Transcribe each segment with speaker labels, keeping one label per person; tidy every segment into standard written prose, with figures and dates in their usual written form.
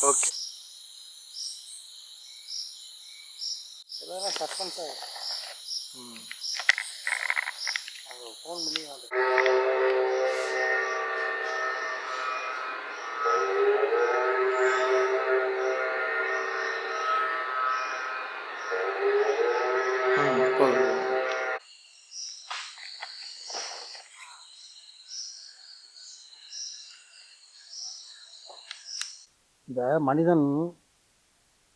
Speaker 1: Okay, இதெல்லாம் சஸ்பென்ஸாக அவங்க phone பண்ணி இந்த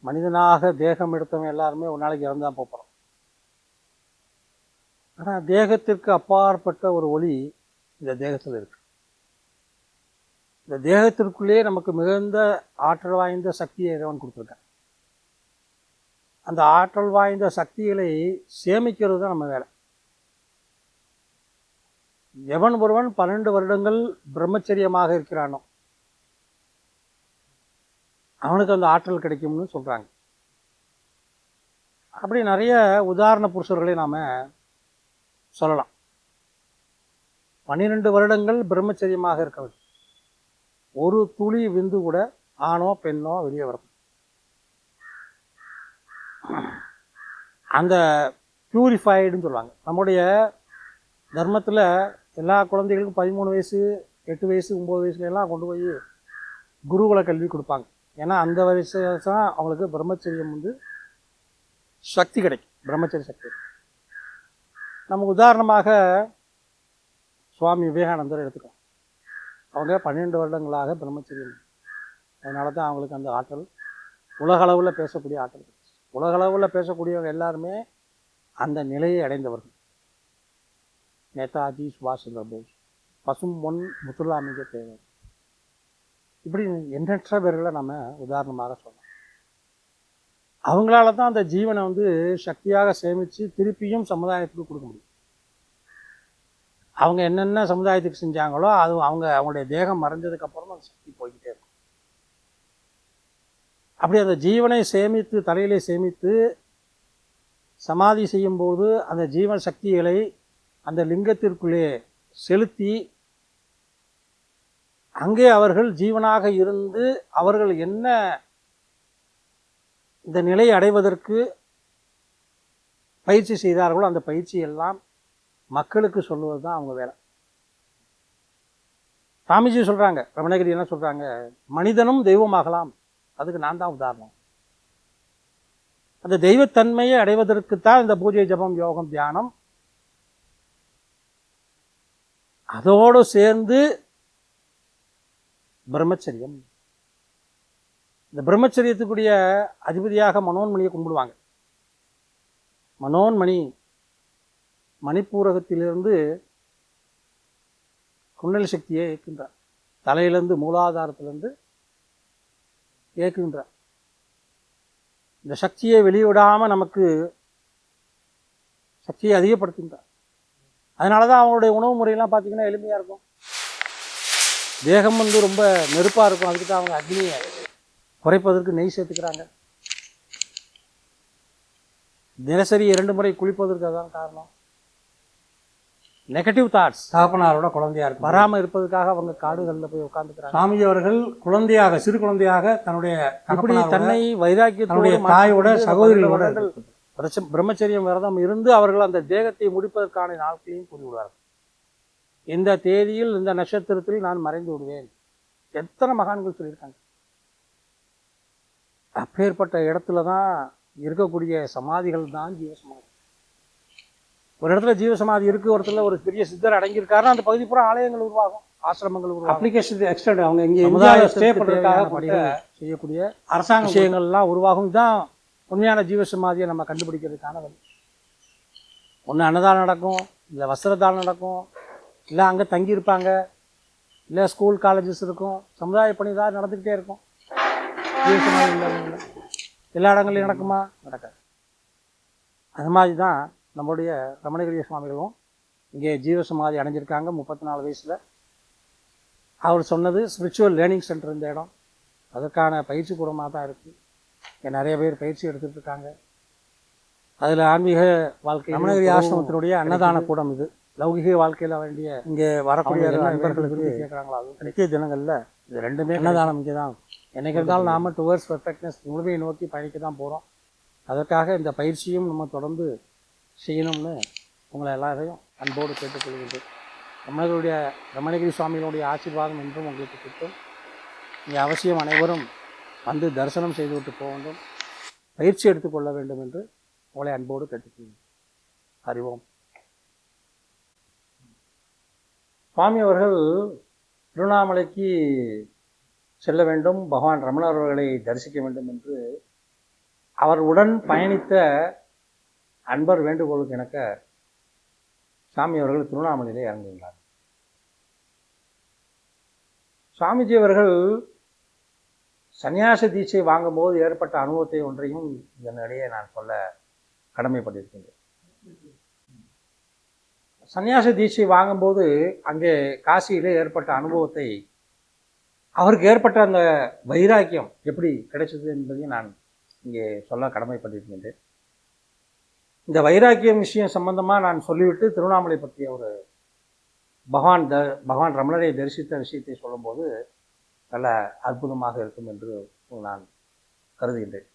Speaker 1: மனிதனாக தேகம் எடுத்தவங்க எல்லாருமே ஒரு நாளைக்கு இறந்து தான் போகிறோம். ஆனால் தேகத்திற்கு அப்பாற்பட்ட ஒரு ஒளி இந்த தேகத்தில் இருக்கு. இந்த தேகத்திற்குள்ளே நமக்கு மிகுந்த ஆற்றல் வாய்ந்த சக்தியை இறைவன் கொடுத்துருக்கான். அந்த ஆற்றல் வாய்ந்த சக்திகளை சேமிக்கிறது தான் நம்ம வேலை. எவன் ஒருவன் 12 வருடங்கள் பிரம்மச்சரியமாக இருக்கிறானோ அவனுக்கு அந்த ஆற்றல் கிடைக்கும்னு சொல்கிறாங்க. அப்படி நிறைய உதாரண புருஷர்களை நாம் சொல்லலாம். 12 வருடங்கள் பிரம்மச்சரியமாக இருக்க வேண்டும். ஒரு துளி விந்து கூட ஆணோ பெண்ணோ வெளியே வரும். அந்த பியூரிஃபைடுன்னு சொல்லுவாங்க. நம்முடைய தர்மத்தில் எல்லா குழந்தைகளுக்கும் 13 வயசு 8 வயசு 9 வயசுலாம் கொண்டு போய் குருகுல கல்வி கொடுப்பாங்க. ஏன்னா அந்த வயசு தான் அவங்களுக்கு பிரம்மச்சரியம் சக்தி கிடைக்கும், பிரம்மச்சரிய சக்தி. நமக்கு உதாரணமாக சுவாமி விவேகானந்தர் எடுத்துக்கலாம். அவங்க 12 வருடங்களாக பிரம்மச்சரியம். அதனால தான் அவங்களுக்கு அந்த ஆற்றல், உலகளவில் பேசக்கூடிய ஆற்றல். உலகளவில் பேசக்கூடியவங்க எல்லாருமே அந்த நிலையை அடைந்தவர்கள். நேதாஜி, சுபாஷ் சந்திர போஸ், பசும் பொன் முத்துலாமிக தேவர், இப்படி எண்ணற்ற பேர்களை நம்ம உதாரணமாக சொல்லலாம். அவங்களால தான் அந்த ஜீவனை சக்தியாக சேமித்து திருப்பியும் சமுதாயத்துக்கு கொடுக்க முடியும். அவங்க என்னென்ன சமுதாயத்துக்கு செஞ்சாங்களோ அது அவங்களுடைய தேகம் மறைஞ்சதுக்கப்புறம் அந்த சக்தி போய்கிட்டே இருக்கும். அப்படி அந்த ஜீவனை சேமித்து தலையிலே சேமித்து சமாதி செய்யும்போது அந்த ஜீவன் சக்திகளை அந்த லிங்கத்திற்குள்ளே செலுத்தி அங்கே அவர்கள் ஜீவனாக இருந்து அவர்கள் என்ன இந்த நிலையை அடைவதற்கு பயிற்சி செய்தார்களோ அந்த பயிற்சி எல்லாம் மக்களுக்கு சொல்லுவது தான் அவங்க வேலை. சாமிஜி சொல்கிறாங்க, ரமணகிரி என்ன சொல்கிறாங்க, மனிதனும் தெய்வமாகலாம், அதுக்கு நான் தான் உதாரணம். அந்த தெய்வத்தன்மையை அடைவதற்குத்தான் இந்த பூஜை, ஜபம், யோகம், தியானம். அதோடு சேர்ந்து பிரம்மச்சரியம். இந்த பிரம்மச்சரியத்துக்குரிய அதிபதியாக மனோன்மணியை கும்பிடுவாங்க. மனோன்மணி மணிப்பூரகத்திலிருந்து குண்டலி சக்தியை இயக்குகின்றார். தலையிலிருந்து மூலாதாரத்திலிருந்து இயக்குகின்றார். இந்த சக்தியை வெளிவிடாமல் நமக்கு சக்தியை அதிகப்படுத்துகின்றார். அதனால தான் அவங்களுடைய உணவு முறையெல்லாம் பார்த்திங்கன்னா எளிமையாக இருக்கும். தேகம் ரொம்ப நெருப்பாக இருக்கும். அதுக்கு தான் அவங்க அக்னியை குறைப்பதற்கு நெய் சேர்த்துக்கிறாங்க. தினசரி 2 முறை குளிப்பதற்கு அதான் காரணம். நெகட்டிவ் தாட்ஸ் தகப்பனாரோட குழந்தையா இருக்கு வராமல் இருப்பதற்காக அவங்க காடுகளில் போய் உட்காந்துக்கிறாங்க. சாமிஜி அவர்கள் குழந்தையாக, சிறு குழந்தையாக தன்னுடைய தன்னை வைராக்கியத்தோடைய தாயோட சகோதரிகளோட பிரம்மச்சரியம் விரதம் இருந்து அவர்கள் அந்த தேகத்தை முடிப்பதற்கான நாட்களையும் கூறிவிடுவார்கள். இந்த தேதியில் இந்த நட்சத்திரத்தில் நான் மறைந்து விடுவேன். எத்தனை மகான்கள் சொல்லியிருக்காங்க. அப்பேற்பட்ட இடத்துல தான் இருக்கக்கூடிய சமாதிகள் தான் ஜீவசமாதி. ஒரு இடத்துல ஜீவசமாதி இருக்குது, ஒரு இடத்துல ஒரு பெரிய சித்தர் அடங்கியிருக்காருன்னா அந்த பகுதி பூரா ஆலயங்கள் உருவாகும், ஆசிரமங்கள் உருவாகும்.
Speaker 2: அப்ளிகேஷன் எக்ஸ்டெண்ட் அவங்க இங்கே ஸ்டே பண்ணுறதுக்காக
Speaker 1: பணிகள் செய்யக்கூடிய
Speaker 2: அரசாங்க
Speaker 1: விஷயங்கள்லாம் உருவாகும். இதுதான் உண்மையான ஜீவசமாதியை நம்ம கண்டுபிடிக்கிறதுக்கான வழி. ஒன்று அன்னதானம் நடக்கும், இல்லை வஸ்திரதானம் நடக்கும், இல்லை அங்கே தங்கியிருப்பாங்க, இல்லை ஸ்கூல் காலேஜஸ் இருக்கும், சமுதாய பணி தான் நடந்துக்கிட்டே இருக்கும். ஜீவசமாதி இல்லாமல் எல்லா இடங்கள்லையும் நடக்குமா? நடக்காது. அது மாதிரி தான் நம்முடைய ரமணகிரி சுவாமிகளும் இங்கே ஜீவசமாதி அடைஞ்சிருக்காங்க 34 வயசில். அவர் சொன்னது ஸ்பிரிச்சுவல் லேர்னிங் சென்டர் இந்த இடம், அதற்கான பயிற்சி கூடமாக தான் இருக்குது. இங்கே நிறைய பேர் பயிற்சி எடுத்துகிட்டு இருக்காங்க. அதில் ஆன்மீக வாழ்க்கை ரமணகிரி ஆசிரமத்தினுடைய அன்னதான கூடம் இது. லௌகிக வாழ்க்கையில் வேண்டிய இங்கே வரக்கூடிய நண்பர்களுக்கு கேட்குறாங்களா, அது முக்கிய தினங்களில் இது ரெண்டுமே அன்னதானம் இங்கே தான். என்னைக்கு இருந்தாலும் நாம் டுவர்ட்ஸ் பெர்ஃபெக்ட்னஸ் முழுமையை நோக்கி பயணிக்க தான் போகிறோம். அதற்காக இந்த பயிற்சியும் நம்ம தொடர்ந்து செய்யணும்னு உங்களை எல்லாரையும் அன்போடு கேட்டுக்கொள்கின்றேன். ரமணகிரி சுவாமிகளுடைய ஆசீர்வாதம் என்றும் உங்களுக்கு கிட்டும். இங்கே அவசியம் அனைவரும் வந்து தரிசனம் செய்துவிட்டு போக வேண்டும், பயிற்சி எடுத்துக்கொள்ள வேண்டும் என்று உங்களை அன்போடு கேட்டுக்கொள்கிறேன். அறிவோம். சுவாமி அவர்கள் திருவண்ணாமலைக்கு செல்ல வேண்டும், பகவான் ரமணர் அவர்களை தரிசிக்க வேண்டும் என்று அவருடன் பயணித்த அன்பர் வேண்டுகோளுக்கு எனக்கு சாமி அவர்கள் திருவண்ணாமலையிலே இறங்குகிறார். சுவாமிஜி அவர்கள் சன்னியாச தீட்சை வாங்கும்போது ஏற்பட்ட அனுபவத்தை ஒன்றையும் இதனிடையே நான் சொல்ல கடமைப்பட்டிருக்கின்றேன். சன்னியாச தீட்சை வாங்கும்போது அங்கே காசியிலே ஏற்பட்ட அனுபவத்தை, அவருக்கு ஏற்பட்ட அந்த வைராக்கியம் எப்படி கிடைச்சது என்பதையும் நான் இங்கே சொல்ல கடமைப்பட்டிருக்கின்றேன். இந்த வைராக்கியம் விஷயம் சம்பந்தமாக நான் சொல்லிவிட்டு திருவண்ணாமலை பற்றிய ஒரு பகவான் ரமணரை தரிசித்த விஷயத்தை சொல்லும்போது நல்ல அற்புதமாக இருக்கும் என்று நான் கருதுகின்றேன்.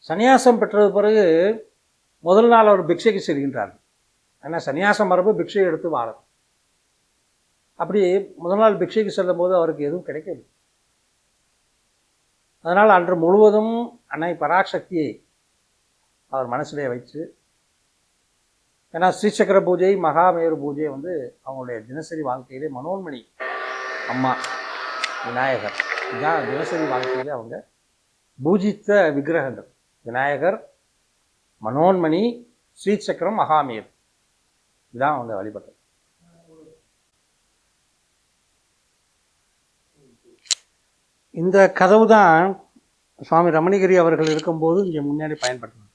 Speaker 1: சன்னியாசம் பெற்றது பிறகு முதல் நாள் அவர் பிக்ஷைக்கு செல்கின்றார். ஏன்னா சன்னியாசம் மரபு பிக்ஷை எடுத்து வாழும். அப்படி முதல் நாள் பிக்ஷைக்கு செல்லும் போது அவருக்கு எதுவும் கிடைக்கவில்லை. அதனால் அன்று முழுவதும் அன்னை பராசக்தியை அவர் மனசிலே வைத்து, ஏன்னா ஸ்ரீசக்கர பூஜை மகாமேரு பூஜை அவங்களுடைய தினசரி வாழ்க்கையிலே மனோன்மணி அம்மா விநாயகர் இதுதான் தினசரி வாழ்க்கையிலே அவங்க பூஜித்த விக்கிரகங்கள். விநாயகர், மனோன்மணி, ஸ்ரீசக்கரம், மகாமேரு இதுதான் அவங்க வழிபட்டது. இந்த கதவு தான் சுவாமி ரமணகிரி அவர்கள் இருக்கும்போது இங்கே முன்னாடி பயன்படுத்தினாங்க.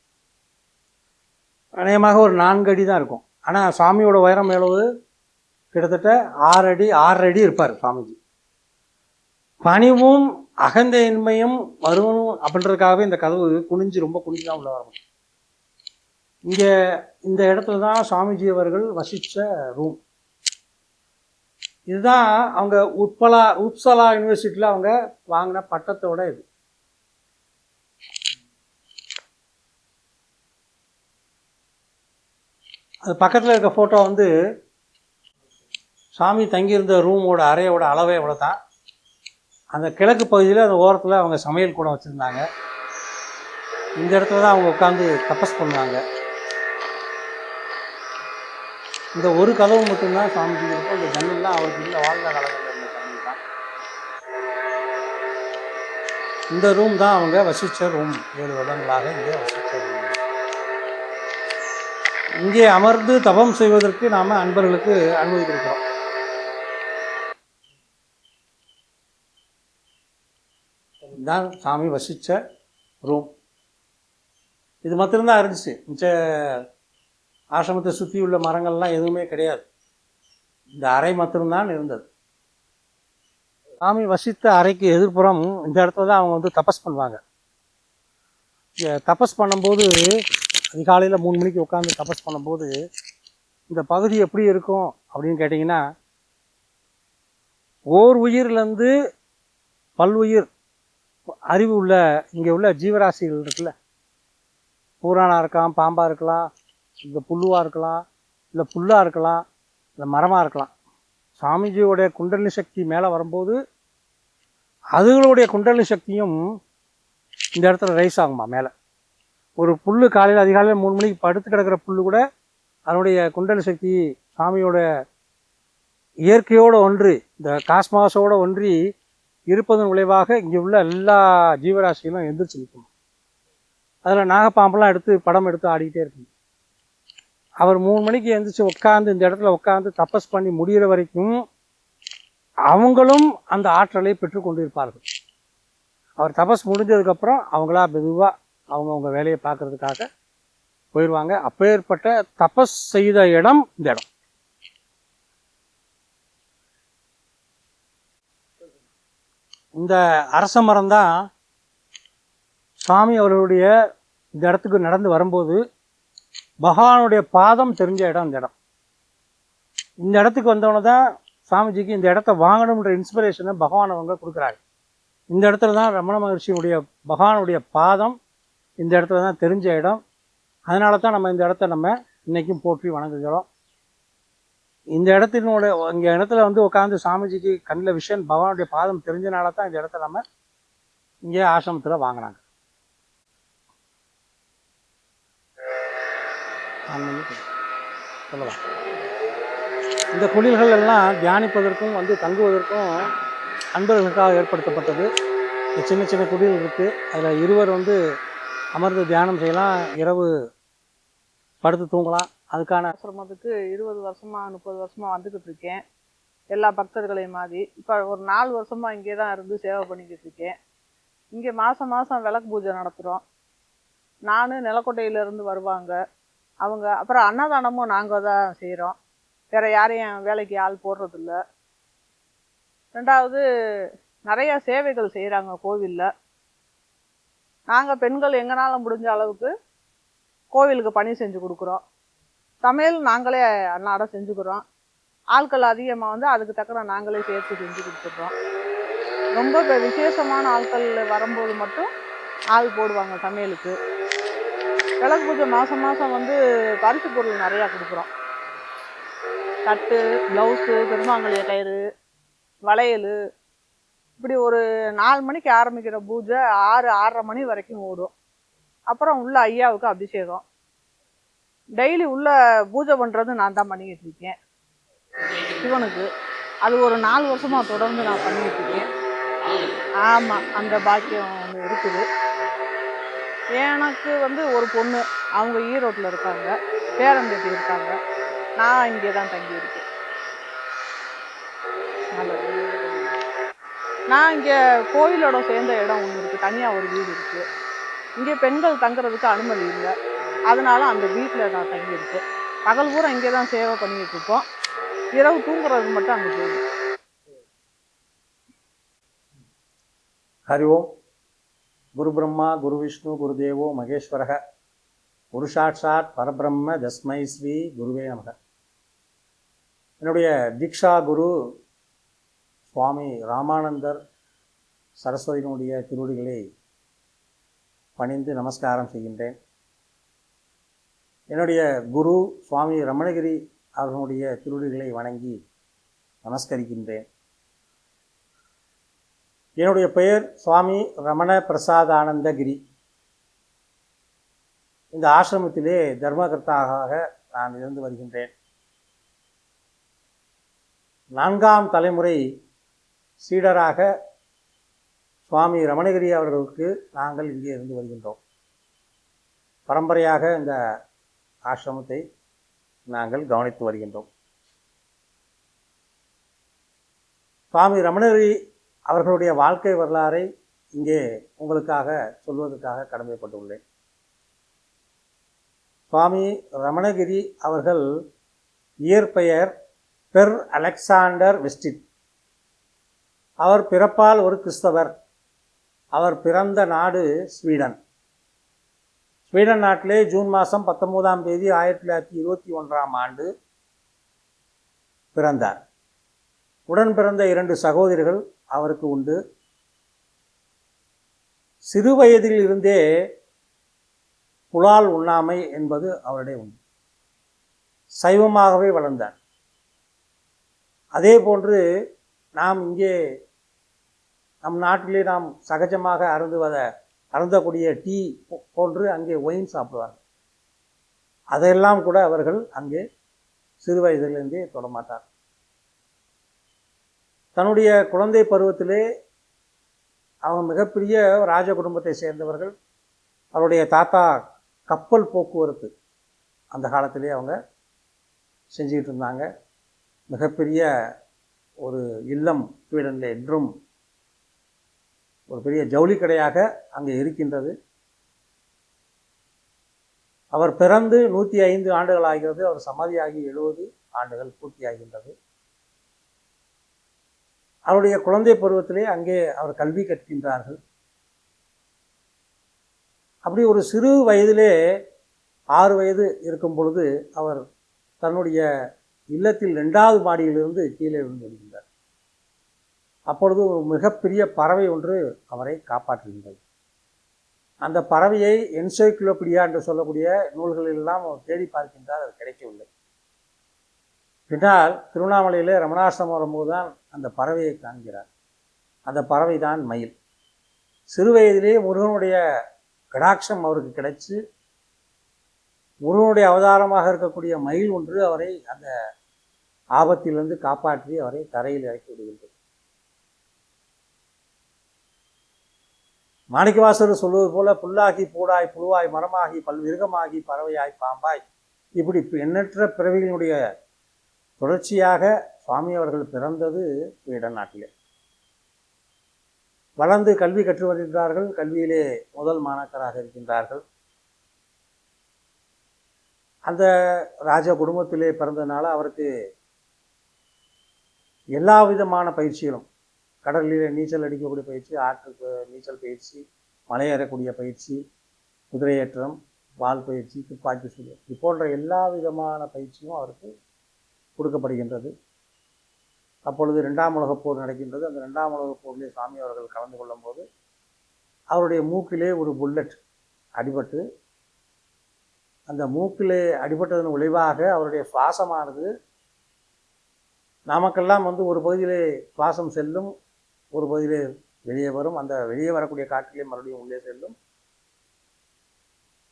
Speaker 1: அநேகமாக ஒரு 4 அடி தான் இருக்கும். ஆனால் சுவாமியோட உயரம் எவ்வளவு? கிட்டத்தட்ட 6 அடி 6 அடி இருப்பார் சுவாமிஜி. பணிவும் அகந்தையின்மையும் வருவனும் அப்படின்றதுக்காகவே இந்த கதவு ரொம்ப குனிஞ்சு தான் உள்ள வரணும். இங்கே இந்த இடத்துல தான் சுவாமிஜி அவர்கள் வசித்த ரூம். இதுதான் அவங்க உப்சலா யூனிவர்சிட்டியில் அவங்க வாங்கின பட்டத்தோட இது. அது பக்கத்தில் இருக்க ஃபோட்டோ சாமி தங்கியிருந்த ரூமோட அறையோட அளவே இவ்வளோ தான். அந்த கிழக்கு பகுதியில் அந்த ஓரத்தில் அவங்க சமையல் கூட வச்சுருந்தாங்க. இந்த இடத்துல தான் அவங்க உட்காந்து தபஸ் பண்ணுவாங்க. இந்த ஒரு கதவு மட்டும்தான் சாமிஜி இருக்கும். இந்த ஜன்னல்லாம் அவருக்கு இல்லை வாழ்ந்த காலங்களில் இருந்த ஜன்னல் தான். இந்த ரூம் தான் அவங்க வசித்த ரூம். 7 வருடங்களாக இங்கே வசித்த ரூம். இங்கே அமர்ந்து தபம் செய்வதற்கு நாம் அன்பர்களுக்கு அனுமதி கொடுக்கிறோம். இதுதான் சாமி வசித்த ரூம். இது மாத்திரம்தான் இருந்துச்சு. மிச்ச ஆசிரமத்தை சுற்றி உள்ள மரங்கள்லாம் எதுவுமே கிடையாது. இந்த அறை மாத்திரம்தான் இருந்தது. சாமி வசித்த அறைக்கு எதிர்ப்புறம் இந்த இடத்துல தான் அவங்க தபஸ் பண்ணுவாங்க. தபஸ் பண்ணும்போது அதிகாலையில் 3 மணிக்கு உட்காந்து தபஸ் பண்ணும்போது இந்த பகுதி எப்படி இருக்கும் அப்படின்னு கேட்டிங்கன்னா, ஓர் உயிர்லேருந்து பல்வுயிர் அறிவு உள்ள இங்கே உள்ள ஜீவராசிகள் இருக்குல்ல, பூரானாக இருக்கலாம், பாம்பாக இருக்கலாம், இந்த புல்லுவாக இருக்கலாம், இல்லை புல்லாக இருக்கலாம், இல்லை மரமாக இருக்கலாம். சாமிஜியோடைய குண்டலினி சக்தி மேலே வரும்போது அதுகளுடைய குண்டலினி சக்தியும் இந்த இடத்துல ரைஸ் ஆகுமா மேலே. ஒரு புல் காலையில் அதிகாலையில் 3 மணிக்கு படுத்து கிடக்கிற புல் கூட அதனுடைய குண்டல சக்தி சாமியோட இயற்கையோடு ஒன்றி இந்த காஸ்மாஸோடு ஒன்றி இருப்பதன் விளைவாக இங்கே உள்ள எல்லா ஜீவராசிகளும் எந்திரிச்சு நிற்கும். அதில் நாகப்பாம்பெல்லாம் எடுத்து படம் எடுத்து ஆடிக்கிட்டே இருக்கும். அவர் 3 மணிக்கு எழுந்திரிச்சு உட்காந்து இந்த இடத்துல உட்காந்து தபஸ் பண்ணி முடிகிற வரைக்கும் அவங்களும் அந்த ஆற்றலை பெற்றுக்கொண்டு இருப்பார்கள். அவர் தபஸ் முடிஞ்சதுக்கப்புறம் அவங்களா மெதுவாக அவங்கவுங்க வேலையை பார்க்கறதுக்காக போயிடுவாங்க. அப்பேற்பட்ட தபஸ் செய்த இடம் இந்த இடம். இந்த அரச மரம் தான் சாமி அவர்களுடைய இந்த இடத்துக்கு நடந்து வரும்போது பகவானுடைய பாதம் தெரிஞ்ச இடம் இந்த இடம். இந்த இடத்துக்கு வந்தவன தான் சாமிஜிக்கு இந்த இடத்த வாங்கணுன்ற இன்ஸ்பிரேஷனை பகவான் அவங்க கொடுக்குறாங்க. இந்த இடத்துல தான் ரமண மகர்ஷியுடைய பகவானுடைய பாதம் இந்த இடத்துல தான் தெரிஞ்ச இடம். அதனால தான் நம்ம இந்த இடத்த நம்ம இன்றைக்கும் போற்றி வணங்குகிறோம். இந்த இங்கே இடத்துல வந்து உட்காந்து சாமிஜிக்கு கண்ணில் விஷன் பகவானுடைய பாதம் தெரிஞ்சனால தான் இந்த இடத்த நம்ம இங்கே ஆசிரமத்தில் வாங்கினாங்க. சொல்லலாம். இந்த குடில்கள் எல்லாம் தியானிப்பதற்கும் வந்து தங்குவதற்கும் அன்பர்களுக்காக ஏற்படுத்தப்பட்டது. சின்ன சின்ன குடில் இருக்குது. அதில் இருவர் வந்து அமர்ந்து தியானம் செய்யலாம், இரவு படுத்து தூங்கலாம். அதுக்கான
Speaker 3: ஆசிரமத்துக்கு 20 வருஷமா 30 வருஷமா வந்துக்கிட்டு இருக்கேன். எல்லா பக்தர்களையும் மாதிரி இப்போ ஒரு 4 வருஷமா இங்கே தான் இருந்து சேவை பண்ணிக்கிட்டு இருக்கேன். இங்கே மாதம் மாதம் விளக்கு பூஜை நடத்துகிறோம். நான் நிலக்கோட்டையிலேருந்து வருவாங்க அவங்க. அப்புறம் அன்னதானமும் நாங்கள் தான் செய்கிறோம். வேறு யாரையும் வேலைக்கு ஆள் போடுறதில்ல. 2வது நிறையா சேவைகள் செய்கிறாங்க கோவிலில். நாங்கள் பெண்கள் எங்களால் முடிஞ்ச அளவுக்கு கோவிலுக்கு பணி செஞ்சு கொடுக்குறோம். சமையல் நாங்களே அன்னாடம் செஞ்சுக்கிறோம். ஆட்கள் அதிகமாக வந்து அதுக்கு தக்கன நாங்களே சேர்த்து செஞ்சு கொடுத்துட்றோம். ரொம்ப விசேஷமான ஆட்கள் வரும்போது மட்டும் ஆள் போடுவாங்க சமையலுக்கு. விளக்கு பூஜை மாதம் மாதம் வந்து பரிசு பொருள் நிறையா கொடுக்குறோம். தட்டு, ப்ளவுஸு, பெருமாங்கல்ய கயிறு, வளையல், இப்படி ஒரு 4 மணிக்கு ஆரம்பிக்கிற பூஜை 6-6:30 மணி வரைக்கும் ஓடும். அப்புறம் உள்ள ஐயாவுக்கு அபிஷேகம். டெய்லி உள்ள பூஜை பண்ணுறது நான் தான் பண்ணிக்கிட்டு இருக்கேன் சிவனுக்கு. அது ஒரு 4 வருஷமாக தொடர்ந்து நான் பண்ணிக்கிட்டு இருக்கேன். ஆமாம், அந்த பாக்கியம் ஒன்று இருக்குது. எனக்கு வந்து ஒரு பொண்ணு, அவங்க ஈரோட்டில் இருக்காங்க, பேரம்பேட்டி இருக்காங்க. நான் இங்கே தான் தங்கியிருக்கேன். நல்லது. நான் இங்கே கோயிலோட சேர்ந்த இடம் ஒன்று இருக்குது, தனியாக ஒரு வீடு இருக்குது. இங்கே பெண்கள் தங்குறதுக்கு அனுமதி இல்லை. அதனால அந்த வீட்டில் நான் தங்கியிருக்கேன். பகல் பூரா இங்கே தான் சேவை பண்ணிக்கிட்டு இருக்கோம். இரவு தூங்குறதுக்கு மட்டும் அங்கே போகும்.
Speaker 1: ஹரி ஓம். குரு பிரம்மா குரு விஷ்ணு குரு தேவோ மகேஸ்வரக குரு சாட்சாத் பரபிரம்ம தஸ்மை ஸ்ரீ குருவே நமக. என்னுடைய தீக்ஷா குரு சுவாமி ராமானந்தர் சரஸ்வதியினுடைய திருவடிகளை பணிந்து நமஸ்காரம் செய்கின்றேன். என்னுடைய குரு சுவாமி ரமணகிரி அவர்களுடைய திருவடிகளை வணங்கி நமஸ்கரிக்கின்றேன். என்னுடைய பெயர் சுவாமி ரமண பிரசாதானந்தகிரி. இந்த ஆசிரமத்திலே தர்மகர்த்தாக நான் இருந்து வருகின்றேன். 4ஆம் தலைமுறை சீடராக சுவாமி ரமணகிரி அவர்களுக்கு நாங்கள் இங்கே இருந்து வருகின்றோம். பரம்பரையாக இந்த ஆசிரமத்தை நாங்கள் கவனித்து வருகின்றோம். சுவாமி ரமணகிரி அவர்களுடைய வாழ்க்கை வரலாறை இங்கே உங்களுக்காக சொல்வதற்காக கடமைப்பட்டுள்ளேன். சுவாமி ரமணகிரி அவர்கள் இயற்பெயர் பெர் அலெக்சாண்டர் வெஸ்டிட். அவர் பிறப்பால் ஒரு கிறிஸ்தவர். அவர் பிறந்த நாடு ஸ்வீடன். ஸ்வீடன் நாட்டிலே ஜூன் மாதம் 19ஆம் தேதி 1921ஆம் ஆண்டு பிறந்தார். உடன் பிறந்த 2 சகோதரிகள் அவருக்கு உண்டு. சிறு வயதில் இருந்தே புலால் உண்ணாமை என்பது அவருடைய உண்டு. சைவமாகவே வளர்ந்தார். அதே போன்று நாம் இங்கே நம் நாட்டிலே நாம் சகஜமாக அருந்துவத அருந்தக்கூடிய டீ போன்று அங்கே ஒயின் சாப்பிடுவார்கள். அதையெல்லாம் கூட அவர்கள் அங்கே சிறு வயதிலிருந்தே தொடமாட்டார். தன்னுடைய குழந்தை பருவத்திலே அவங்க மிகப்பெரிய ராஜ குடும்பத்தை சேர்ந்தவர்கள். அவருடைய தாத்தா கப்பல் போக்குவரத்து அந்த காலத்திலே அவங்க செஞ்சுக்கிட்டு இருந்தாங்க. மிகப்பெரிய ஒரு இல்லம் ஸ்வீடனில் என்றும் ஒரு பெரிய ஜவுளி கடையாக அங்கே இருக்கின்றது. அவர் பிறந்து 105 ஆண்டுகள் ஆகிறது. அவர் சமாதியாகி 70 ஆண்டுகள் பூர்த்தியாகின்றது. அவருடைய குழந்தை பருவத்திலே அங்கே அவர் கல்வி கற்கின்றார்கள். அப்படி ஒரு சிறு வயதிலே 6 வயது இருக்கும் பொழுது அவர் தன்னுடைய இல்லத்தில் 2வது மாடியிலிருந்து கீழே விழுந்து விடுகின்றார். அப்பொழுது ஒரு மிகப்பெரிய பறவை ஒன்று அவரை காப்பாற்றுகின்றது. அந்த பறவையை என்சைக்ளோபீடியா என்று சொல்லக்கூடிய நூல்களெல்லாம் அவர் தேடி பார்க்கின்றார். அது கிடைக்கவில்லை. பின்னால் திருவண்ணாமலையிலே ரமணாசிரமம் வரும்போது தான் அந்த பறவையை காண்கிறார். அந்த பறவை தான் மயில். சிறு வயதிலே முருகனுடைய கடாட்சம் அவருக்கு கிடைச்சு முருகனுடைய அவதாரமாக இருக்கக்கூடிய மயில் ஒன்று அவரை அந்த ஆபத்திலிருந்து காப்பாற்றி அவரை தரையில் இறக்கி விடுகின்றது. மாணிக்கவாசகர் சொல்வது போல புல்லாகி பூடாய் புழுவாய் மரமாகி பல்விருகமாகி பறவையாய் பாம்பாய் இப்படி எண்ணற்ற பிறவிகளுடைய தொடர்ச்சியாக சுவாமி அவர்கள் பிறந்தது ஸ்வீடன் நாட்டிலே. வளர்ந்து கல்வி கற்று வருகின்றார்கள். கல்வியிலே முதல் மாணாக்கராக இருக்கின்றார்கள். அந்த ராஜ குடும்பத்திலே பிறந்ததுனால அவருக்கு எல்லா விதமான பயிற்சிகளும், கடலிலே நீச்சல் அடிக்கக்கூடிய பயிற்சி, ஆற்றுக்கு நீச்சல் பயிற்சி, மலையேறக்கூடிய பயிற்சி, குதிரையேற்றம், வால் பயிற்சி, துப்பாக்கி சுடு, இது போன்ற எல்லா விதமான பயிற்சியும் அவருக்கு கொடுக்கப்படுகின்றது. அப்பொழுது 2ஆம் உலகப் போர் நடக்கின்றது. அந்த 2ஆம் உலகப் போரிலே சுவாமி அவர்கள் கலந்து கொள்ளும்போது அவருடைய மூக்கிலே ஒரு புல்லட் அடிபட்டு, அந்த மூக்கிலே அடிபட்டதன் விளைவாக அவருடைய சுவாசமானது, நமக்கெல்லாம் ஒரு பகுதியிலே சுவாசம் செல்லும், ஒரு பகுதியிலே வெளியே வரும். அந்த வெளியே வரக்கூடிய காற்றிலே மறுபடியும் உள்ளே செல்லும்.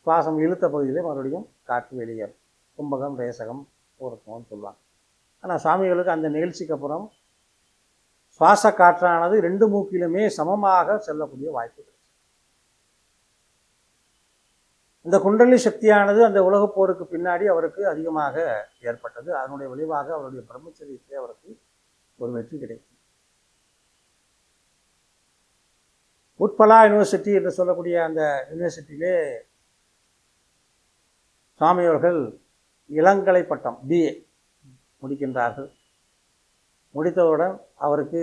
Speaker 1: சுவாசம் இழுத்த பகுதியிலே மறுபடியும் காற்று வெளியேறும். கும்பகம், ரேசகம், பூரத்வம்னு சொல்லுவாங்க. ஆனால் சுவாமிகளுக்கு அந்த நிகழ்ச்சிக்கு அப்புறம் சுவாச காற்றானது 2 மூக்கிலுமே சமமாக செல்லக்கூடிய வாய்ப்பு கிடைச்சு. இந்த குண்டலி சக்தியானது அந்த உலகப் போருக்கு பின்னாடி அவருக்கு அதிகமாக ஏற்பட்டது. அதனுடைய விளைவாக அவருடைய பிரம்மச்சரியத்திலே அவருக்கு ஒரு வெற்றி கிடைக்கும். உட்பலா யூனிவர்சிட்டி என்று சொல்லக்கூடிய அந்த யூனிவர்சிட்டியிலே சுவாமி அவர்கள் இளங்கலை பட்டம் BA முடிக்கின்றார்கள். முடித்தவுடன் அவருக்கு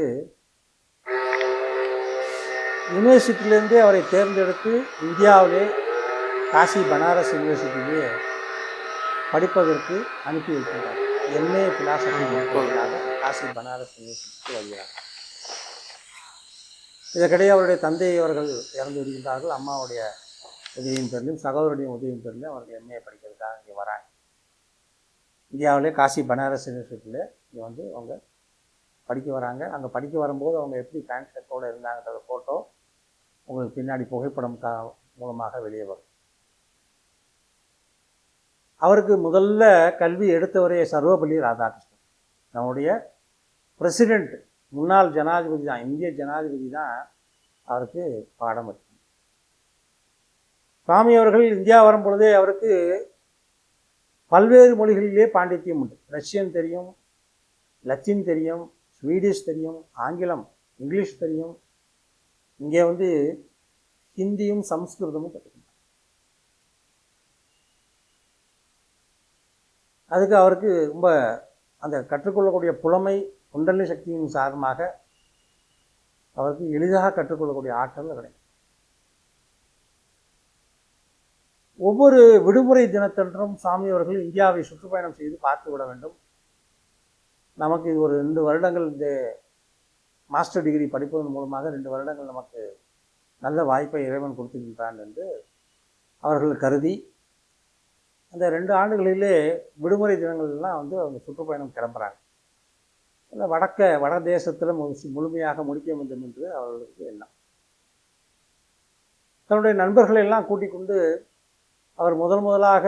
Speaker 1: யூனிவர்சிட்டியிலேருந்தே அவரை தேர்ந்தெடுத்து இந்தியாவிலே காசி பனாரஸ் யூனிவர்சிட்டியிலே படிப்பதற்கு அனுப்பி வைக்கின்றார். MA பிலாசபி படிப்பதற்காக காசி பனாரஸ் யூனிவர்சிட்டிக்கு வருகிறார். இதற்கிடையே அவருடைய தந்தை அவர்கள் இறந்து விடுகின்றார்கள். அம்மாவுடைய உதவியின் பேரிலும் சகோதரருடைய உதவியின் பேரிலும் அவர்கள் MA படிக்கிறதுக்காக இங்கே வராங்க. இந்தியாவிலே காசி பனாரஸ் யூனிவர்சிட்டியில் இங்கே அவங்க படிக்க வராங்க. அங்கே படிக்க வரும்போது அவங்க எப்படி பேண்ட் ஷர்ட்டோடு இருந்தாங்கன்ற ஃபோட்டோ உங்களுக்கு பின்னாடி புகைப்படம் மூலமாக வெளியே வரும். அவருக்கு முதல்ல கல்வி எடுத்தவரே சர்வபள்ளி ராதாகிருஷ்ணன், நம்முடைய பிரசிடெண்ட், முன்னாள் ஜனாதிபதி தான், இந்திய ஜனாதிபதி தான் அவருக்கு பாடம் எடுத்தார். சுவாமி அவர்கள் இந்தியா வரும் பொழுதே அவருக்கு பல்வேறு மொழிகளிலே பாண்டித்யம் உண்டு. ரஷ்யன் தெரியும், லத்தீன் தெரியும், ஸ்வீடிஷ் தெரியும், ஆங்கிலம், இங்கிலீஷ் தெரியும். இங்கே ஹிந்தியும் சம்ஸ்கிருதமும் கற்றுக்கணும். அதுக்கு அவருக்கு ரொம்ப அந்த கற்றுக்கொள்ளக்கூடிய புலமை, குண்டலினி சக்தியின் சார்பாக அவருக்கு எளிதாக கற்றுக்கொள்ளக்கூடிய ஆற்றல் கிடைக்கும். ஒவ்வொரு விடுமுறை தினத்தன்றும் சாமி அவர்கள் இந்தியாவை சுற்றுப்பயணம் செய்து பார்த்து விட வேண்டும். நமக்கு இது ஒரு 2 வருடங்கள் இந்த மாஸ்டர் டிகிரி படிப்பதன் மூலமாக 2 வருடங்கள் நமக்கு நல்ல வாய்ப்பை இறைவன் கொடுத்துக்கின்றான் என்று அவர்கள் கருதி அந்த 2 ஆண்டுகளிலே விடுமுறை தினங்கள்லாம் அவங்க சுற்றுப்பயணம் கிளம்புறாங்க. இல்லை வட தேசத்தில் முழுமையாக முடிக்க வேண்டும் என்று அவர்களுக்கு எண்ணம். தன்னுடைய நண்பர்களை எல்லாம் கூட்டிக் கொண்டு அவர் முதலாக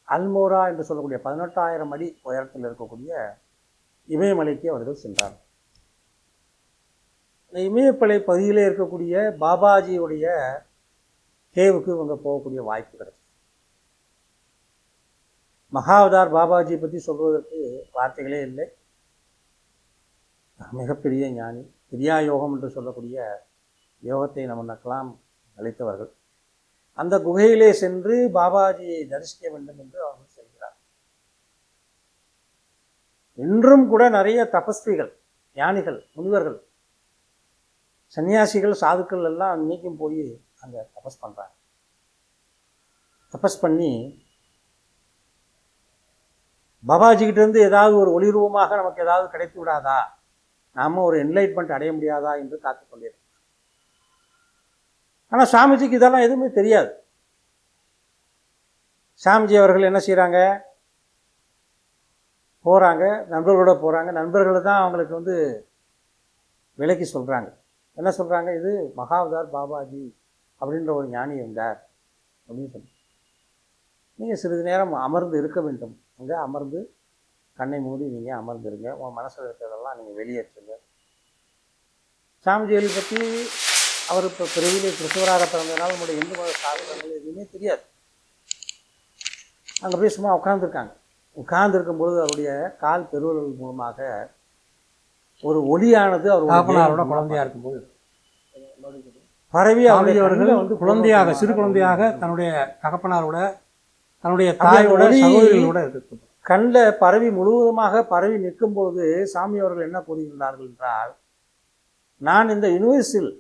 Speaker 1: அல்மோரா என்று சொல்லக்கூடிய 18,000 அடி உயரத்தில் இருக்கக்கூடிய இமயமலைக்கு அவர்கள் சென்றார். இந்த இமயமலை பகுதியிலே இருக்கக்கூடிய பாபாஜியுடைய கேவுக்கு இவங்க போகக்கூடிய வாய்ப்பு கிடைச்சது. மகாவதார் பாபாஜி பற்றி சொல்வதற்கு வார்த்தைகளே இல்லை. மிகப்பெரிய ஞானி, கிரியா யோகம் என்று சொல்லக்கூடிய யோகத்தை நமக்கெல்லாம் அளித்தவர்கள். அந்த குகையிலே சென்று பாபாஜியை தரிசிக்க வேண்டும் என்று அவர்கள் செல்கிறார். இன்றும் கூட நிறைய தபஸ்விகள், ஞானிகள், முனிவர்கள், சன்னியாசிகள், சாதுக்கள் எல்லாம் இன்னைக்கும் போய் அங்கே தபஸ் பண்ணுறாங்க. தபஸ் பண்ணி பாபாஜிக்கிட்டேருந்து ஏதாவது ஒரு ஒளிரூபமாக நமக்கு ஏதாவது கிடைத்து விடாதா, நாம் ஒரு என்லைட்மெண்ட் அடைய முடியாதா என்று காத்து கொண்டிருக்கிறார். ஆனால் சாமிஜிக்கு இதெல்லாம் எதுவுமே தெரியாது. சாமிஜி அவர்கள் என்ன செய்கிறாங்க, போகிறாங்க, நண்பர்களோட போகிறாங்க. நண்பர்கள் தான் அவங்களுக்கு விலைக்கு சொல்கிறாங்க. என்ன சொல்கிறாங்க, இது மகாவதார் பாபாஜி அப்படின்ற ஒரு ஞானி இருந்தார் அப்படின்னு சொல்லி, நீங்கள் சிறிது நேரம் அமர்ந்து இருக்க வேண்டும். அங்கே அமர்ந்து கண்ணை மூடி நீங்கள் அமர்ந்துருங்க, உங்கள் மனசில் இருக்கிறதெல்லாம் நீங்கள் வெளியேற்றுங்க. சாமிஜியை பற்றி அவர் இப்போ பிறவிலே கிறிஸ்துவராக பிறந்ததுனால நம்முடைய இந்து மத சாதனங்கள் எதுவுமே தெரியாது. அங்கே போய் சும்மா உட்கார்ந்துருக்காங்க. உட்கார்ந்துருக்கும்பொழுது அவருடைய கால் பெருவர்கள் மூலமாக ஒரு ஒளியானது
Speaker 2: அவர் குழந்தையா இருக்கும்போது
Speaker 1: பரவி
Speaker 2: அவர்கள் குழந்தையாக, சிறு குழந்தையாக தன்னுடைய தகப்பனாரோட, தன்னுடைய தாயோட, சகோதரிகளோட இருக்கு.
Speaker 1: கண்ணில் பரவி முழுவதுமாக பரவி நிற்கும்போது சாமி அவர்கள் என்ன கூறுகின்றார்கள் என்றால், நான் இந்த யூனிவர்ஸில்,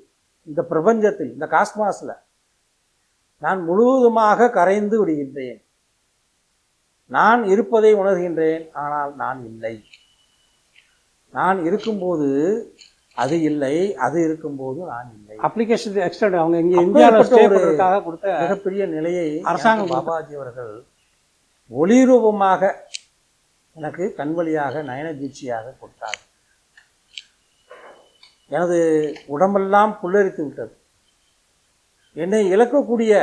Speaker 1: இந்த பிரபஞ்சத்தில், இந்த காஸ்மாஸில் நான் முழுவதுமாக கரைந்து விடுகின்றேன். நான் இருப்பதை உணர்கின்றேன், ஆனால் நான் இல்லை. நான் இருக்கும்போது அது இல்லை, அது இருக்கும்போது நான் இல்லை.
Speaker 2: அப்ளிகேஷன் எக்ஸ்டெண்ட் அவங்க இங்கே இந்தியாவில் ஸ்டே பண்ணுறதுக்காக கொடுத்த
Speaker 1: மிகப்பெரிய நிலையை அரசாங்கம் பாபாஜி அவர்கள் ஒளிரூபமாக எனக்கு கண்வழியாக நயன தீட்சியாக கொடுத்தார். எனது உடம்பெல்லாம் புல்லரித்து விட்டது. என்னை இழக்கக்கூடிய,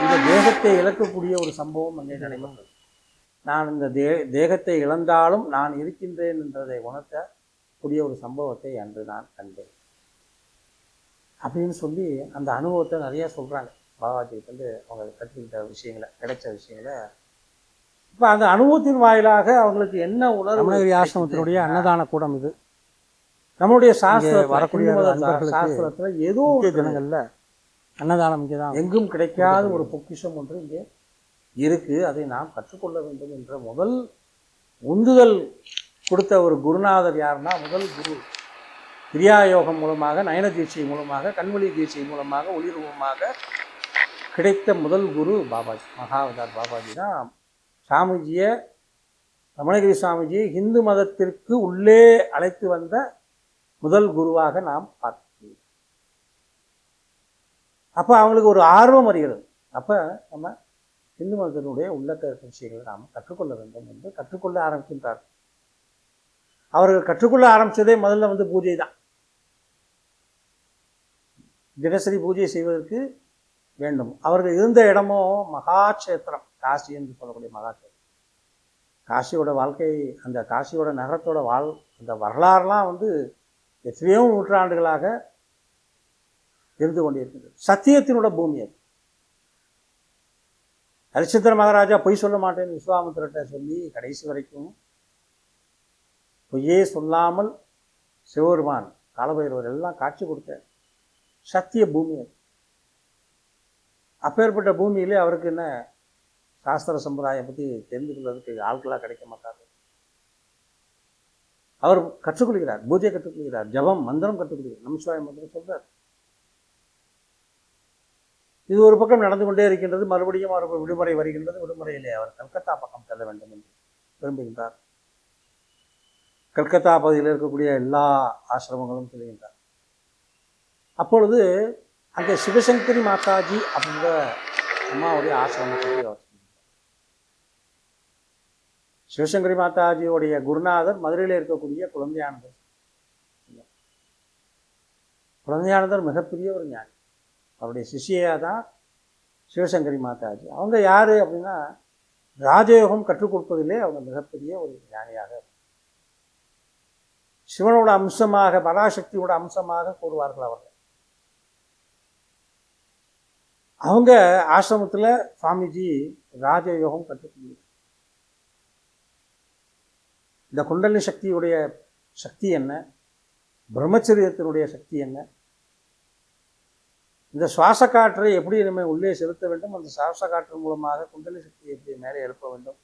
Speaker 1: இந்த தேகத்தை இழக்கக்கூடிய ஒரு சம்பவம் அங்கே நடைபெற்றது. நான் இந்த தேகத்தை இழந்தாலும் நான் இருக்கின்றேன் என்றதை உணர்த்தக்கூடிய ஒரு சம்பவத்தை அன்று நான் கண்டேன் அப்படின்னு சொல்லி அந்த அனுபவத்தை நிறையா சொல்கிறாங்க. பாபாஜிக்கு அவங்க கற்றுக்கிட்ட விஷயங்களை, கிடைச்ச விஷயங்களை. இப்போ அந்த அனுபவத்தின் வாயிலாக அவங்களுக்கு என்ன உணர்வு?
Speaker 2: ரமணகிரி ஆசிரமத்தினுடைய அன்னதான கூடம் இது.
Speaker 1: நம்மளுடைய சாஸ்திரம்
Speaker 2: வரக்கூடிய
Speaker 1: சாஸ்திரத்தில் ஏதோ
Speaker 2: தினங்களில் அன்னதானம் இங்கே தான்
Speaker 1: எங்கும் கிடைக்காத ஒரு பொக்கிஷம் ஒன்று இங்கே இருக்குது. அதை நாம் கற்றுக்கொள்ள வேண்டும் என்ற முதல் உந்துதல் கொடுத்த ஒரு குருநாதர் யாருன்னா, முதல் குரு கிரியா யோகம் மூலமாக, நயன தீட்சை மூலமாக, கண்வழி தீட்சை மூலமாக, ஒளிரூபமாக கிடைத்த முதல் குரு பாபாஜி, மகாவதார் பாபாஜி தான். சாமிஜியை, ரமணகிரி சாமிஜியை இந்து மதத்திற்கு உள்ளே அழைத்து வந்த முதல் குருவாக நாம் பார்க்கிறோம். அப்போ அவங்களுக்கு ஒரு ஆர்வம் வருகிறது. அப்போ நம்ம இந்து மதத்தினுடைய உள்ளக்க விஷயங்களை நாம் கற்றுக்கொள்ள வேண்டும் என்று கற்றுக்கொள்ள ஆரம்பிக்கின்றார். அவர்கள் கற்றுக்கொள்ள ஆரம்பித்ததே முதல்ல பூஜை தான். தினசரி பூஜை செய்வதற்கு வேண்டும். அவர்கள் இருந்த இடமும் மகாட்சேத்திரம், காசி என்று சொல்லக்கூடிய மகாட்சேத்திரம். காசியோட வாழ்க்கை, அந்த காசியோட நகரத்தோட அந்த வரலாறுலாம் எத்தனையோ நூற்றாண்டுகளாக இருந்து கொண்டிருக்கிறது. சத்தியத்தினோட பூமி அது. ஹரிச்சந்திர மகாராஜா பொய் சொல்ல மாட்டேன்னு விஸ்வாமித்திரர்கிட்ட சொல்லி கடைசி வரைக்கும் பொய்யே சொல்லாமல் சிவபெருமான், காலபைரவர் எல்லாம் காட்சி கொடுத்த சத்திய பூமி அது. அப்பேற்பட்ட பூமியிலே அவருக்கு என்ன சாஸ்திர சம்பிரதாயம் பற்றி தெரிந்து கொள்வதற்கு ஆட்களாக கிடைக்க மாட்டார். அவர் கற்றுக்கொள்கிறார், பூஜை கற்றுக்கொள்கிறார், ஜபம் மந்திரம் கற்றுக்கொள்கிறார், நமசிவாய மந்திரம் சொல்றார். இது ஒரு பக்கம் நடந்து கொண்டே இருக்கின்றது. மறுபடியும் அவர் விடுமுறை வருகின்றது. விடுமுறையிலே அவர் கல்கத்தா பக்கம் செல்ல வேண்டும் என்று விரும்புகின்றார். கல்கத்தா பகுதியில் இருக்கக்கூடிய எல்லா ஆசிரமங்களும் செல்கின்றார். அப்பொழுது அங்கே சிவசங்கரி மாதாஜி அப்படின்ற அம்மாவுடைய ஆசிரமத்தை அவர் சிவசங்கரி மாதாஜியோடைய குருநாதர் மதுரையில் இருக்கக்கூடிய குழந்தையானந்தர். குழந்தையானந்தர் மிகப்பெரிய ஒரு ஞானி. அவருடைய சிஷ்யாக தான் சிவசங்கரி மாதாஜி. அவங்க யார் அப்படின்னா ராஜயோகம் கற்றுக் கொடுப்பதிலே அவங்க மிகப்பெரிய ஒரு ஞானியாக, சிவனோட அம்சமாக, பராசக்தியோட அம்சமாக கூறுவார்கள் அவர்கள். அவங்க ஆசிரமத்தில் சுவாமிஜி ராஜயோகம் கற்றுக்கொள்கிறார். இந்த குண்டலினி சக்தியுடைய சக்தி என்ன, பிரம்மச்சரியத்தினுடைய சக்தி என்ன, இந்த சுவாச காற்றை எப்படி நம்ம உள்ளே செலுத்த வேண்டும், அந்த சுவாச காற்று மூலமாக குண்டலினி சக்தியை எப்படி மேலே எழுப்ப வேண்டும்,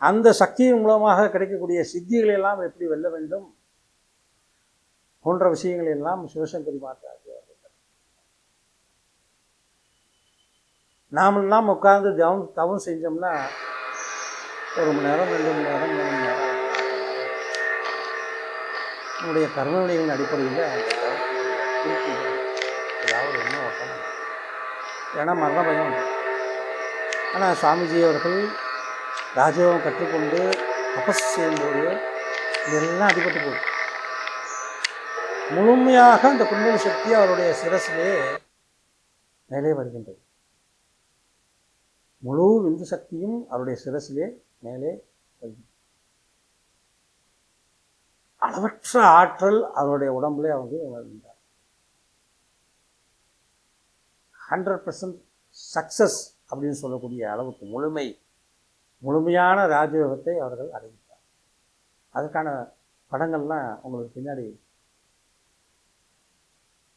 Speaker 1: அந்த சக்தியின் மூலமாக கிடைக்கக்கூடிய சித்திகளை எல்லாம் எப்படி வெல்ல வேண்டும் போன்ற விஷயங்கள் எல்லாம் சிவசங்கரி மாதாஜி அவர்கள். நாமெல்லாம் உட்கார்ந்து தவம் செஞ்சோம்னா 1 மணி நேரம் 2 மணி நேரம் 3 மணி நேரம் நம்முடைய கர்மவினைகளின் அடிப்படையில் ஏதாவது என்ன ஓட்டம், ஏன்னா மரண பயம். ஆனால் சுவாமிஜி அவர்கள் ராஜயோகம் கற்றுக்கொண்டு தபஸ் செய்யும்போது இதெல்லாம் அடிபட்டு போகுது. முழுமையாக அந்த குண்டலினி சக்தி அவருடைய சிரசிலே மேலே வருகின்றது. முழு விந்து சக்தியும் அவருடைய சிரசிலே மேலே வருகின்றது. அளவற்ற ஆற்றல் அவருடைய உடம்புலே வந்து வருகின்றார். 100% சக்சஸ் அப்படின்னு சொல்லக்கூடிய அளவுக்கு முழுமையான ராஜயோகத்தை அவர்கள் அடைந்தார். அதுக்கான படங்கள்லாம் உங்களுக்கு பின்னாடி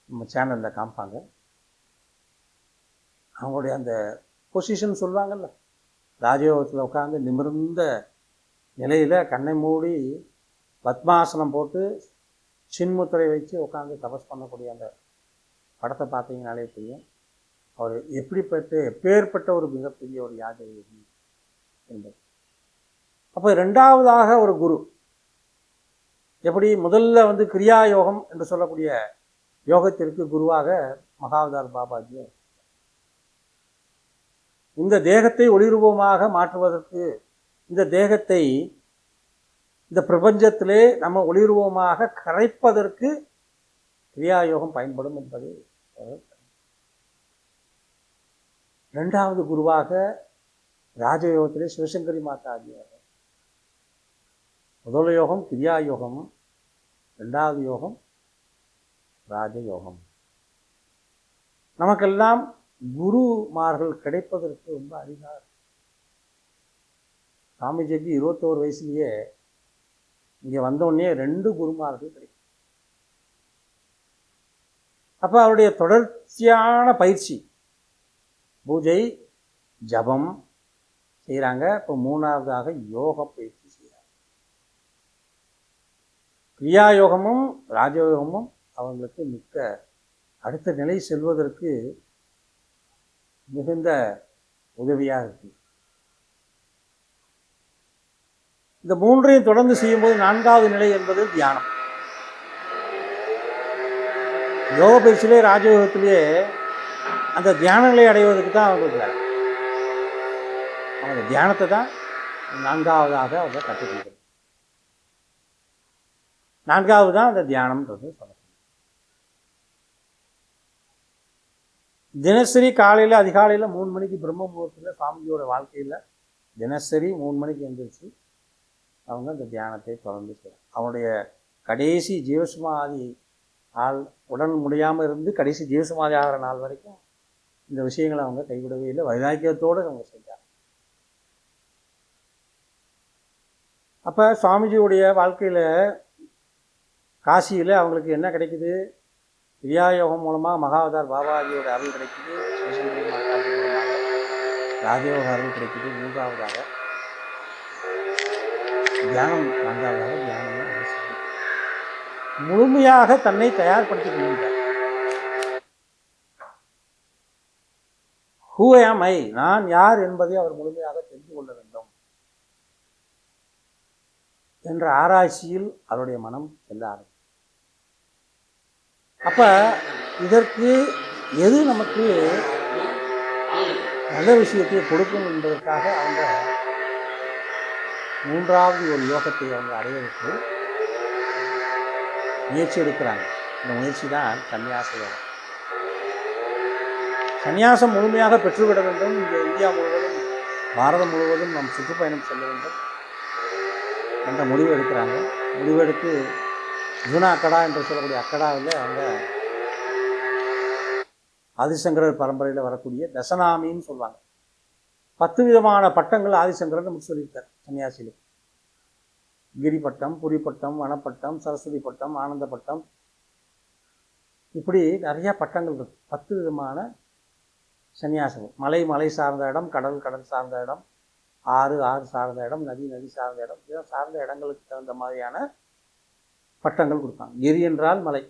Speaker 1: நம்ம சேனலில் காமிப்பாங்க. அவங்களுடைய அந்த பொசிஷன் சொல்லுவாங்கல்ல, ராஜயோகத்தில் உட்காந்து நிமிர்ந்த நிலையில் கண்ணை மூடி பத்மாசனம் போட்டு சின்முத்திரை வச்சு உட்காந்து தபஸ் பண்ணக்கூடிய அந்த படத்தை பார்த்தீங்கனாலே தெரியும் அவர் எப்பேற்பட்ட ஒரு மிகப்பெரிய ஒரு யாஜகி என்பது. அப்போ 2வதாக ஒரு குரு, எப்படி முதல்ல வந்து கிரியா யோகம் என்று சொல்லக்கூடிய யோகத்திற்கு குருவாக மகாவதார் பாபாஜி, இந்த தேகத்தை ஒளிரூபமாக மாற்றுவதற்கு, இந்த தேகத்தை இந்த பிரபஞ்சத்திலே நம்ம ஒளிரூபமாக கரைப்பதற்கு கிரியாயோகம் பயன்படும் என்பதை 2வது குருவாக ராஜயோகத்திலே சிவசங்கரி மாதாஜி. முதல் யோகம் கிரியாயோகம், 2வது யோகம் ராஜயோகம். நமக்கெல்லாம் குருமார்கள் கிடைப்பதற்கு ரொம்ப அரிதாக. சாமிஜிக்கு 21 வயசுலேயே இங்கே வந்தோடனே 2 குருமார்கள் கிடைக்கும். அப்போ அவருடைய தொடர்ச்சியான பயிற்சி, பூஜை ஜபம் செய்கிறாங்க. இப்போ 3வதாக யோக பயிற்சி செய்கிறாங்க. கிரியாயோகமும் ராஜயோகமும் அவங்களுக்கு மிக்க அடுத்த நிலை செல்வதற்கு மிகுந்த உதவியாக இருக்கு. இந்த 3ஐயும் தொடர்ந்து செய்யும்போது 4வது நிலை என்பது தியானம். யோக பயிற்சியிலே ராஜயோகத்திலேயே அந்த தியான நிலை அடைவதற்கு தான் அவங்களுக்கு வேலை. அவங்க தியானத்தை தான் 4வதாக அவங்க கற்றுக்கொள்கிறாங்க. 4வது தான் அந்த தியானம்ன்றது சொல்ல. தினசரி காலையில் அதிகாலையில் 3 மணிக்கு பிரம்ம முகூர்த்தத்தில் சுவாமிஜியோட வாழ்க்கையில் தினசரி 3 மணிக்கு எழுந்திரிச்சு அவங்க அந்த தியானத்தை தொடர்ந்து செய்கிறாங்க. அவனுடைய கடைசி ஜீவசமாதி உடன் முடியாமல் இருந்து கடைசி ஜீவசமாதி ஆகிற நாள் வரைக்கும் இந்த விஷயங்களை அவங்க கைவிடவே இல்லை. வைராக்கியத்தோடு அவங்க செஞ்சாங்க. அப்போ சுவாமிஜியுடைய வாழ்க்கையில் காசியில் அவங்களுக்கு என்ன கிடைக்குது? கிரியாயோகம் மூலமாக மகாவதார் பாபாஜியோட அருள் கிடைக்குது. சிவசங்கரி மாதாஜி மூலமாக ராஜயோக அருள் கிடைக்குது. 3வதாக தியானம், 4வதாக தியானம் முழுமையாக தன்னை தயார்படுத்திக் கொள்கின்றார். ஹூ ஆம் ஐ, நான் யார் என்பதை அவர் முழுமையாக தெரிந்து கொள்ள வேண்டும் என்ற ஆராய்ச்சியில் அவருடைய மனம் செல்ல ஆரம்பிக்கும். அப்ப இதற்கு எது நமக்கு நல்ல விஷயத்தை கொடுக்கும் என்பதற்காக அவங்க 3வது ஒரு யோகத்தை அவங்க அடைவதற்கு முயற்சி எடுக்கிறாங்க. இந்த முயற்சி தான் சன்னியாச யோகம். சந்நியாசம் முழுமையாக பெற்றுவிட வேண்டும். இங்கே இந்தியா முழுவதும், பாரதம் முழுவதும் நம் சுற்றுப்பயணம் செல்ல வேண்டும் என்ற முடிவு எடுக்கிறாங்க. முடிவெடுத்து ஜூனா அக்கடா என்று சொல்லக்கூடிய அக்கடாவில் அவங்க ஆதிசங்கரர் பரம்பரையில் வரக்கூடிய தசநாமின்னு சொல்லுவாங்க. 10 விதமான பட்டங்கள் ஆதிசங்கரன் நமக்கு சொல்லியிருக்கார் சன்னியாசிகளுக்கு. கிரி பட்டம், புரி பட்டம், வனப்பட்டம், சரஸ்வதி பட்டம், ஆனந்த பட்டம், இப்படி நிறைய பட்டங்கள் இருக்கு. 10 விதமான சன்னியாசங்கள். மலை சார்ந்த இடம், கடல் சார்ந்த இடம், ஆறு சார்ந்த இடம், நதி சார்ந்த இடம், இதெல்லாம் சார்ந்த இடங்களுக்கு தகுந்த மாதிரியான பட்டங்கள் கொடுப்பாங்க. கிரி என்றால் மலை.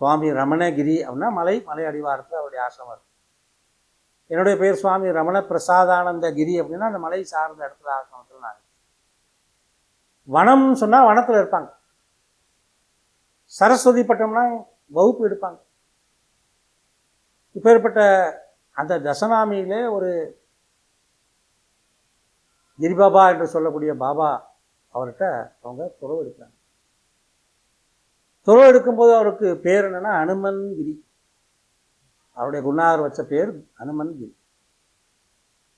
Speaker 1: சுவாமி ரமணகிரி அப்படின்னா மலை அடிவாரத்தில் அவருடைய ஆசிரமம் இருக்கு. என்னுடைய பேர் சுவாமி ரமண பிரசாதானந்த கிரி அப்படின்னா அந்த மலை சார்ந்த இடத்துல ஆசிரமத்தில் நான். வனம்னு சொன்னால் வனத்தில் இருப்பாங்க. சரஸ்வதி பட்டம்னா வகுப்பு எடுப்பாங்க. இப்பேற்பட்ட அந்த தசநாமியிலே ஒரு கிரிபாபா என்று சொல்லக்கூடிய பாபா அவர்கிட்ட அவங்க துறவு எடுக்கிறாங்க. துறவு எடுக்கும்போது அவருக்கு பேர் என்னன்னா அனுமன் கிரி. அவருடைய குருநாதர் வச்ச பேர் அனுமன் கிரி.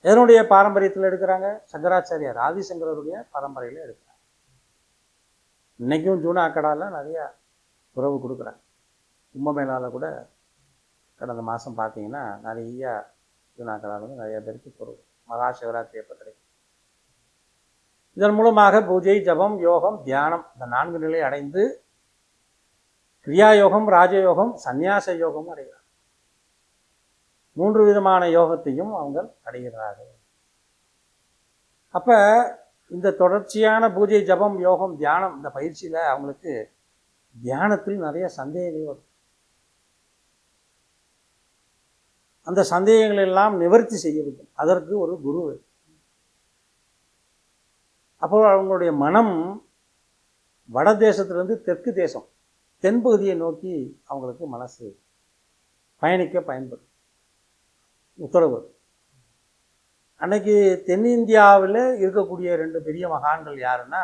Speaker 1: எதனுடைய பாரம்பரியத்தில் எடுக்கிறாங்க? சங்கராச்சாரியார் ஆதிசங்கரருடைய பரம்பரையில் எடுக்கிறாங்க. இன்னைக்கும் ஜூனா அக்கடாவில் நிறைய துறவு கொடுக்குறாங்க. கும்பமேளாவில் கூட கடந்த மாதம் பார்த்தீங்கன்னா நிறைய ஜூனா அக்கடாவில் நிறைய பேருக்கு துறவு மகா சிவராத்திரி அப்போ கிடைக்கும். இதன் மூலமாக பூஜை, ஜபம், யோகம், தியானம் இந்த 4 நிலை அடைந்து கிரியாயோகம், ராஜயோகம், சந்நியாச யோகமும் அடைகிறார். 3 விதமான யோகத்தையும் அவங்க அடைகிறார்கள். அப்ப இந்த தொடர்ச்சியான பூஜை, ஜபம், யோகம், தியானம் இந்த பயிற்சியில அவங்களுக்கு தியானத்தில் நிறைய சந்தேகங்கள் வரும். அந்த சந்தேகங்கள் எல்லாம் நிவர்த்தி செய்ய வேண்டும். அதற்கு ஒரு குரு. அப்போ அவங்களுடைய மனம் வட தேசத்திலிருந்து தெற்கு தேசம், தென்பகுதியை நோக்கி அவங்களுக்கு மனசு பயணிக்க பயன்படும். உத்தரவு. அன்னைக்கு தென்னிந்தியாவில் இருக்கக்கூடிய 2 பெரிய மகான்கள் யாருன்னா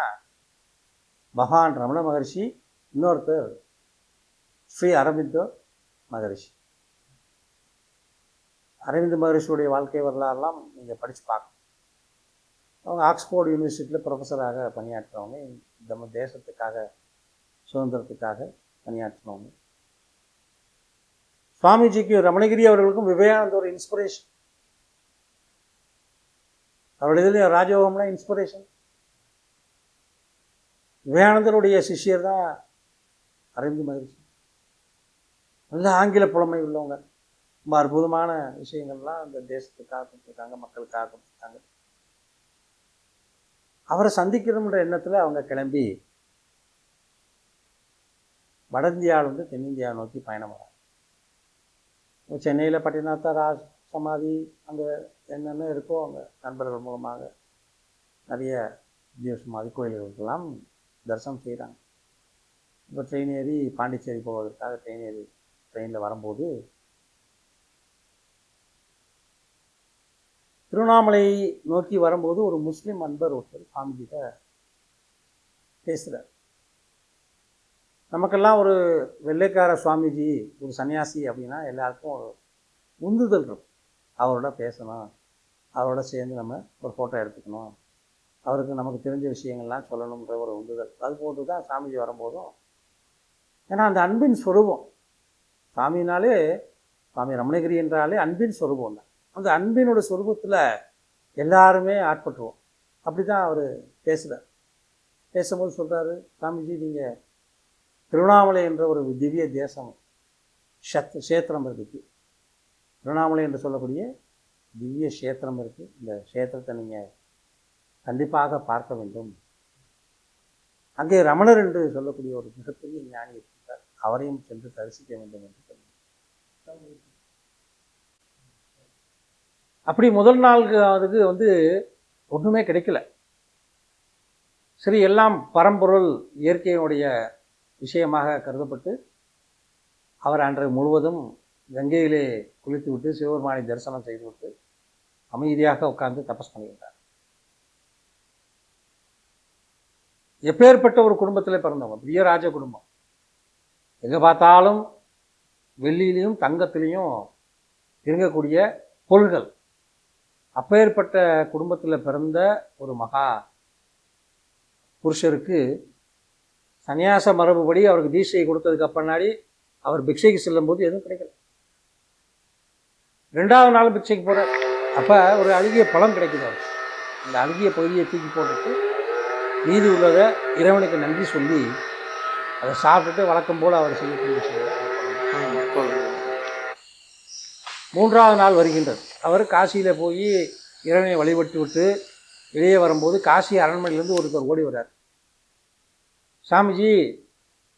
Speaker 1: பகவான் ரமண மகரிஷி, இன்னொருத்தர் ஸ்ரீ அரவிந்தோ மகரிஷி. அரவிந்த் மகரிஷியுடைய வாழ்க்கை வரலாறுலாம் நீங்கள் படித்து பார்க்கணும். அவங்க ஆக்ஸ்போர்ட் யூனிவர்சிட்டியில் ப்ரொஃபஸராக பணியாற்றுறவங்க. நம்ம தேசத்துக்காக, சுதந்திரத்துக்காக பணியாற்றினவங்க. சுவாமிஜிக்கு, ரமணகிரி அவர்களுக்கும் விவேகானந்த ஒரு இன்ஸ்பிரேஷன். அவருடைய இதில் ராஜயோகம்னா இன்ஸ்பிரேஷன். விவேகானந்தருடைய சிஷ்யர் தான் அரவிந்த் மகரிஷி. நல்ல ஆங்கில புலமை உள்ளவங்க. ரொம்ப அற்புதமான விஷயங்கள்லாம் அந்த தேசத்துக்காக கொடுத்துருக்காங்க, மக்களுக்காக கொடுத்துருக்காங்க. அவரை சந்திக்கணுன்ற எண்ணத்தில் அவங்க கிளம்பி வட இந்தியாவிலிருந்து தென்னிந்தியா நோக்கி பயணம் வராங்க. சென்னையில் பட்டினத்தா ராஜ் சமாதி அங்கே என்னென்ன இருக்கோ அவங்க நண்பர்கள் மூலமாக நிறைய ஜீவ சமாதி கோயில்களுக்கெல்லாம் தரிசனம் செய்கிறாங்க. இப்போ ட்ரெயின் ஏறி பாண்டிச்சேரி போவதற்காக ட்ரெயினில் வரும்போது திருவண்ணாமலை நோக்கி வரும்போது ஒரு முஸ்லீம் அன்பர் ஒருத்தர் சுவாமிகிட்ட பேசுகிறார். நமக்கெல்லாம் ஒரு வெள்ளைக்கார சுவாமிஜி, ஒரு சன்னியாசி அப்படின்னா எல்லாருக்கும் ஒரு உந்துதல் இருக்கும். அவரோட பேசணும், அவரோட சேர்ந்து நம்ம ஒரு ஃபோட்டோ எடுத்துக்கணும், அவருக்கு நமக்கு தெரிஞ்ச விஷயங்கள்லாம் சொல்லணுன்ற ஒரு உந்துதல். அது போட்டு தான் சாமிஜி வரும்போதும், ஏன்னா அந்த அன்பின் சொரூபம். சாமினாலே, சுவாமி ரமணகிரி என்றாலே அன்பின் சொரூபம் தான். அந்த அன்பினோட சொரூபத்தில் எல்லாருமே ஆட்பட்டுருவோம். அப்படி தான் அவர் பேசுகிறார். பேசும்போது சொல்கிறாரு, சாமிஜி நீங்கள் திருவண்ணாமலை என்ற ஒரு திவ்ய தேசம், க்ஷேத்திரம் இருக்குது. திருவண்ணாமலை என்று சொல்லக்கூடிய திவ்ய க்ஷேத்திரம் இருக்குது. இந்த க்ஷேத்திரத்தை நீங்கள் கண்டிப்பாக பார்க்க வேண்டும். அங்கே ரமணர் என்று சொல்லக்கூடிய ஒரு மிகப்பெரிய ஞானி இருக்கிறார், அவரையும் சென்று தரிசிக்க வேண்டும் என்று சொன்னார். அப்படி முதல் நாளுக்கு அதுக்கு ஒன்றுமே கிடைக்கல. சரி, எல்லாம் பரம்பொருள் இயற்கையினுடைய விஷயமாக கருதப்பட்டு அவர் அன்றைய முழுவதும் கங்கையிலே குளித்து விட்டு சிவபெருமானை தரிசனம் செய்துவிட்டு அமைதியாக உட்கார்ந்து தபஸ் பண்ணுகின்றார். எப்பேற்பட்ட ஒரு குடும்பத்தில் பிறந்தவங்க, பெரிய ராஜ குடும்பம். எங்கே பார்த்தாலும் வெள்ளியிலையும் தங்கத்திலையும் இருக்கக்கூடிய பொருள்கள். அப்பேற்பட்ட குடும்பத்தில் பிறந்த ஒரு மகா புருஷருக்கு சன்னியாச மரபுபடி அவருக்கு தீட்சை கொடுத்ததுக்கு பின்னாடி அவர் பிக்ஷைக்கு செல்லும்போது எதுவும் கிடைக்கல. 2வது நாள் பிக்ஷைக்கு போகிறார். அப்போ ஒரு அழுகிய பழம் கிடைக்குது அவருக்கு. அந்த அழுகிய பகுதியை தூக்கி போட்டுட்டு மீதி உள்ளதை இறைவனுக்கு நன்றி சொல்லி அதை சாப்பிட்டுட்டு வழக்கம் போல் அவர் செய்யக்கூடிய விஷயம். 3வது நாள் வருகின்றது. அவர் காசியில் போய் இறைவனை வழிபட்டு விட்டு வெளியே வரும்போது காசி அரண்மனையிலேருந்து ஒருத்தர் ஓடி வர்றார். சாமிஜி,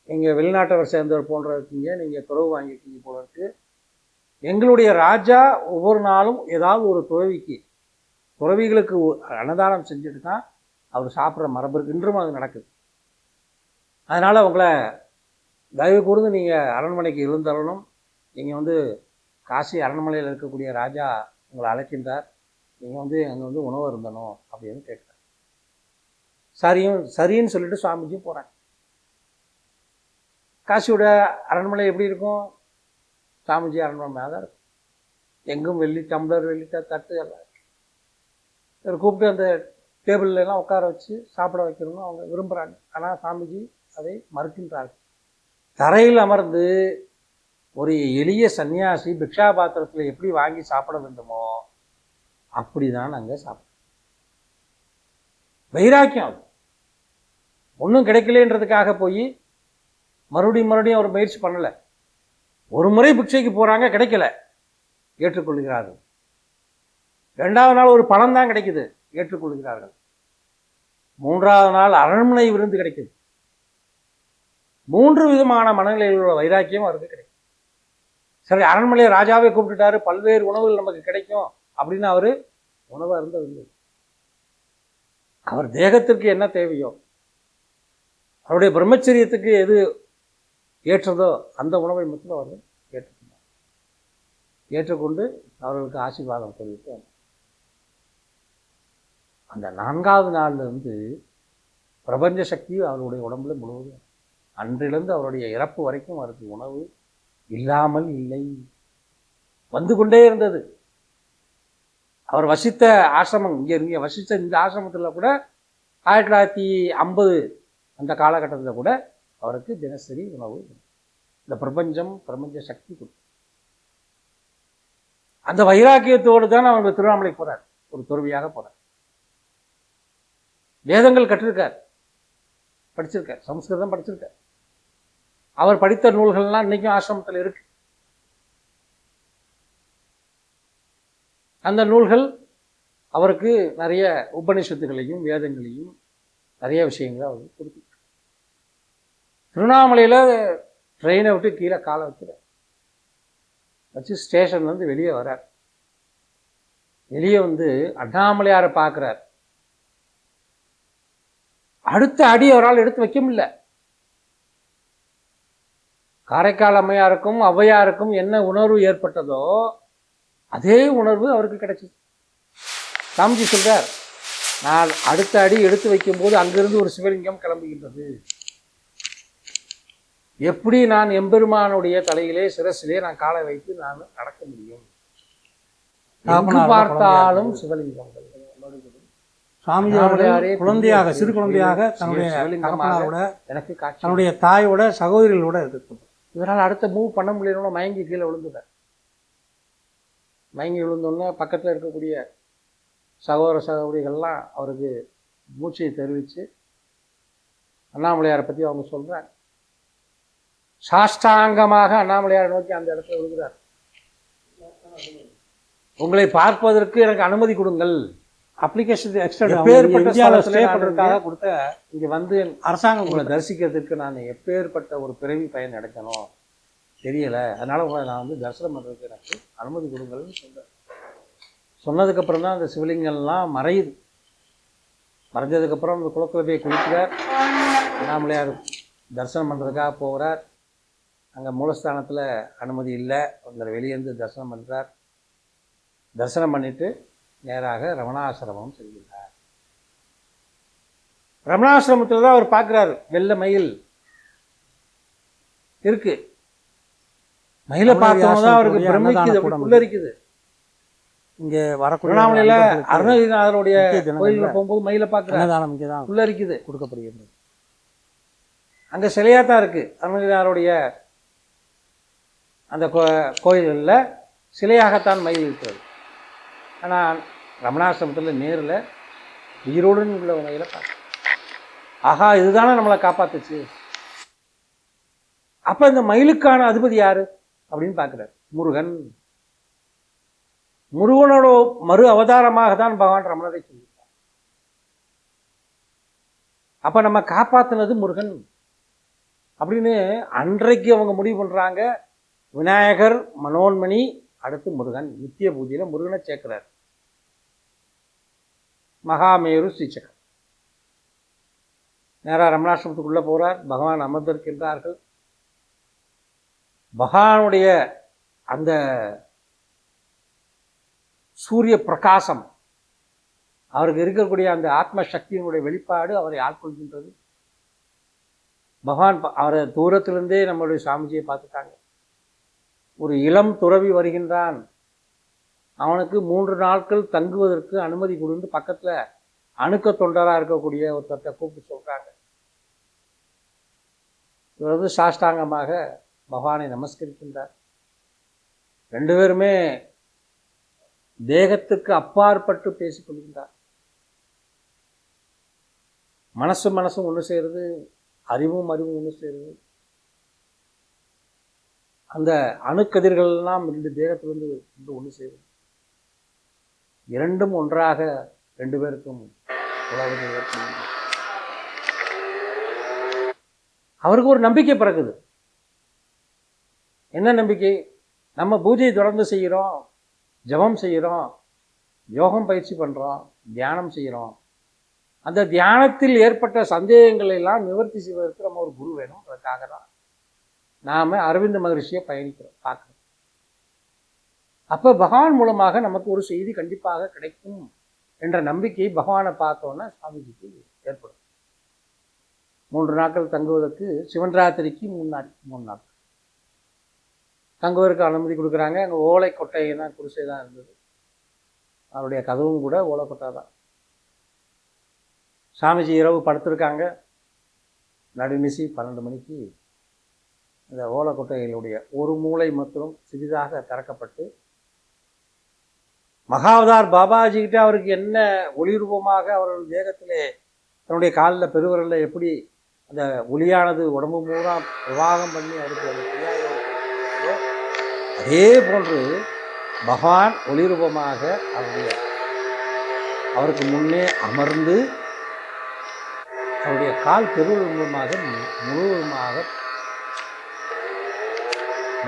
Speaker 1: நீங்கள் வெளிநாட்டவர் சேர்ந்தவர் போன்ற இருக்கீங்க, நீங்கள் துறவு வாங்கியிருக்கீங்க போல இருக்கு. எங்களுடைய ராஜா ஒவ்வொரு நாளும் ஏதாவது ஒரு துறவிகளுக்கு அன்னதானம் செஞ்சுட்டு தான் அவர் சாப்பிட்ற மரபு இருக்கு. இன்றும் அது நடக்குது. அதனால் உங்களை தயவு கூர்ந்து நீங்கள் அரண்மனைக்கு எழுந்தரணும். நீங்கள் காசி அரண்மனையில் இருக்கக்கூடிய ராஜா உங்களை அழைக்கின்றார். நீங்கள் அங்கே உணவு இருந்தணும் அப்படின்னு கேட்குறார். சரின்னு சொல்லிட்டு சுவாமிஜியும் போகிறாங்க. காசியோட அரண்மனை எப்படி இருக்கும்? சாமிஜி அரண்மனை தான் இருக்கும். எங்கும் வெள்ளி டம்ளர், வெள்ளி தட்டு எல்லாம் இவர் கூப்பிட்டு அந்த டேபிள்லாம் உட்கார வச்சு சாப்பிட வைக்கணும்னு அவங்க விரும்புகிறாங்க. ஆனால் சாமிஜி அதை மறுக்கின்றார்கள். தரையில் அமர்ந்து ஒரு எளிய சன்னியாசி பிக்ஷா பாத்திரத்தில் எப்படி வாங்கி சாப்பிட வேண்டுமோ அப்படி தான் நாங்கள் சாப்பிடுவோம். வைராக்கியம். அது ஒன்றும் கிடைக்கலன்றதுக்காக போய் மறுபடியும் அவர் முயற்சி பண்ணலை. ஒரு முறை பிக்ஷைக்கு போகிறாங்க, கிடைக்கல, ஏற்றுக்கொள்கிறார்கள். 2வது நாள் ஒரு பழம் தான் கிடைக்குது, ஏற்றுக்கொள்கிறார்கள். 3வது நாள் அரண்மனை விருந்து கிடைக்குது. 3 விதமான மனநிலையில் உள்ள வைராக்கியம் அவருக்கு கிடைக்கும். சரி, அரண்மனையை ராஜாவே கூப்பிட்டுட்டாரு, பல்வேறு உணவுகள் நமக்கு கிடைக்கும் அப்படின்னு அவர் உணவு அருந்தவில்லை. அவர் தேகத்திற்கு என்ன தேவையோ, அவருடைய பிரம்மச்சரியத்துக்கு எது ஏற்றதோ அந்த உணவை மட்டும் அவர்கள் ஏற்றுக்கொண்டார். ஏற்றுக்கொண்டு அவர்களுக்கு ஆசீர்வாதம் தெரிவித்து அந்த 4வது நாளிலிருந்து பிரபஞ்ச சக்தி அவருடைய உடம்புல முழுவதும் அன்றிலிருந்து அவருடைய இறப்பு வரைக்கும் அவருக்கு உணவு இல்லாமல் இல்லை, வந்து கொண்டே இருந்தது. அவர் வசித்த ஆசிரமம் இங்கே வசித்த இந்த ஆசிரமத்தில் கூட 1950 அந்த காலகட்டத்தில் கூட அவருக்கு தினசரி உணவு இந்த பிரபஞ்ச சக்தி கொடுக்கும். அந்த வைராக்கியத்தோடு தான் அவங்க திருவண்ணாமலைக்கு போறார். ஒரு துறவியாக போறார். வேதங்கள் கற்றிருக்கார், படிச்சிருக்கார், சமஸ்கிருதம் படிச்சிருக்கார். அவர் படித்த நூல்கள்லாம் இன்னைக்கும் ஆசிரமத்தில் இருக்கு. அந்த நூல்கள் அவருக்கு நிறைய உபநிஷத்துகளையும் வேதங்களையும் நிறைய விஷயங்களை அவருக்கு கொடுத்து. திருவண்ணாமலையில் ட்ரெயினை விட்டு கீழே காலை வச்சு ஸ்டேஷன்லேருந்து வெளியே வர்றார். வெளியே அண்ணாமலையாரை பார்க்குறார். அடுத்த அடி அவரால் எடுத்து வைக்க முடியல. காரைக்கால் அம்மையாருக்கும் ஔவையாருக்கும் என்ன உணர்வு ஏற்பட்டதோ அதே உணர்வு அவருக்கு கிடைச்சது. சாமிஜி சொல்றார், நான் அடுத்த அடி எடுத்து வைக்கும்போது அங்கிருந்து ஒரு சிவலிங்கம் கிளம்புகின்றது. எப்படி நான் எம்பெருமானுடைய தலையிலே சிரசிலே நான் காலை வைத்து நான் நடக்க முடியும்? பார்த்தாலும் சிவலிங்கங்கள்.
Speaker 2: சாமியாரே குழந்தையாக, சிறு குழந்தையாக தன்னுடைய தகப்பனாரோட, எனக்கு தன்னுடைய தாயோட, சகோதரிகளோட இருக்கு.
Speaker 1: இதனால் அடுத்த மூவ் பண்ண முடியலன்னா மயங்கி கீழே விழுந்துட்டார். மயங்கி விழுந்தோடனே பக்கத்தில் இருக்கக்கூடிய சகோதர சகோதரிகள்லாம் அவருக்கு மூச்சையை தெரிவித்து அண்ணாமலையாரை பற்றி அவங்க சொல்கிறாங்க. சாஷ்டாங்கமாக அண்ணாமலையாரை நோக்கி அந்த இடத்துல விழுகிறார். உங்களை பார்ப்பதற்கு எனக்கு அனுமதி கொடுங்கள்.
Speaker 2: அப்ளிகேஷன்
Speaker 1: எப்பேற்பட்ட கொடுத்த இங்கே அரசாங்கம் உங்களை தரிசிக்கிறதுக்கு நான் எப்பேற்பட்ட ஒரு பிறவி பயன் கிடைக்கணும் தெரியலை, அதனால் உங்களை நான் தரிசனம் பண்ணுறதுக்கு எனக்கு அனுமதி கொடுங்கள்னு சொல்கிறேன். சொன்னதுக்கப்புறம் தான் அந்த சிவலிங்கம்லாம் மறையுது. மறைஞ்சதுக்கப்புறம் அந்த குளத்தில் போய் குளிக்கிறார். அண்ணாமலையார் தரிசனம் பண்ணுறதுக்காக போகிறார். அங்கே மூலஸ்தானத்தில் அனுமதி இல்லை, அந்த வெளியேருந்து தரிசனம் பண்ணுறார். தரிசனம் பண்ணிவிட்டு நேராக ரமணாசிரமம் செல்கிறார். ரமணாசிரமத்தில் தான் அவர் பார்க்குறாரு, வெள்ளை மயில் இருக்கு.
Speaker 2: மயிலை பார்த்தோம் தான் அவருக்கு
Speaker 1: ஆசிரமத்துடைய
Speaker 2: பிரமிக்குது,
Speaker 1: அன்னதான
Speaker 2: அப்படி
Speaker 1: கூடம்
Speaker 2: புல்லரிக்குது.
Speaker 1: இங்கே வரக்கூடிய
Speaker 2: திருவண்ணாமலையில
Speaker 1: அன்பர்களுக்கு
Speaker 2: அருணகிரிநாதருடைய
Speaker 1: முக்கிய தினங்கள்ல
Speaker 2: கோயிலில் போகும்போது மயிலை பார்க்குறாரு,
Speaker 1: அன்னதானம் இங்கே தான்
Speaker 2: புல்லரிக்குது.
Speaker 1: கொடுக்கப்படுகிறது.
Speaker 2: அங்கே சிலையாக தான் இருக்குது. அருணகிரிநாதருடைய அந்த கோயில்களில் சிலையாகத்தான் மயில் இருக்கிறது. ஆனால் ரமணாசிரமத்தில் நேரில் உயிரோடு உள்ள மயிலை பார்க்க, ஆஹா இதுதானே நம்மளை காப்பாத்துச்சு. அப்போ இந்த மயிலுக்கான அதிபதி யாரு அப்படின்னு பார்க்குறாரு, முருகன். முருகனோட மறு அவதாரமாக தான் பகவான் ரமணரை சொல்லியிருக்கார். அப்ப நம்ம காப்பாத்தினது முருகன் அப்படின்னு அன்றைக்கு அவங்க முடிவு பண்றாங்க. விநாயகர், மனோன்மணி, அடுத்து முருகன். நித்திய பூஜையில முருகனை சேர்க்கிறார். மகாமேரு ஸ்ரீசக்கரம். நேராக ரமணாசிரமத்துக்குள்ள போறார். பகவான் அமர்ந்திருக்கின்றார்கள். பகவானுடைய அந்த சூரிய பிரகாசம், அவருக்கு இருக்கக்கூடிய அந்த ஆத்ம சக்தியினுடைய வெளிப்பாடு அவரை ஆட்கொள்கின்றது. பகவான் அவரை தூரத்திலிருந்தே நம்மளுடைய சாமிஜியை பார்த்துட்டாங்க. ஒரு இளம் துறவி வருகின்றான், அவனுக்கு 3 நாட்கள் தங்குவதற்கு அனுமதி கொடுத்து பக்கத்துல அணுக்க தொண்டராக இருக்கக்கூடிய ஒருத்தரை கூப்பிட்டு சொல்றாங்க. இவர் வந்து சாஷ்டாங்கமாக பகவானை நமஸ்கரிக்கின்றார். 2 பேருமே தேகத்துக்கு அப்பாற்பட்டு பேசிக்கொள்கின்றார். மனசும் ஒன்று சேருது, அறிவும் ஒன்று சேருது. அந்த அணுக்கதிர்கள் எல்லாம் 2 தேகத்திலிருந்து ஒன்று சேருது. 2ம் ஒன்றாக 2 பேருக்கும் உலகத்தில் ஏற்படுகிறது. அவருக்கு ஒரு நம்பிக்கை பிறகுது. என்ன நம்பிக்கை? நம்ம பூஜையை தொடர்ந்து செய்கிறோம், ஜபம் செய்கிறோம், யோகம் பயிற்சி பண்ணுறோம், தியானம் செய்கிறோம். அந்த தியானத்தில் ஏற்பட்ட சந்தேகங்களை எல்லாம் நிவர்த்தி செய்வதற்கு நம்ம ஒரு குரு வேணும். அதற்காக தான் நாம் அரவிந்த மகரிஷியை பார்க்குறோம். அப்போ பகவான் மூலமாக நமக்கு ஒரு செய்தி கண்டிப்பாக கிடைக்கும் என்ற நம்பிக்கை பகவானை பார்த்தோன்னா சுவாமிஜிக்கு ஏற்படும். 3 நாட்கள் தங்குவதற்கு சிவன்ராத்திரிக்கு முன்னாடி 3 நாட்கள் தங்குவதற்கு அனுமதி கொடுக்குறாங்க. அங்கே ஓலை கொட்டை தான், குடிசை தான் இருந்தது. அவருடைய கதவும் கூட ஓலை கொட்டை தான். சாமிஜி இரவு படுத்திருக்காங்க. நடுநிசி 12 மணிக்கு இந்த ஓலை கொட்டைகளுடைய ஒரு மூலை மட்டும் சிறிதாக திறக்கப்பட்டு மகாவதார் பாபாஜிக்கிட்ட அவருக்கு என்ன ஒளிரூபமாக அவர்கள் தேகத்திலே தன்னுடைய காலில் பெருவரில் எப்படி அந்த ஒளியானது உடம்பு மூலா விவாகம் பண்ணி அவருக்கு அதே போன்று பகவான் ஒளிரூபமாக அவருக்கு முன்னே அமர்ந்து அவருடைய கால் பெருவல் மூலமாக முழுவதுமாக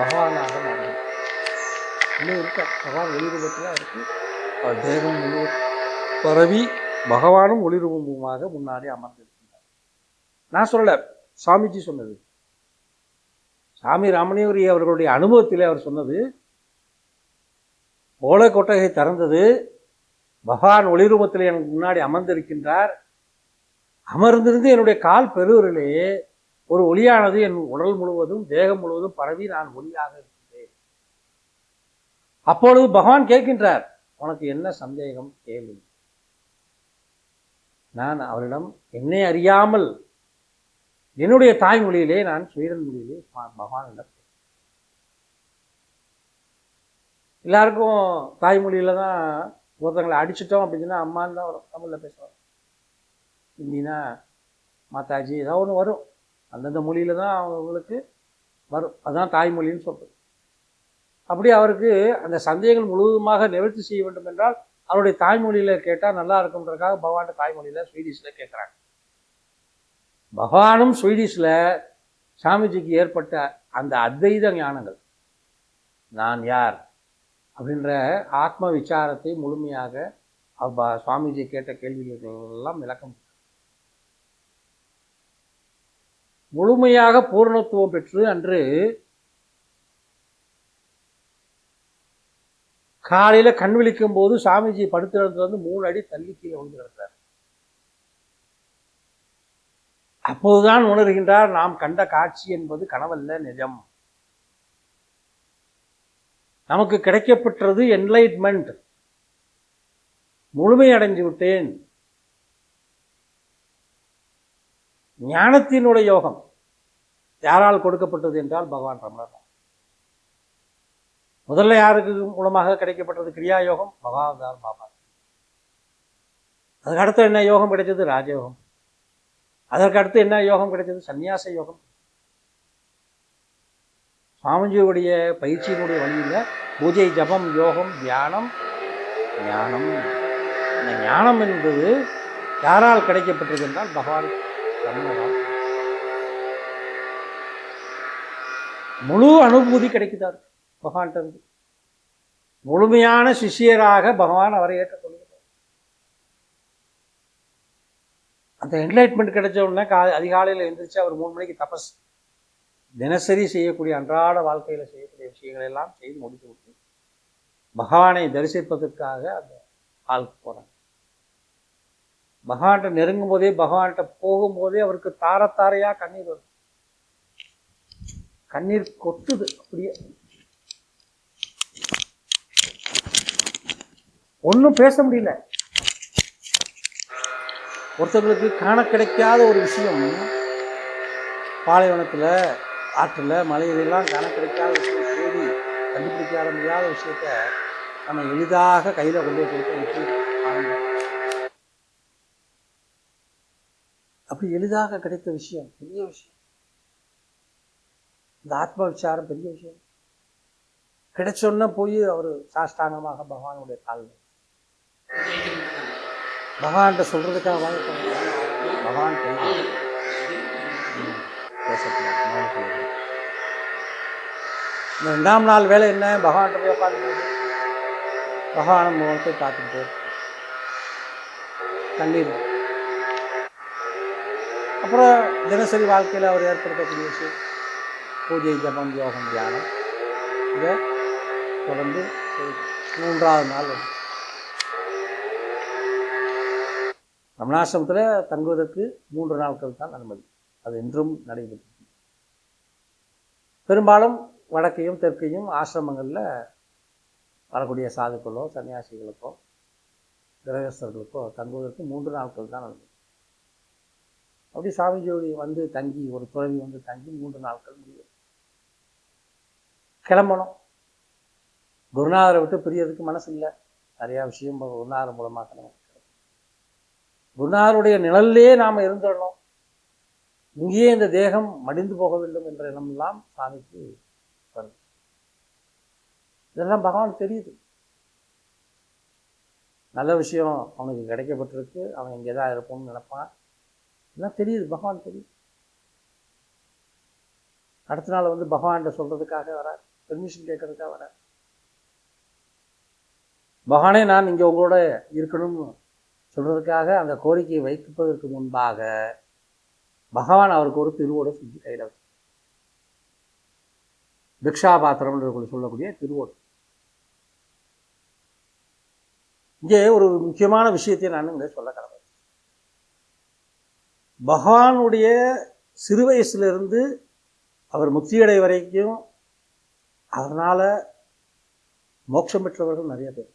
Speaker 2: பகவானாக மாறும். இன்னும் இருக்க பகவான் ஒளிரூபத்தில் இருக்கு. அவர் தேகம் முழு பரவி பகவானும் ஒளிரூபமாக முன்னாடி அமர்ந்திருக்கின்றார். நான் சொல்லலை, சாமிஜி சொன்னது. சாமி ராமலிங்கரி அவர்களுடைய அனுபவத்திலே அவர் சொன்னது. ஓலை கொட்டகை திறந்தது, பகவான் ஒளிரூபத்தில் எனக்கு முன்னாடி அமர்ந்திருக்கின்றார். அமர்ந்திருந்து என்னுடைய கால் பெருவரிலே ஒரு ஒளியானது என் உடல் முழுவதும் தேகம் முழுவதும் பரவி நான் ஒளியாக இருக்கின்றேன். அப்பொழுது பகவான் கேட்கின்றார், உனக்கு என்ன சந்தேகம் கேள்வி. நான் அவரிடம் என்னை அறியாமல் என்னுடைய தாய்மொழியிலே நான் ஸ்வீடன் மொழியிலே பகவானிடம் எல்லாருக்கும் தாய்மொழியில தான் ஒருத்தங்களை அடிச்சிட்டோம் அப்படின்னா அம்மான்னு தான் வரும். தமிழில் பேசுவாங்க. ஹிந்தினா மாதாஜி ஏதாவது ஒன்று வரும். அந்தந்த மொழியில தான் அவங்களுக்கு வரும். அதுதான் தாய்மொழின்னு சொல்றது. அப்படி அவருக்கு அந்த சந்தேகங்கள் முழுவதுமாக நிவர்த்தி செய்ய வேண்டும் என்றால் அவருடைய தாய்மொழியில கேட்டால் நல்லா இருக்கும்ன்றதுக்காக பகவான் தாய்மொழியில ஸ்வீடிஷ்ல கேட்குறாங்க. பகவானும் ஸ்வீடிஷ்ல சாமிஜிக்கு ஏற்பட்ட அந்த அத்வைத ஞானங்கள், நான் யார் அப்படின்ற ஆத்ம விசாரத்தை முழுமையாக சுவாமிஜி கேட்ட கேள்விகளெல்லாம் விளக்கம் முழுமையாக பூரணத்துவம் பெற்று அன்று காலையில கண் விழிக்கும் போது சாமிஜி படுத்துறது வந்து 3 அடி தள்ளி கீழே விழுந்து கிடக்கிறார். அப்போதுதான் உணர்கின்றார், நாம் கண்ட காட்சி என்பது கனவல்ல, நிஜம். நமக்கு கிடைக்கப்பெற்றது என்லைட்மெண்ட், முழுமையடைஞ்சு விட்டேன். ஞானத்தினுடைய யோகம் யாரால் கொடுக்கப்பட்டது என்றால் பகவான் ரமணர். முதல்ல யாருக்கு மூலமாக கிடைக்கப்பட்டது கிரியா யோகம்? பகவான் பாபா. அதுக்கு அடுத்து என்ன யோகம் கிடைச்சது? ராஜயோகம். அதற்கு அடுத்து என்ன யோகம் கிடைச்சது? சந்நியாச யோகம். சுவாமிஜியுடைய பயிற்சியினுடைய வழியில் பூஜை, ஜபம், யோகம், தியானம், ஞானம். இந்த ஞானம் என்பது யாரால் கிடைக்கப்பட்டது என்றால் பகவான் ரமணரால். முழு அனுபூதி கிடைக்கிறார் பகவான்கிட்ட இருந்து. முழுமையான சிஷியராக பகவான் அவரை ஏற்றுக்கொள்கிறார். அந்த என்லைட்மெண்ட் கிடைச்ச உடனே அதிகாலையில் எழுந்திரிச்சு அவர் 3 மணிக்கு தபஸ், தினசரி செய்யக்கூடிய அன்றாட வாழ்க்கையில் செய்யக்கூடிய விஷயங்கள் எல்லாம் செய்து முடித்து விட்டு பகவானை தரிசிப்பதற்காக அந்த ஆளுக்கு போகிறாங்க. பகவான்கிட்ட நெருங்கும் போதே, பகவான்கிட்ட போகும்போதே அவருக்கு தாரத்தாரையாக கண்ணீர் வரும். கண்ணீர் கொட்டுது. அப்படியே ஒன்றும் பேச முடியல. ஒருத்தர்களுக்கு காண கிடைக்காத ஒரு விஷயம், பாலைவனத்தில், ஆற்றில், மலையிலெல்லாம் காண கிடைக்காத விஷயம், தேடி கண்டுபிடிக்க முடியாத விஷயத்த நம்ம எளிதாக கையில் கொண்டு கொடுத்து ஆனந்தம். அப்படி எளிதாக கிடைத்த விஷயம் பெரிய விஷயம். இந்த ஆத்ம விசாரம் பெரிய விஷயம். கிடைச்சோன்னா போய் அவர் சாஷ்டாங்கமாக பகவானுடைய காலில் பகவான்கிட்ட சொல்றதுக்காக வாங்க பகவான் பேசக்கூடாது. இந்த 2ஆம் நாள் வேலை என்ன? பகவான்கிட்ட போய் உட்காந்து பகவான் முகத்தை பார்த்துட்டு கண்ணீர். அப்புறம் தினசரி வாழ்க்கையில் அவர் ஏற்படுத்தக்கூடிய விஷயம் பூஜை, ஜபம், யோகம், தியானம். இதை தொடர்ந்து 3ஆவது நாள் ரமணாசிரமத்தில் தங்குவதற்கு 3 நாட்கள் தான் அனுமதி. அது இன்றும் நடைபெற்று. பெரும்பாலும் வடக்கையும் தெற்கையும் ஆசிரமங்களில் வரக்கூடிய சாதுக்களோ, சன்னியாசிகளுக்கோ, கிரகஸ்தர்களுக்கோ தங்குவதற்கு 3 நாட்கள் தான் அனுமதி. அப்படி சாமிஜி வந்து தங்கி, ஒரு துறவி வந்து தங்கி 3 நாட்கள் முடியும். கிளம்பணும். குருநாதரை விட்டு பிரியறதுக்கு மனசு இல்லை. நிறையா விஷயம் குருநாதர் மூலமாக நமக்கு குருநாதருடைய நிழல்லே நாம் இருந்துடணும், இங்கேயே இந்த தேகம் மடிந்து போக வேண்டும் என்ற எண்ணமெல்லாம் சாமிக்கு வரும். இதெல்லாம் பகவான் தெரியுது. நல்ல விஷயம் அவனுக்கு கிடைக்கப்பட்டிருக்கு, அவன் இங்கே தான் இருப்போம்னு நினைப்பான். எல்லாம் தெரியுது, பகவான் தெரியுது. அடுத்த நாள் வந்து பகவான்கிட்ட சொல்றதுக்காக வரார், பெர்மிஷன் கேட்கறதுக்காக வரார். பகவானே, நான் இங்கே உங்களோட இருக்கணும்னு சொல்றதுக்காக அந்த கோரிக்கையை வைப்பதற்கு முன்பாக பகவான் அவருக்கு ஒரு திருவோடு செஞ்சு கையில் வச்சு, பிக்ஷா பாத்திரம் என்று சொல்லக்கூடிய திருவோடு. இங்கே ஒரு முக்கியமான விஷயத்தை நான் இங்கே சொல்ல கடமை. பகவானுடைய சிறு வயசுலேருந்து அவர் முக்தியடை வரைக்கும் அதனால் மோட்சம் பெற்றவர்கள் நிறைய பேர்.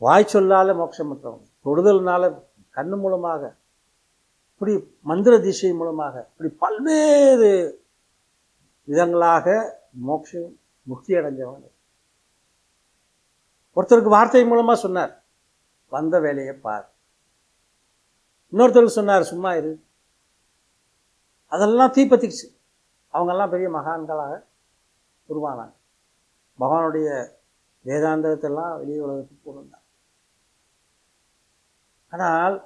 Speaker 2: வாய் சொல்லால மோட்சம் பெற்றவங்க, தொடுதல்னால, கண்ணு மூலமாக, இப்படி மந்திர திசை மூலமாக, இப்படி பல்வேறு விதங்களாக மோட்சம் முக்தி அடைஞ்சவங்க. ஒருத்தருக்கு வார்த்தை மூலமாக சொன்னார், வந்த வேலையை பார். இன்னொருத்தருக்கு சொன்னார், சும்மா இரு. அதெல்லாம் தீப்பத்திச்சு. அவங்கெல்லாம் பெரிய மகான்களாக உருவானாங்க. பகவானுடைய வேதாந்தத்தெல்லாம் வெளியே உலகத்துக்கு கொண்டு வந்தாங்க. ஆனால்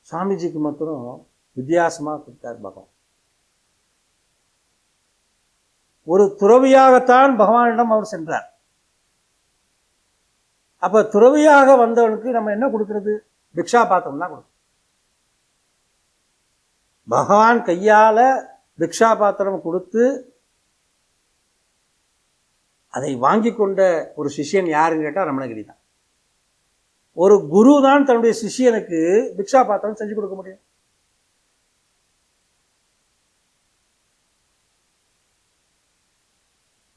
Speaker 2: சாமிஜிக்கு மாத்திரம் வித்தியாசமாக கொடுத்தார் பகவான். ஒரு துறவியாகத்தான் பகவானிடம் அவர் சென்றார். அப்ப துறவியாக வந்தவனுக்கு நம்ம என்ன கொடுக்கறது? பிக்ஷா பாத்திரம் தான் கொடுக்கணும். பகவான் கையால பிக்ஷா பாத்திரம் கொடுத்து அதை வாங்கி கொண்ட ஒரு சிஷியன் யாருன்னு கேட்டால் ரமணகிரி தான். ஒரு குரு தான் தன்னுடைய சிஷியனுக்கு பிக்ஷா பாத்திரம் செஞ்சு கொடுக்க முடியும்.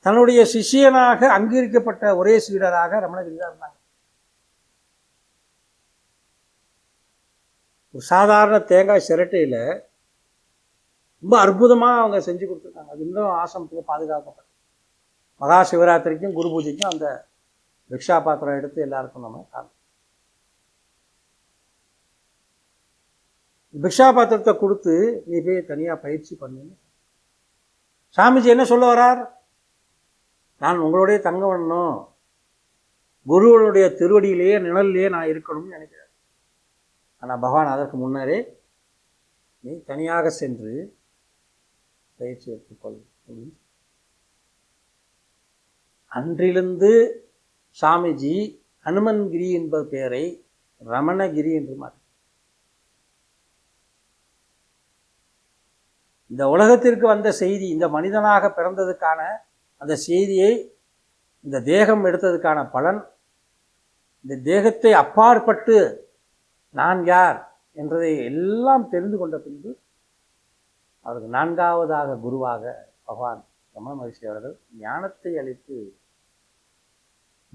Speaker 2: தன்னுடைய சிஷியனாக அங்கீகரிக்கப்பட்ட ஒரே சீடராக ரமணகிரியார் இருந்தாங்க. ஒரு சாதாரண தேங்காய் சிரட்டையில் ரொம்ப அற்புதமாக அவங்க செஞ்சு கொடுத்துருக்காங்க. அது இன்னும் ஆசிரமத்தில் பாதுகாக்கப்பட்டது. மகா சிவராத்திரிக்கும் குரு பூஜைக்கும் அந்த பிக்ஷா பாத்திரம் எடுத்து எல்லாருக்கும் நம்ம காணும். பிக்ஷா பாத்திரத்தை கொடுத்து நீ போய் தனியாக பயிற்சி பண்ணுன்னு சாமிஜி என்ன சொல்ல வரார்? நான் உங்களுடைய தங்க வரணும், குருவனுடைய திருவடியிலேயே நிழல்லையே நான் இருக்கணும்னு நினைக்கிறேன். ஆனால் பகவான் அதற்கு முன்னரே நீ தனியாக சென்று பயிற்சி எடுத்துக்கொள் அப்படின்னு. அன்றிலிருந்து சாமிஜி ஹனுமன்கிரி என்பது பெயரை ரமணகிரி என்று மாற்றி இந்த உலகத்திற்கு வந்த செய்தி, இந்த மனிதனாக பிறந்ததுக்கான அந்த செய்தியை, இந்த தேகம் எடுத்ததுக்கான பலன், இந்த தேகத்தை அப்பாற்பட்டு நான் யார் என்றதை எல்லாம் தெரிந்து கொண்ட பின்பு அவருக்கு 4வது குருவாக பகவான் ரமண மகரிஷி அவர்கள் ஞானத்தை அளித்து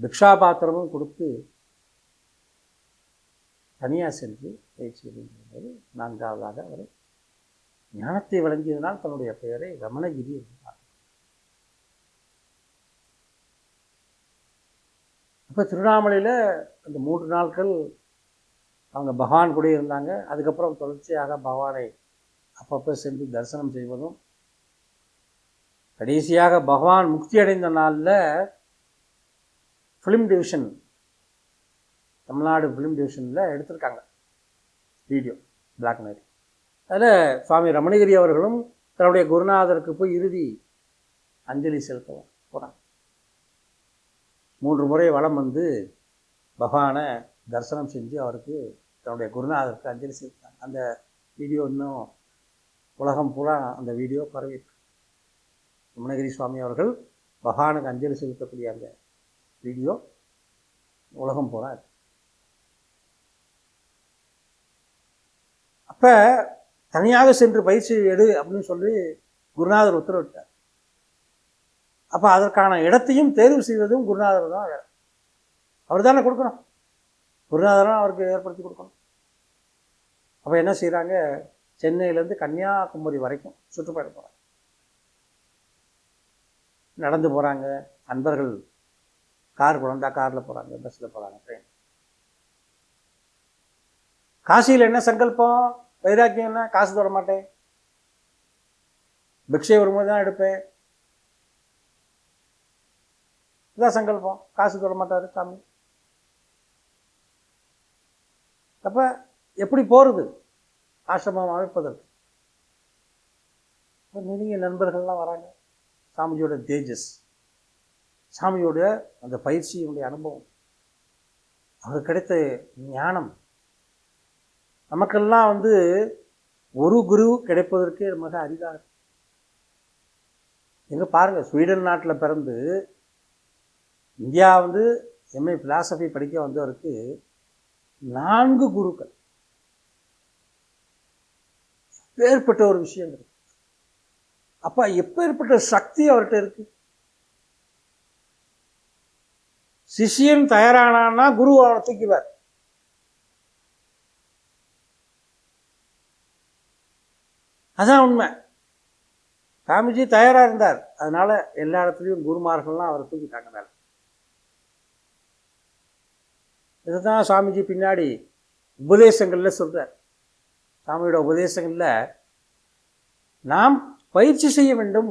Speaker 2: பிக்ஷா பாத்திரமும் கொடுத்து தனியாக சென்று பயிற்சி எடுக்கும்போது 4வதாக அவர் ஞானத்தை வழங்கியதனால் தன்னுடைய பெயரை ரமணகிரி என்றார். அப்போ திருவண்ணாமலையில் அந்த 3 நாட்கள் அவங்க பகவான் கூட இருந்தாங்க. அதுக்கப்புறம் தொடர்ச்சியாக பகவானை அப்பப்போ சென்று தரிசனம் செய்வதும், கடைசியாக பகவான் முக்தி அடைந்த நாளில் ஃபிலிம் டிவிஷன், தமிழ்நாடு ஃபிலிம் டிவிஷனில் எடுத்திருக்காங்க வீடியோ, பிளாக் அண்ட் ஒயிட். அதில் சுவாமி ரமணகிரி அவர்களும் தன்னுடைய குருநாதருக்கு போய் இறுதி அஞ்சலி செலுத்த போகிறாங்க. 3 முறை வலம் வந்து பகவானை தரிசனம் செஞ்சு அவருக்கு தன்னுடைய குருநாதருக்கு அஞ்சலி செலுத்தாங்க. அந்த வீடியோ இன்னும் உலகம் பூரா அந்த வீடியோ பரவியிருக்கு. ரமணகிரி சுவாமி அவர்கள் பகவானுக்கு அஞ்சலி செலுத்தக்கூடிய அந்த வீடியோ உலகம் பூரா இருக்கு. அப்போ தனியாக சென்று பயிற்சி எடு அப்படின்னு சொல்லி குருநாதர் உத்தரவிட்டார். அப்போ அதற்கான இடத்தையும் தேர்வு செய்வதும் குருநாதர் தான். அவர் தானே கொடுக்கணும், குருநாதரும் அவருக்கு ஏற்படுத்தி கொடுக்கணும். அப்போ என்ன செய்கிறாங்க, சென்னையிலேருந்து கன்னியாகுமரி வரைக்கும் சுற்றுப்பயணம் போகிறாங்க. நடந்து போகிறாங்க, நண்பர்கள் கார் கொண்டா காரில் போகிறாங்க, பஸ்ஸில் போகிறாங்க, ட்ரெயின். காசியில் என்ன சங்கல்பம், வைராக்கியம் என்ன, காசு தொட மாட்டேன், பிக்ஷை வரும்போது தான் எடுப்பேன், இதான் சங்கல்பம். காசு தொட மாட்டார் சாமி. அப்போ எப்படி போகிறது ஆசிரமம் அமைப்பதற்கு? நெருங்கிய நண்பர்கள்லாம் வராங்க. சாமியோட தேஜஸ், சாமியோட அந்த பயிற்சியினுடைய அனுபவம், அவருக்கு கிடைத்த ஞானம். நமக்கெல்லாம் வந்து ஒரு குரு கிடைப்பதற்கே மிக அரிதாக. எங்கே பாருங்கள், ஸ்வீடன் நாட்டில் பிறந்து இந்தியா வந்து எம்ஏ பிலாசபி படிக்க வந்தவருக்கு 4 குருக்கள். எப்பேற்பட்ட ஒரு விஷயம் இருக்கு. அப்போ எப்பேற்பட்ட சக்தி அவர்கிட்ட இருக்கு. சிஷியன் தயாரானா குரு அவனை தூக்கிவார். அதான் உண்மை. சாமிஜி தயாராக இருந்தார், அதனால எல்லா இடத்துலையும் குருமார்கள்லாம் அவரை தூக்கிட்டாங்க மேலே. இதுதான் சாமிஜி பின்னாடி உபதேசங்களில் சொல்கிறார். சாமியோட உபதேசங்களில் நாம் பயிற்சி செய்ய வேண்டும்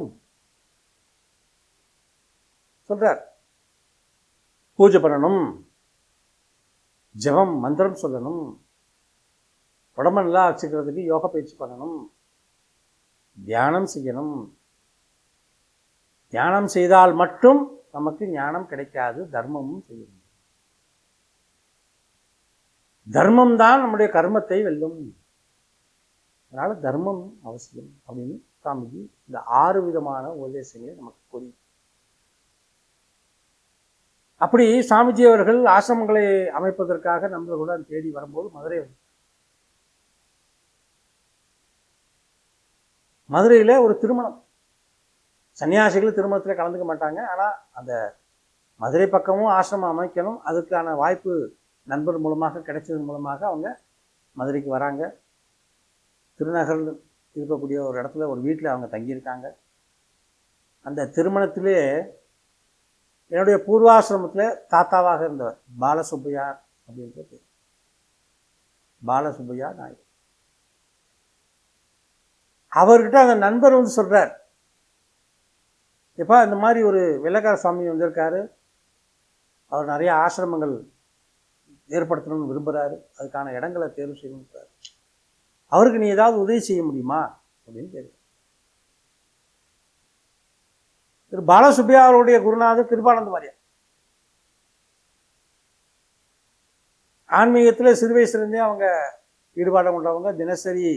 Speaker 2: சொல்கிறார். பூஜை பண்ணணும், ஜபம் மந்திரம் சொல்லணும், உடம்பு நல்லா வச்சுக்கிறதுக்கு யோகா பயிற்சி பண்ணணும், தியானம் செய்யணும். தியானம் செய்தால் மட்டும் நமக்கு ஞானம் கிடைக்காது, தர்மமும் செய்யணும். தர்மம் தான் நம்முடைய கர்மத்தை வெல்லும். அதனால தர்மம் அவசியம் அப்படின்னு சாமிஜி இந்த 6 விதமான உபதேசங்களை நமக்கு கூறி. அப்படி சாமிஜி அவர்கள் ஆசிரமங்களை அமைப்பதற்காக நண்பர்களுடன் தேடி வரும்போது மதுரையில் ஒரு திருமணம். சன்னியாசிகள் திருமணத்தில் கலந்துக்க மாட்டாங்க. ஆனால் அந்த மதுரை பக்கமும் ஆசிரமம் அமைக்கணும், அதுக்கான வாய்ப்பு நண்பர் மூலமாக கிடைச்சதன் மூலமாக அவங்க மதுரைக்கு வராங்க. திருநகர் இருக்கக்கூடிய ஒரு இடத்துல ஒரு வீட்டில் அவங்க தங்கியிருக்காங்க. அந்த திருமணத்திலே என்னுடைய பூர்வாசிரமத்தில் தாத்தாவாக இருந்தவர் பாலசுப்பையார் அப்படின்றது, பாலசுப்பையா நாயுடு. அவர்கிட்ட அந்த நண்பர் வந்து சொல்கிறார், எப்பா இந்த மாதிரி ஒரு வெள்ளைக்கார சுவாமி வந்திருக்காரு, அவர் நிறைய ஆசிரமங்கள் ஏற்படுத்தணும்னு விரும்புகிறாரு, அதுக்கான இடங்களை தேர்வு செய்யணுன்றார், அவருக்கு நீ ஏதாவது உதவி செய்ய முடியுமா அப்படின்னு கேட்குறார். திரு பாலசுப்பையா அவருடைய குருநாதர் கிருபானந்த வாரியார். ஆன்மீகத்தில் சிறு வயசுலேருந்தே அவங்க ஈடுபாடு கொண்டவங்க. தினசரி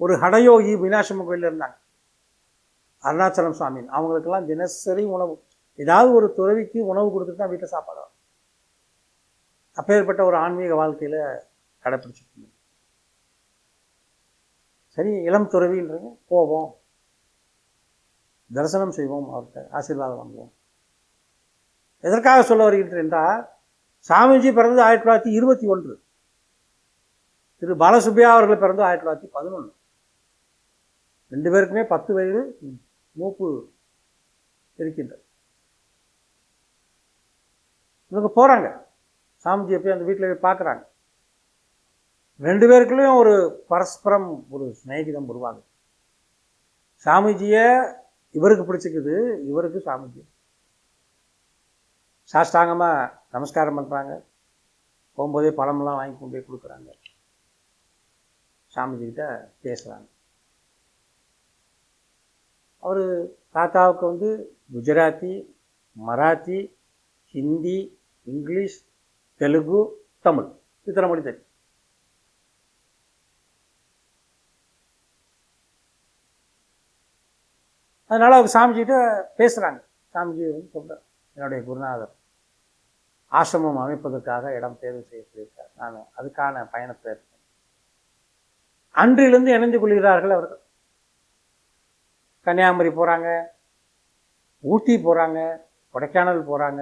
Speaker 2: ஒரு ஹடயோகி மீனாட்சியம்மன் கோயிலில் இருந்தாங்க, அருணாச்சலம் சுவாமி. அவங்களுக்கெல்லாம் தினசரி உணவு, ஏதாவது ஒரு துறவிக்கு உணவு கொடுத்துட்டு தான் வீட்டில் சாப்பாடு. அப்பேற்பட்ட ஒரு ஆன்மீக வாழ்க்கையில் கடைப்பிடிச்சிட்டு சரி, இளம் துறவின்றங்க, போவோம், தரிசனம் செய்வோம், அவர்கிட்ட ஆசீர்வாதம் வாங்குவோம். எதற்காக சொல்ல வருகின்றேன் என்றால், சாமிஜி பிறந்தது 1921, திரு பாலசுப்பையா அவர்கள் பிறந்தது 1911. 2 பேருக்குமே 10 வயது மூப்பு இருக்கின்றது. இவங்க போகிறாங்க, சாமிஜியை போய் அந்த வீட்டில் போய் பார்க்குறாங்க. 2 பேருக்குள்ளேயும் ஒரு பரஸ்பரம் ஒரு சிநேகிதம் உருவாகுது. சாமிஜியை இவருக்கு பிடிச்சிக்குது, இவருக்கு சாமிஜி. சாஷ்டாங்கமாக நமஸ்காரம் பண்ணுறாங்க, போகும்போதே பழமெல்லாம் வாங்கி கொண்டு போய் கொடுக்குறாங்க, சாமிஜிக்கிட்ட பேசுகிறாங்க. அவர் தாத்தாவுக்கு வந்து குஜராத்தி, மராத்தி, ஹிந்தி, இங்கிலீஷ், தெலுங்கு, தமிழ் இத்தனை மொழி தெரியும். அதனால் அவர் சாமிஜிகிட்ட பேசுகிறாங்க. சாமிஜி வந்து சொல்கிறார், என்னுடைய குருநாதர் ஆசிரமம் அமைப்பதற்காக இடம் தேர்வு செய்ய சொல்லியிருக்கார், நான் அதுக்கான பயணத்தில் இருக்கேன். அன்றிலிருந்து இணைந்து கொள்கிறார்கள் அவர்கள். கன்னியாகுமரி போகிறாங்க, ஊட்டி போகிறாங்க, கொடைக்கானல் போகிறாங்க,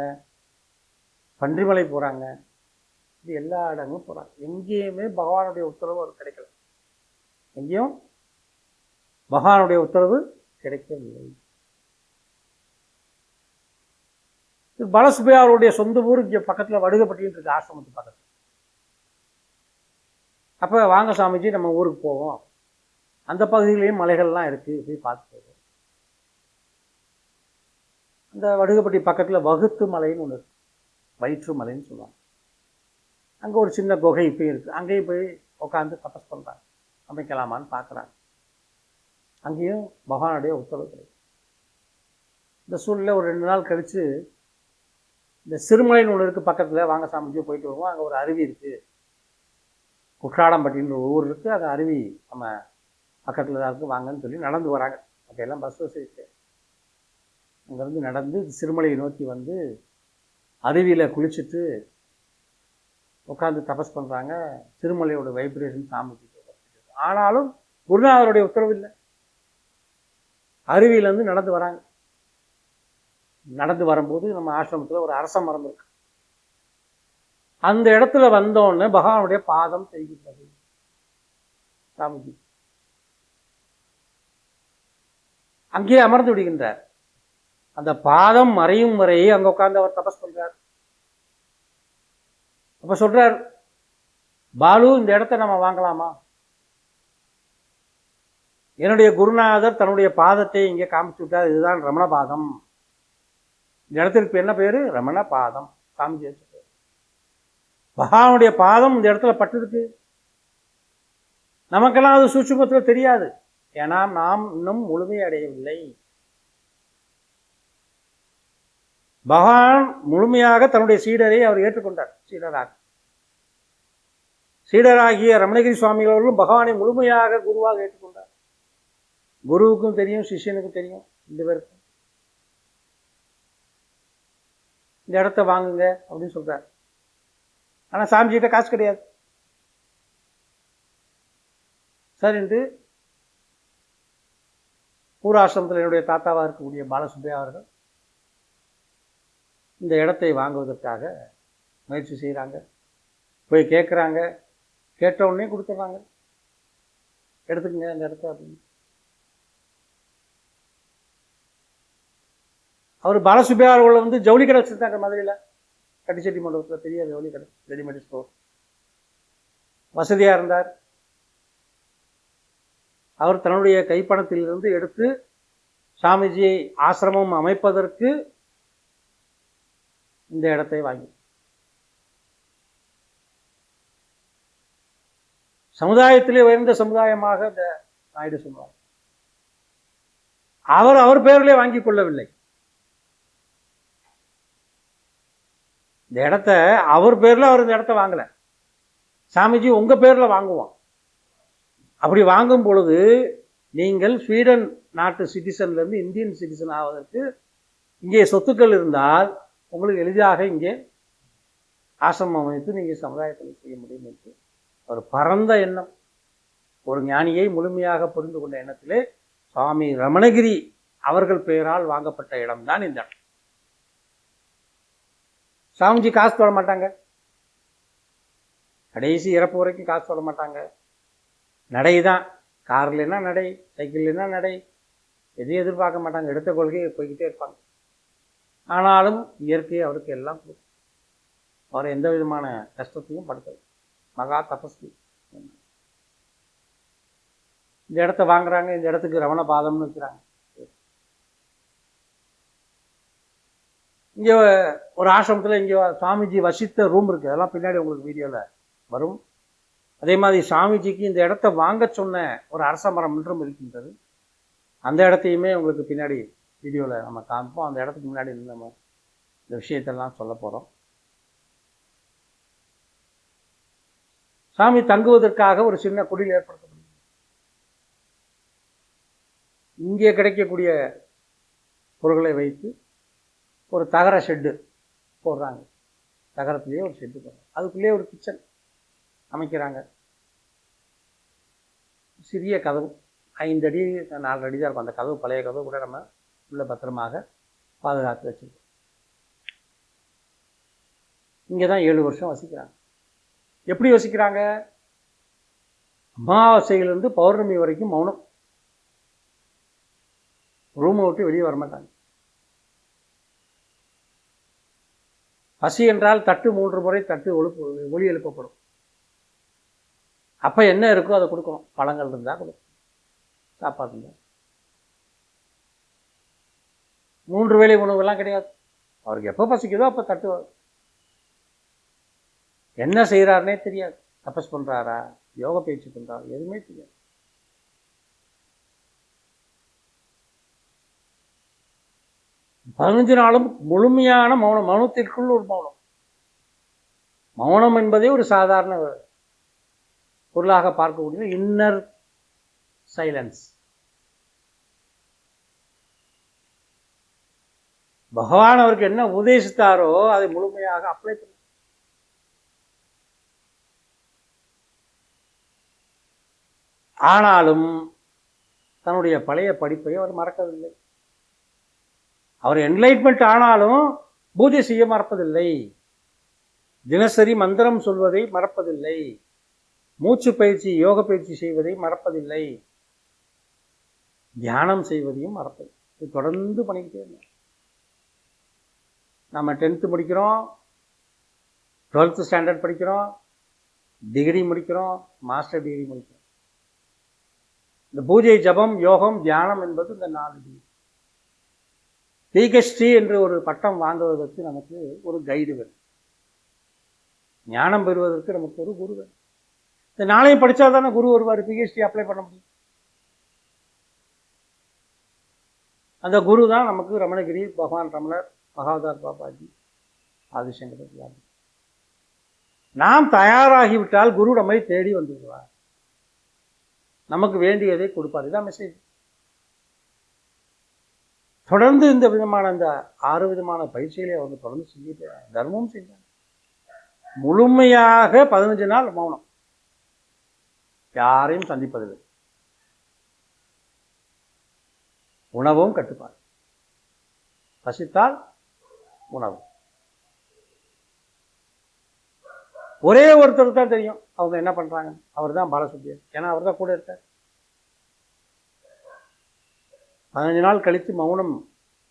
Speaker 2: பன்றிமலை போகிறாங்க, இது எல்லா இடங்களும் போகிறாங்க. எங்கேயுமே பகவானுடைய உத்தரவு அது கிடைக்கல, எங்கேயும் பகவானுடைய உத்தரவு கிடைக்கவில்லை. பாலசுப்பையா அவருடைய சொந்த ஊர் இங்கே பக்கத்தில் வடுகப்பட்டின்னு இருக்கு, ஆசிரமத்து பக்கத்தில். அப்போ வாங்க சாமிஜி நம்ம ஊருக்கு போவோம், அந்த பகுதியிலையும் மலைகள்லாம் இருக்குது, போய் பார்த்து போவோம். அந்த வடுகப்பட்டி பக்கத்தில் வகுத்து மலைன்னு ஒன்று இருக்குது, வயிற்று மலைன்னு சொல்லுவாங்க. அங்கே ஒரு சின்ன குகை இப்போயும் இருக்குது, அங்கேயும் போய் உட்காந்து தபஸ் பண்ணுறாங்க, அமைக்கலாமான்னு பார்க்குறாங்க. அங்கேயும் பகவானுடைய உத்தரவு கிடைக்கும். இந்த சூழ்நிலை ஒரு 2 நாள் கழித்து, இந்த சிறுமலைன்னு ஒன்று இருக்குது பக்கத்தில், வாங்க சாமிஜியை போயிட்டு வருவோம், அங்கே ஒரு அருவி இருக்குது, குற்றாடம்பட்டின்னு ஒரு ஊர் இருக்குது, அந்த அருவி நம்ம பக்கத்தில் தான் இருக்குது, வாங்கன்னு சொல்லி நடந்து வராங்க. அப்போ எல்லாம் பஸ் வசதி, அங்கேருந்து நடந்து சிறுமலையை நோக்கி வந்து அருவியில் குளிச்சுட்டு உட்காந்து தபஸ் பண்ணுறாங்க. சிறுமலையோட வைப்ரேஷன் சாமிஜி. ஆனாலும் குருநாதருடைய உத்தரவு இல்லை. அருவியிலேருந்து நடந்து வராங்க. நடந்து வரும்போது நம்ம ஆசிரமத்தில் ஒரு அரச மரம் இருக்கு, அந்த இடத்துல வந்தோடனே பகவானுடைய பாதம் தெரிகின்றது சாமிஜி. அங்கேயே அமர்ந்து விடுகின்றார். அந்த பாதம் மறையும் வரை அங்கே உட்கார்ந்து அவர் தபஸ் பண்றார். அப்ப சொல்றார், பாலு இந்த இடத்த நம்ம வாங்கலாமா? என்னுடைய குருநாதர் தன்னுடைய பாதத்தை இங்கே காமிச்சு விட்டார், இதுதான் ரமண பாதம். இந்த இடத்திற்கு என்ன பேரு? ரமண பாதம். சாமிஜி பகவானுடைய பாதம் இந்த இடத்துல பட்டிருக்கு. நமக்கெல்லாம் அது சூட்சுமத்தில் தெரியாது, ஏன்னா நாம் இன்னும் முழுமை அடையவில்லை. பகவான் முழுமையாக தன்னுடைய சீடரை அவர் ஏற்றுக்கொண்டார். சீடராகிய ரமணகிரி சுவாமிகள் அவர்களும் பகவானை முழுமையாக குருவாக ஏற்றுக்கொண்டார். குருவுக்கும் தெரியும், சிஷ்யனுக்கும் தெரியும், 2 பேருக்கும். இந்த இடத்த வாங்குங்க அப்படின்னு சொல்றார். ஆனால் சாமிஜிகிட்ட காசு கிடையாது. சரின்ட்டு பூர்வாசிரமத்தில் என்னுடைய தாத்தாவாக இருக்கக்கூடிய பாலசுப்பையா அவர்கள் இந்த இடத்தை வாங்குவதற்காக முயற்சி செய்கிறாங்க. போய் கேட்குறாங்க, கேட்ட உடனே கொடுத்துட்றாங்க, எடுத்துக்கங்க இந்த இடத்த அப்படின்னு. அவர் பாலசுப்பையா அவர்கள் வந்து ஜவுளி கடை வச்சுருந்தாங்க மதுரையில், கட்டிச்செட்டி மண்டபத்தில் பெரிய ஜவுளி கடை, ரெடிமேட் ஸ்டோர். வசதியாக இருந்தார். அவர் தன்னுடைய கைப்பணத்திலிருந்து எடுத்து சாமிஜியை ஆசிரமம் அமைப்பதற்கு இந்த இடத்தை வாங்கி, சமுதாயத்திலே உயர்ந்த சமுதாயமாக இந்த நாயுடு சமுதாயம். அவர் பேரிலே வாங்கி கொள்ளவில்லை. இந்த இடத்த அவர் பேர்ல அவர் இந்த இடத்த வாங்கல. சாமிஜி உங்க பேர்ல வாங்குவோம். அப்படி வாங்கும் பொழுது நீங்கள் ஸ்வீடன் நாட்டு சிட்டிசன்ல இருந்து இந்தியன் சிட்டிசன் ஆவதற்கு இங்கே சொத்துக்கள் இருந்தால் உங்களுக்கு எளிதாக இங்கே ஆசிரமம் அமைத்து நீங்கள் சமுதாயத்தில் செய்ய முடியும் என்று ஒரு பரந்த எண்ணம், ஒரு ஞானியை முழுமையாக புரிந்து கொண்ட எண்ணத்திலே சுவாமி ரமணகிரி அவர்கள் பெயரால் வாங்கப்பட்ட இடம்தான் இந்த இடம். சாமிஜி காசு தொட மாட்டாங்க, கடைசி இறப்பு வரைக்கும் காசு தொட மாட்டாங்க. நடைதான், கார்லன்னா நடை, சைக்கிள்னா நடை, எதையும் எதிர்பார்க்க மாட்டாங்க. எடுத்த கொள்கையை போய்கிட்டே இருப்பாங்க. ஆனாலும் இயற்கை அவருக்கு எல்லாம் கொடுக்கும். அவர் எந்த விதமான கஷ்டத்தையும் படுத்தது. மகா தபஸ்வி. இந்த இடத்த வாங்குறாங்க. இந்த இடத்துக்கு ரமண பாதம்னு வைக்கிறாங்க. இங்கே ஒரு ஆசிரமத்தில் இங்கே சுவாமிஜி வசித்த ரூம் இருக்குது, அதெல்லாம் பின்னாடி உங்களுக்கு வீடியோவில் வரும். அதே மாதிரி சாமிஜிக்கு இந்த இடத்த வாங்க சொன்ன ஒரு அரச மரம் ஒன்றும் இருக்கின்றது. அந்த இடத்தையுமே உங்களுக்கு பின்னாடி வீடியோவில் நம்ம காமிப்போம். அந்த இடத்துக்கு முன்னாடி நம்ம இந்த விஷயத்தெல்லாம் சொல்ல போகிறோம். சாமி தங்குவதற்காக ஒரு சின்ன குடில் ஏற்படுத்தப்படுது. இங்கே கிடைக்கக்கூடிய பொருட்களை வைத்து ஒரு தகர ஷெட்டு போடுறாங்க. தகரத்திலேயே ஒரு ஷெட்டு போடுறாங்க. அதுக்குள்ளேயே ஒரு கிச்சன் அமைக்கிறாங்க. சிறிய கதவு, 5 அடி 4 அடி தான் இருக்கும். அந்த கதவு, பழைய கதவு கூட நம்ம உள்ள பத்திரமாக பாதுகாத்து வச்சுருக்கோம். இங்கே தான் 7 வருஷம் வசிக்கிறாங்க. எப்படி வசிக்கிறாங்க? அமாவாசையிலிருந்து பௌர்ணமி வரைக்கும் மௌனம். ரூமை விட்டு வெளியே வரமாட்டாங்க. பசி என்றால் தட்டு 3 முறை தட்டு ஒளி எழுப்பப்படும். அப்போ என்ன இருக்கோ அதை கொடுக்கணும். பழங்கள் இருந்தால் கொடுக்கணும், சாப்பாடு இருந்தால். 3 வேளை உணவுலாம் கிடையாது. அவருக்கு எப்போ பசிக்குதோ அப்போ தட்டு வரும். என்ன செய்கிறாருனே தெரியாது. தபஸ் பண்ணுறாரா, யோக பயிற்சி பண்ணுறாரா, எதுவுமே தெரியாது. பதினஞ்சு நாளும் முழுமையான மௌனம். மௌனத்திற்குள் ஒரு மௌனம். மௌனம் என்பதே ஒரு சாதாரண பொருளாக பார்க்கக்கூடிய இன்னர் சைலன்ஸ். பகவான் அவருக்கு என்ன உபதேசித்தாரோ அதை முழுமையாக அப்ளை பண்ண. ஆனாலும் தன்னுடைய பழைய படிப்பை அவர் மறக்கவில்லை. அவர் என்லைட்மெண்ட் ஆனாலும் பூஜை செய்ய மறப்பதில்லை. தினசரி மந்திரம் சொல்வதை மறப்பதில்லை. மூச்சு பயிற்சி, யோக பயிற்சி செய்வதை மறப்பதில்லை. தியானம் செய்வதையும் மறப்பது. இது தொடர்ந்து பண்ணிக்கிட்டே இருந்தோம். நம்ம 10th முடிக்கிறோம், 12th ஸ்டாண்டர்ட் படிக்கிறோம், டிகிரி முடிக்கிறோம், மாஸ்டர் டிகிரி முடிக்கிறோம். இந்த பூஜை, ஜபம், யோகம், தியானம் என்பது இந்த 4 டிகிரி. பிஹெச்டி என்று ஒரு பட்டம் வாங்குவதற்கு நமக்கு ஒரு கைடு வேணும். ஞானம் பெறுவதற்கு நமக்கு ஒரு குரு வேணும். இந்த 4ஐயும் படித்தா தானே குரு வருவார், பிஹெச்டி அப்ளை பண்ண முடியும். அந்த குரு தான் நமக்கு ரமணகிரி, பகவான் ரமணர், பகவதார் பாபாஜி, ஆதிசங்கர். நாம் தயாராகிவிட்டால் குரு நம்மை தேடி வந்துடுவார், நமக்கு வேண்டியதை கொடுப்பார். இதான் மெசேஜ். தொடர்ந்து இந்த விதமான இந்த 6 விதமான பயிற்சிகளை அவங்க தொடர்ந்து செஞ்சுட்டு தர்மமும் செஞ்சாங்க. முழுமையாக 15 நாள் மௌனம், யாரையும் சந்திப்பதில்லை. உணவும் கட்டுப்பாடு. பசித்தால் உணவு. ஒரே ஒருத்தருக்கு தான் தெரியும் அவங்க என்ன பண்றாங்க. அவர் தான் பாலசுப்ரமணியன். ஏன்னா அவர் தான் கூட இருக்கார். 15 நாள் கழித்து மௌனம்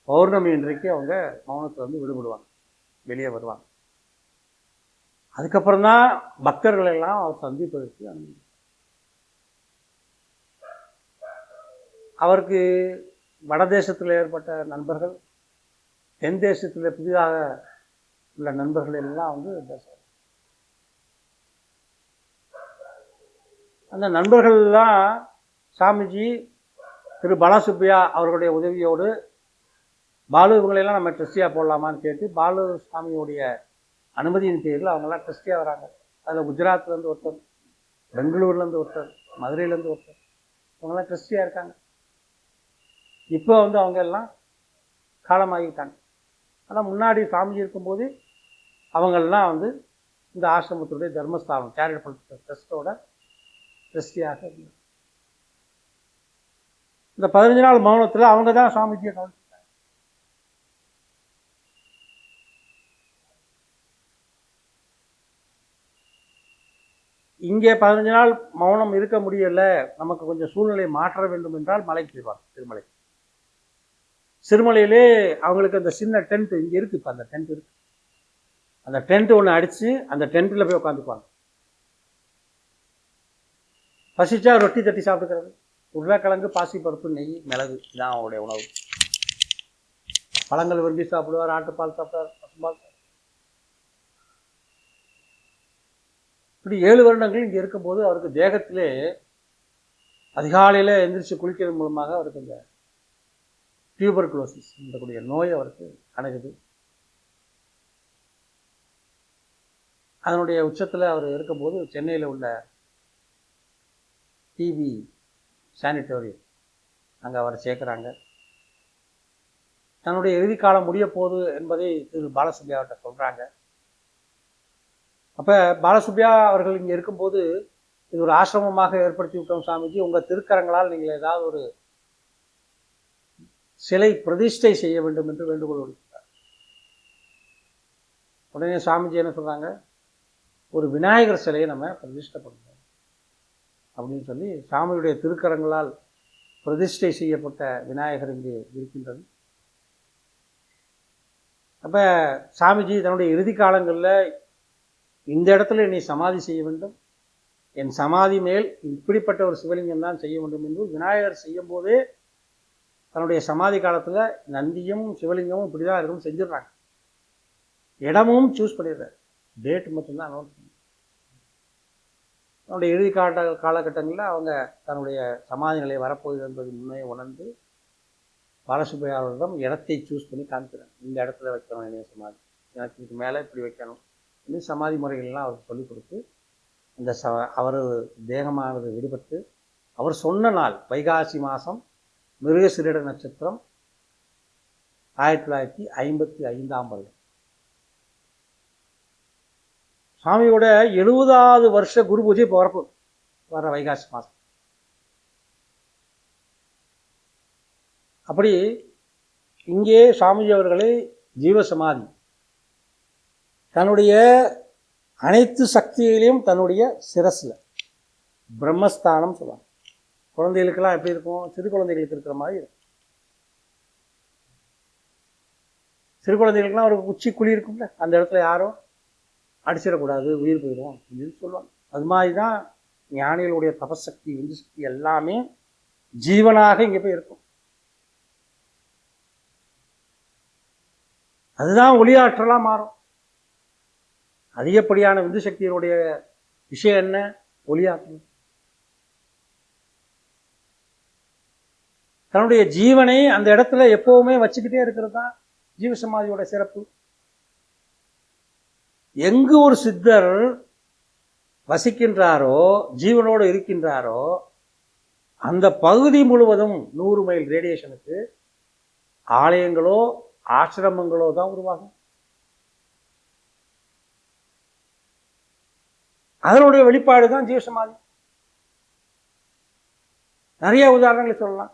Speaker 2: பௌர்ணமி இன்றைக்கு அவங்க மௌனத்துல இருந்து விடுபடுவாங்க, வெளியே வருவாங்க. அதுக்கப்புறம் தான் பக்தர்கள் எல்லாம் அவர் சந்திப்பதற்கு அனுமதி. அவருக்கு வடதேசத்தில் ஏற்பட்ட நண்பர்கள், தென் தேசத்தில் புதிதாக உள்ள நண்பர்கள் எல்லாம் வந்து பேசுவாங்க. அந்த நண்பர்கள்லாம் சாமிஜி, திரு பாலசுப்ரியா அவர்களுடைய உதவியோடு பாலு இவங்களெல்லாம் நம்ம ட்ரஸ்டியாக போடலாமான்னு கேட்டு பாலு சாமியோடைய அனுமதியின் பேரில் அவங்கெல்லாம் ட்ரஸ்டியாக வராங்க. அதில் குஜராத்லேருந்து ஒருத்தர், பெங்களூர்லேருந்து ஒருத்தர், மதுரையிலேருந்து ஒருத்தர், அவங்கெல்லாம் ட்ரஸ்டியாக இருக்காங்க. இப்போ வந்து அவங்க எல்லாம் காலமாகிட்டாங்க. ஆனால் முன்னாடி சாமிஜி இருக்கும்போது அவங்களெல்லாம் வந்து இந்த ஆசிரமத்துடைய தர்மஸ்தானம் சேரிட்டபிள் ட்ரஸ்டோட ட்ரஸ்டியாக இருந்தாங்க. இந்த 15 நாள் மௌனத்தில் அவங்க தான் சாமிஜியை கவனிச்சிட்டாங்க. இங்கே 15 நாள் மௌனம் இருக்க முடியல, நமக்கு கொஞ்சம் சூழ்நிலை மாற்ற வேண்டும் என்றால் மலைக்கு போய்வாங்க. திருமலை, சிறுமலையிலே அவங்களுக்கு அந்த சின்ன டென்ட் இங்கே இருக்குது. இப்போ அந்த டென்ட் இருக்கு. அந்த டென்ட் ஒன்று அடித்து அந்த டென்ட்டில் போய் உட்காந்துக்குவாங்க. பசிச்சா ரொட்டி தட்டி சாப்பிட்டுக்கிறது, உருளைக்கிழங்கு, பாசிப்பருப்பு, நெய், மிளகு, இதுதான் அவங்களுடைய உணவு. பழங்கள் விரும்பி சாப்பிடுவார், ஆட்டுப்பால் சாப்பிடுவார், பசும்பால். இப்படி 7 வருடங்கள் இங்கே இருக்கும்போது அவருக்கு தேகத்திலே அதிகாலையில் எந்திரிச்சு குளிக்கிறது மூலமாக அவருக்கு இந்த டியூபர்குலோசிஸ் என்ற நோய் அவருக்கு அணுகுது. அதனுடைய உச்சத்தில் அவர் இருக்கும்போது சென்னையில் உள்ள டிவி சானிட்டோரியம் அங்கே அவரை சேர்க்குறாங்க. தன்னுடைய இறுதி காலம் முடிய போகுது என்பதை திரு பாலசுப்ரியாவிட்ட சொல்கிறாங்க. அப்போ பாலசுப்ரியா அவர்கள் இங்கே இருக்கும்போது, இது ஒரு ஆசிரமமாக ஏற்படுத்தி விட்டோம் சாமிஜி, உங்கள் திருக்கரங்களால் நீங்கள் ஏதாவது ஒரு சிலை பிரதிஷ்டை செய்ய வேண்டும் என்று வேண்டுகோள் விடுக்கிறார். உடனே சாமிஜி என்ன சொல்கிறாங்க, ஒரு விநாயகர் சிலையை நம்ம பிரதிஷ்டை பண்ணுவோம் அப்படின்னு சொல்லி சாமியுடைய திருக்கரங்களால் பிரதிஷ்டை செய்யப்பட்ட விநாயகர் இங்கே இருக்கின்றது. அப்போ சாமிஜி தன்னுடைய இறுதி காலங்களில் இந்த இடத்துல நீ சமாதி செய்ய வேண்டும், என் சமாதி மேல் இப்படிப்பட்ட ஒரு சிவலிங்கம் தான் செய்ய வேண்டும் என்று விநாயகர் செய்யும் போதே தன்னுடைய சமாதி காலத்தில் நந்தியும் சிவலிங்கமும் இப்படி தான் இருக்குன்னு செஞ்சிடுறாங்க. இடமும் சூஸ் பண்ணிடுறாரு, டேட் மட்டும்தான் அனௌன்ஸ் பண்ணி. தன்னுடைய இறுதி காலகட்டங்களில் அவங்க தன்னுடைய சமாதி நிலை வரப்போகுது என்பது முன்னே உணர்ந்து பாலசுப்ரியாவிடம் இடத்தை சூஸ் பண்ணி காமிக்கிறாங்க. இந்த இடத்துல வைக்கணும் என்னைய சமாதி, எனக்கு இதுக்கு மேலே இப்படி வைக்கணும் இந்த சமாதி முறைகள்லாம் அவருக்கு சொல்லிக் கொடுத்து அந்த அவர் தேகமானது விடுபட்டு அவர் சொன்ன நாள் வைகாசி மாதம் மிருகசிரீட நட்சத்திரம் 1955ஆம் வருடம். சாமியோட 70வது வருஷ குரு பூஜை இப்போ வரப்போகுது, வர வைகாசி மாதம். அப்படி இங்கே சாமிஜி அவர்களை ஜீவசமாதி தன்னுடைய அனைத்து சக்திகளையும் தன்னுடைய சிரஸில் பிரம்மஸ்தானம் சொல்லுவாங்க. குழந்தைகளுக்கெல்லாம் எப்படி இருக்கும், சிறு குழந்தைகளுக்கு இருக்கிற மாதிரி இருக்கும். சிறு குழந்தைகளுக்கெல்லாம் ஒரு உச்சி குழி இருக்கும்ல, அந்த இடத்துல யாரும் அடிச்சிடக்கூடாது, உயிர் போயிடும் அப்படின்னு சொல்லுவாங்க. அது மாதிரி தான் ஞானிகளுடைய தபசக்தி, விந்து சக்தி எல்லாமே ஜீவனாக இங்கே போய் இருக்கும். அதுதான் ஒளியாற்றலாக மாறும். அதிகப்படியான விந்து சக்தியினுடைய விஷயம் என்ன, ஒளியாற்றல். தன்னுடைய ஜீவனை அந்த இடத்துல எப்பவுமே வச்சுக்கிட்டே இருக்கிறது தான் ஜீவசமாதியோட சிறப்பு. எங்கு ஒரு சித்தர் வசிக்கின்றாரோ, ஜீவனோடு இருக்கின்றாரோ, அந்த பகுதி முழுவதும் 100 மைல் ரேடியேஷனுக்கு ஆலயங்களோ ஆசிரமங்களோ தான் உருவாகும். அதனுடைய வெளிப்பாடு தான் ஜீவசமாதி. நிறைய உதாரணங்களை சொல்லலாம்.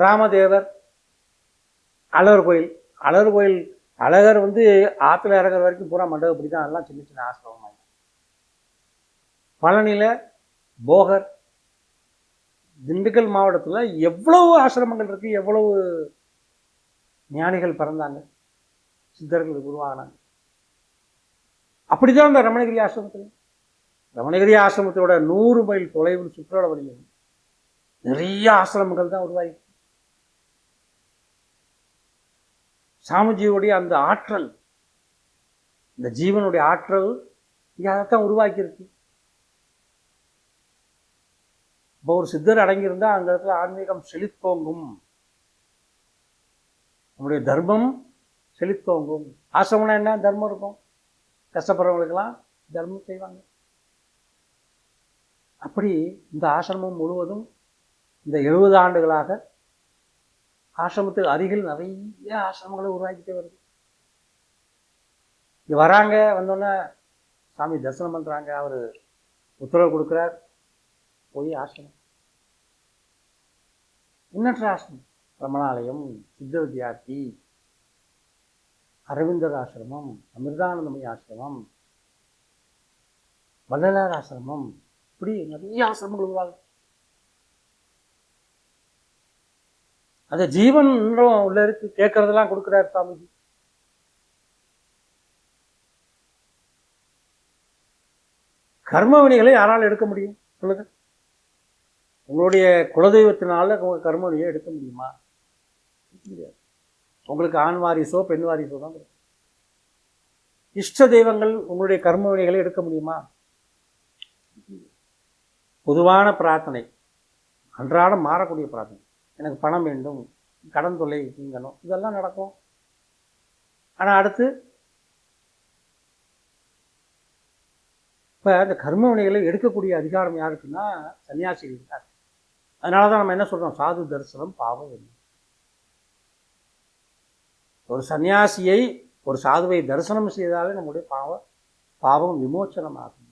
Speaker 2: ராமதேவர், அழகர் கோயில். அழகர் கோயில் அழகர் வந்து ஆற்றுல இறங்குற வரைக்கும் பூரா மண்டபப்படி தான், அதெல்லாம் சின்ன சின்ன ஆசிரமம். பழனியில் போகர். திண்டுக்கல் மாவட்டத்தில் எவ்வளவு ஆசிரமங்கள் இருக்கு, எவ்வளவு ஞானிகள் பிறந்தாங்க, சித்தர்கள் உருவாகினாங்க. அப்படிதான் இந்த ரமணகிரி ஆசிரமத்தில், ரமணகிரி ஆசிரமத்தோட 100 மைல் தொலைவில் சுற்றுலாவதிலும் நிறைய ஆசிரமங்கள் தான் உருவாகி. சாமிஜியோடைய அந்த ஆற்றல், இந்த ஜீவனுடைய ஆற்றல் இங்கே அதைத்தான் உருவாக்கியிருக்கு. இப்போ ஒரு சித்தர் அடங்கியிருந்தா அந்த இடத்துல ஆன்மீகம் செழித்தோங்கும், நம்முடைய தர்மம் செழித்தோங்கும். ஆசிரமம்னா என்ன? தர்மம் இருக்கும். கஷ்டப்படுறவங்களுக்கெல்லாம் தர்மம் செய்வாங்க. அப்படி இந்த ஆசிரமம் முழுவதும் இந்த 70 ஆண்டுகளாக ஆசிரமத்துக்கு அருகில் நிறைய ஆசிரமங்களை உருவாக்கிட்டே வருது. இங்கே வராங்க, வந்தோன்னே சாமி தரிசனம் பண்ணுறாங்க, அவர் உத்தரவு கொடுக்குறார், போய் ஆசிரமம். எண்ணற்ற ஆசிரமம், ரமணாலயம், சித்த வித்யார்த்தி, அரவிந்தர் ஆசிரமம், அமிர்தானந்தமய ஆசிரமம், வள்ளலார் ஆசிரமம், இப்படி நிறைய ஆசிரமங்கள் உருவாகும். அந்த ஜீவன் இன்னும் உள்ள இருக்கு, கேட்கறதெல்லாம் கொடுக்குறாரு சாமிஜி. கர்ம வினைகளை யாரால் எடுக்க முடியும் சொல்லுங்க? உங்களுடைய குலதெய்வத்தினால உங்க கர்ம வினையை எடுக்க முடியுமா? முடியாது. உங்களுக்கு ஆண் வாரிசோ பெண் வாரிசோ தான் கிடைக்கும். இஷ்ட தெய்வங்கள் உங்களுடைய கர்ம வினைகளை எடுக்க முடியுமா? பொதுவான பிரார்த்தனை, அன்றாடம் மாறக்கூடிய பிரார்த்தனை, எனக்கு பணம் வேண்டும், கடன் தொல்லை நீங்கணும், இதெல்லாம் நடக்கும். ஆனால் அடுத்து இப்போ இந்த கர்ம வினைகளை எடுக்கக்கூடிய அதிகாரம் யாருக்குன்னா சன்னியாசிகள் தான். அதனால தான் நம்ம என்ன சொல்கிறோம், சாது தரிசனம் பாவம் என்ன. ஒரு சன்னியாசியை, ஒரு சாதுவை தரிசனம் செய்தாலே நம்முடைய பாவம் விமோச்சனம் ஆகும்.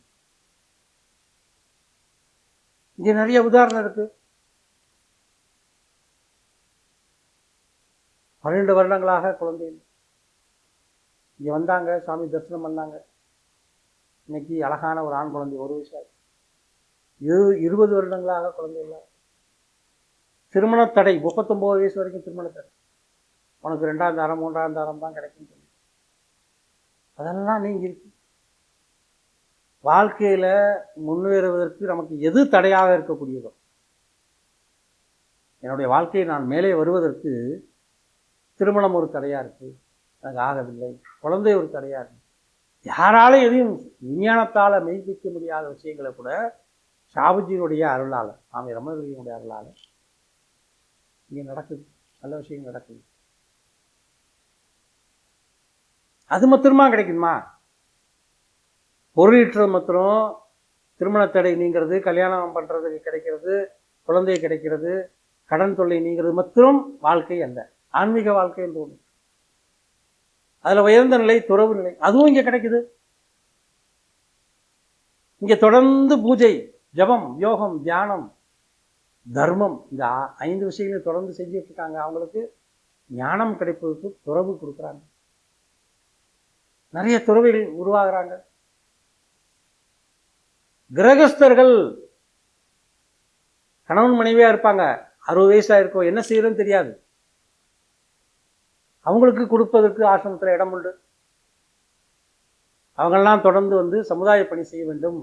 Speaker 2: இங்கே நிறைய உதாரணம் இருக்கு. 12 வருடங்களாக குழந்தை இங்கே வந்தாங்க, சாமி தரிசனம் பண்ணாங்க. இன்னைக்கு அழகான ஒரு ஆண் குழந்தை, 1 வயசு. 20 வருடங்களாக குழந்தை இல்லை. திருமண தடை, 39 வயசு வரைக்கும் திருமண தடை. உனக்கு 2ஆம் தாரம் 3ஆம் தாரம் தான் கிடைக்கும் சொல்லி அதெல்லாம் நீங்க இருக்கு. வாழ்க்கையில முன்னேறுவதற்கு நமக்கு எது தடையாக இருக்கக்கூடியதோ, என்னுடைய வாழ்க்கையை நான் மேலே வருவதற்கு திருமணம் ஒரு தடையா இருக்கு, எனக்கு ஆகவில்லை, குழந்தை ஒரு தடையா இருக்கு. யாராலும் எதையும் விஞ்ஞானத்தால மெய்ப்பிக்க முடியாத விஷயங்களை கூட சாபுஜியினுடைய அருளால, சாமி ரமணகிரியினுடைய அருளால இங்கே நடக்குது, நல்ல விஷயம் நடக்குது. அது மாத்திரமா கிடைக்குமா? பொருளீற்றது மாத்திரம், திருமண தடை நீங்கிறது, கல்யாணம் பண்றதுக்கு கிடைக்கிறது, குழந்தை கிடைக்கிறது, கடன் தொல்லை நீங்கிறது மாத்திரம் வாழ்க்கை அல்ல. ஆன்மீக வாழ்க்கை என்று ஒன்று, அதுல உயர்ந்த நிலை, துறவு நிலை, அதுவும் இங்க கிடைக்குது. இங்க தொடர்ந்து பூஜை, ஜபம், யோகம், தியானம், தர்மம், இந்த 5 விஷயங்களையும் தொடர்ந்து செஞ்சுட்டு இருக்காங்க. அவங்களுக்கு ஞானம் கிடைப்பதற்கு துறவு கொடுக்குறாங்க. நிறைய துறவிகள் உருவாகிறாங்க. கிரகஸ்தர்கள் கணவன் மனைவியா இருப்பாங்க, 60 வயசா இருக்கும், என்ன செய்யறதுன்னு தெரியாது. அவங்களுக்கு கொடுப்பதற்கு ஆசிரமத்தில் இடம் உண்டு. அவங்கெல்லாம் தொடர்ந்து வந்து சமுதாய பணி செய்ய வேண்டும்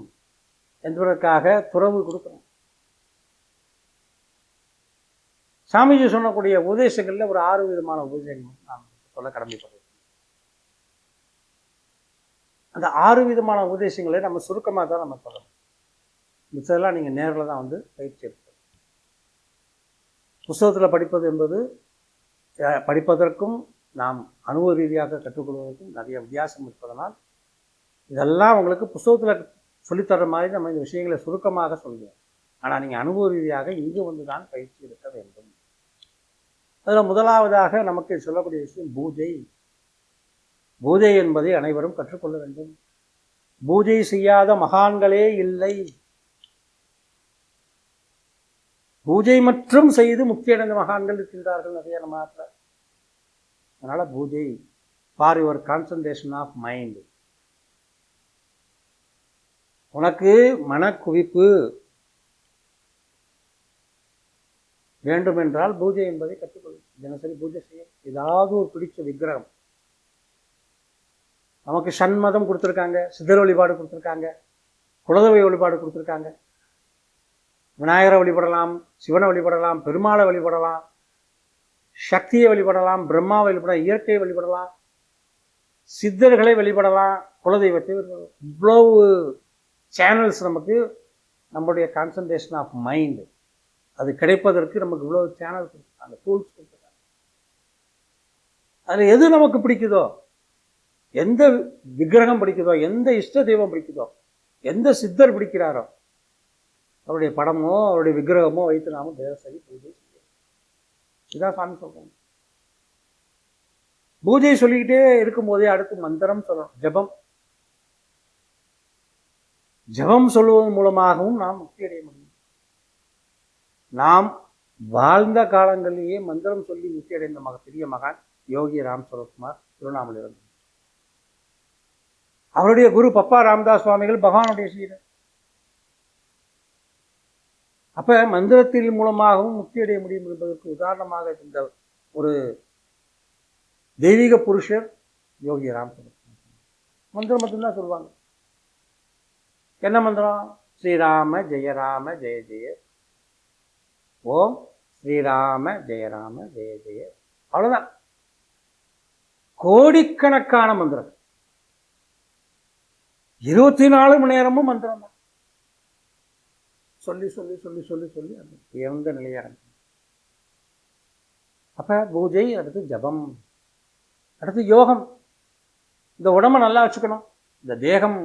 Speaker 2: என்பதற்காக துறவு கொடுக்குறோம். சாமிஜி சொன்னக்கூடிய உபதேசங்கள்ல ஒரு 6 விதமான உபதேசங்கள் நான் சொல்ல கடமைப்படுறேன். அந்த 6 விதமான உபதேசங்களை நம்ம சுருக்கமாக தான் நம்ம சொல்லணும். மிச்சதெல்லாம் நீங்கள் நேரில் தான் வந்து பயிற்சி எடுக்கணும். புத்தகத்தில் படிப்பது என்பது படிப்பதற்கும் நாம் அனுபவ ரீதியாக கற்றுக்கொள்வதற்கும் நிறைய வித்தியாசம் இருப்பதனால் இதெல்லாம் உங்களுக்கு புத்தகத்தில் சொல்லித்தர மாதிரி நம்ம இந்த விஷயங்களை சுருக்கமாக சொல்லுவோம். ஆனால் நீங்கள் அனுபவ ரீதியாக இங்கு வந்து தான் பயிற்சி எடுக்க வேண்டும். அதில் முதலாவதாக நமக்கு சொல்லக்கூடிய விஷயம் பூஜை. பூஜை என்பதை அனைவரும் கற்றுக்கொள்ள வேண்டும். பூஜை செய்யாத மகான்களே இல்லை. பூஜை மற்றும் செய்து முக்தி அடைந்த மகான்கள் இருக்கின்றார்கள் நிறைய நம்ம நாட்டில். அதனால puja for your concentration of mind. உனக்கு மனக்குவிப்பு வேண்டுமென்றால் பூஜை என்பதை கற்றுக்கொள்ளும். தினசரி பூஜை செய்ய ஏதாவது ஒரு பிடிச்ச விக்கிரகம். நமக்கு சண்மதம் கொடுத்துருக்காங்க, சித்தர் வழிபாடு கொடுத்துருக்காங்க, குலதெய்வ வழிபாடு கொடுத்துருக்காங்க. விநாயகரை வழிபடலாம், சிவனை வழிபடலாம், பெருமாளை வழிபடலாம், சக்தியை வழிபடலாம், பிரம்மாவை வழிபடலாம், இயற்கையை வழிபடலாம், சித்தர்களை வழிபடலாம், குலதெய்வத்தை வழிபடலாம். இவ்வளவு சேனல்ஸ் நமக்கு நம்முடைய கான்சன்ட்ரேஷன் ஆஃப் மைண்ட் அது கிடைப்பதற்கு நமக்கு இவ்வளோ சேனல் கொடுத்துருக்காங்க, டூல்ஸ் கொடுத்துருக்காங்க. அதில் எது நமக்கு பிடிக்குதோ, எந்த விக்கிரகம் பிடிக்குதோ, எந்த இஷ்ட தெய்வம் பிடிக்குதோ, எந்த சித்தர் பிடிக்கிறாரோ அவருடைய படமோ அவருடைய விக்கிரகமோ வைத்து நாம தினசரி பூஜை செய்யணும். இதான் சாமி சொல்றாங்க. பூஜை சொல்லிக்கிட்டே இருக்கும்போதே அடுத்து மந்திரம் சொல்லணும். ஜபம் ஜபம் சொல்வதன் மூலமாகவும் நாம் முக்தி அடைய முடியும். நாம் வாழ்ந்த காலங்களிலேயே மந்திரம் சொல்லி முக்தி அடைந்த பெரிய மகான் யோகி ராம் சரத்குமார் திருவண்ணாமலையில். அவருடைய குரு பப்பா ராமதாஸ் சுவாமிகள் பகவானுடைய சீடர். அப்ப மந்திரத்தின் மூலமாகவும் முக்தி அடைய முடியும் என்பதற்கு உதாரணமாக இருந்த ஒரு தெய்வீக புருஷர் யோகி ராம் சரத்குமார். மந்திரம் மட்டும்தான் சொல்லுவாங்க. என்ன மந்திரம்? ஸ்ரீராம ஜெயராம ஜெய ஜெய, ஓம் ஸ்ரீராம ஜெயராம ஜெய ஜெய. அவ்வளவுதான். கோடிக்கணக்கான மந்திரம், 24 மணி நேரமும் மந்திரம் தான். சொல்லி சொல்லி சொல்லி சொல்லி சொல்லி அந்த உயர்ந்த நிலையை அடைஞ்சு. அப்ப பூஜை, அடுத்து ஜபம், அடுத்து யோகம். இந்த உடம்பை நல்லா வச்சுக்கணும். இந்த தேகம்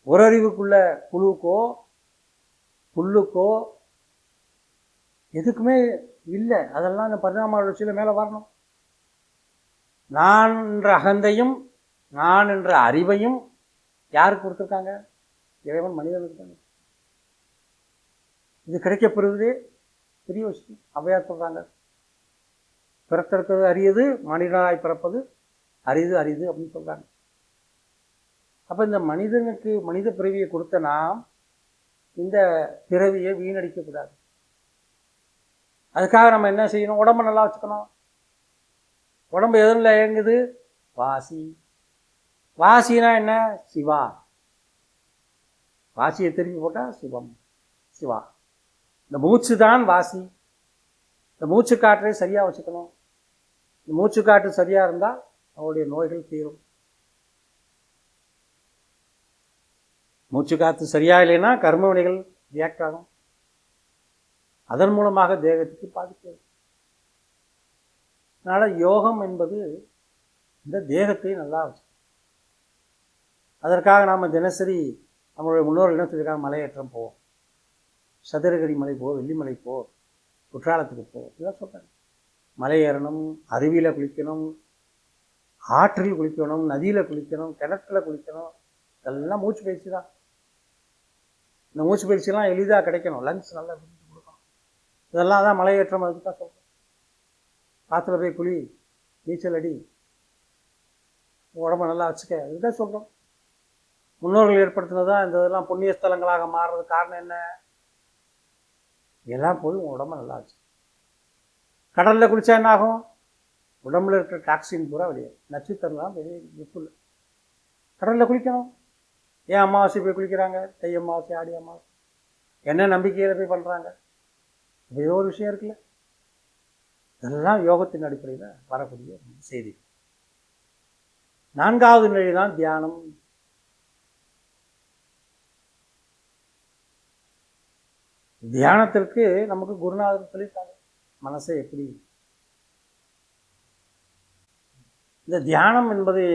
Speaker 2: ஒரு அறிவுக்குள்ள புழுக்கோ புல்லுக்கோ எதுக்குமே இல்லை. அதெல்லாம் இந்த பரிணாம வளர்ச்சியில மேலே வரணும். நான் என்ற அகந்தையும் நான் என்ற அறிவையும் யாருக்கு கொடுத்துருக்காங்க? இறைவன் மனிதனுக்கு தாங்க. இது கிடைக்கப்பெறுவதே பெரிய விஷயம். ஔவையார் சொல்றாங்க, பிறத்திருக்கிறது அரியது, மனிதனாய் பிறப்பது அரிது அரிது அப்படின்னு சொல்றாங்க. அப்ப இந்த மனிதனுக்கு மனித பிறவியை கொடுத்த நாம் இந்த பிறவியை வீணடிக்க கூடாது. அதுக்காக நம்ம என்ன செய்யணும்? உடம்பை நல்லா வச்சுக்கணும். உடம்பு எதில் இயங்குது? வாசி. வாசினா என்ன? சிவா. வாசியை திருப்பி போட்டா சிவம், சிவா. இந்த மூச்சு தான் வாசி. இந்த மூச்சு காற்றை சரியா வச்சுக்கணும். இந்த மூச்சு காற்று சரியா இருந்தா அவருடைய நோய்கள் தீரும். மூச்சு காற்று சரியா இல்லைன்னா கர்ம வினைகள் ரியாக்ட் ஆகும். அதன் மூலமாக தேகத்துக்கு பாதிப்பு. அதனால யோகம் என்பது இந்த தேகத்தை நல்லா வச்சு. அதற்காக நாம் தினசரி நம்மளுடைய முன்னோர்கள் என்ன சொல்லியிருக்காங்க? மலையேற்றம் போ, சதுரகிரி மலை போ, வெள்ளிமலை போ, குற்றாலத்துக்கு போ, இதெல்லாம் சொல்கிறாங்க. மலை ஏறணும், அருவியில் குளிக்கணும், ஆற்றில் குளிக்கணும், நதியில் குளிக்கணும், கிணத்துல குளிக்கணும். இதெல்லாம் மூச்சு பயிற்சி தான். இந்த மூச்சு பயிற்சியெல்லாம் எளிதாக கிடைக்கணும். லங்ஸ் நல்லா கொடுக்கணும். இதெல்லாம் தான் மலையேற்றம். அதுக்கு தான் சொல்கிறேன். காற்றுல போய் குளி, நீச்சல் அடி, உடம்பை நல்லா வச்சுக்க, இதுதான் சொல்கிறோம். முன்னோர்கள் ஏற்படுத்தினதான் இந்த இதெல்லாம் புண்ணிய ஸ்தலங்களாக மாறுறது. காரணம் என்ன? எல்லாம் போய் உன் உடம்பை நல்லா வச்சு. கடலில் குளித்தா என்ன ஆகும்? உடம்புல இருக்கிற டாக்ஸின் பூரா வெளியே, நச்சுத்தரலாம் வெளியே நிற்குள்ள. கடலில் குளிக்கணும். ஏன் அமாவாசை போய் குளிக்கிறாங்க? தை அமாவாசை, ஆடி அமாவாசை, என்ன நம்பிக்கையில் போய் பண்ணுறாங்க? ஏதோ ஒரு விஷயம் இருக்குல்ல. இதெல்லாம் யோகத்தின் அடிப்படையில் வரக்கூடிய செய்தி. 4வது நிலை தான் தியானம். தியானத்திற்கு நமக்கு குருநாதர் சொல்லிட்டாங்க மனசை எப்படி. இந்த தியானம் என்பதை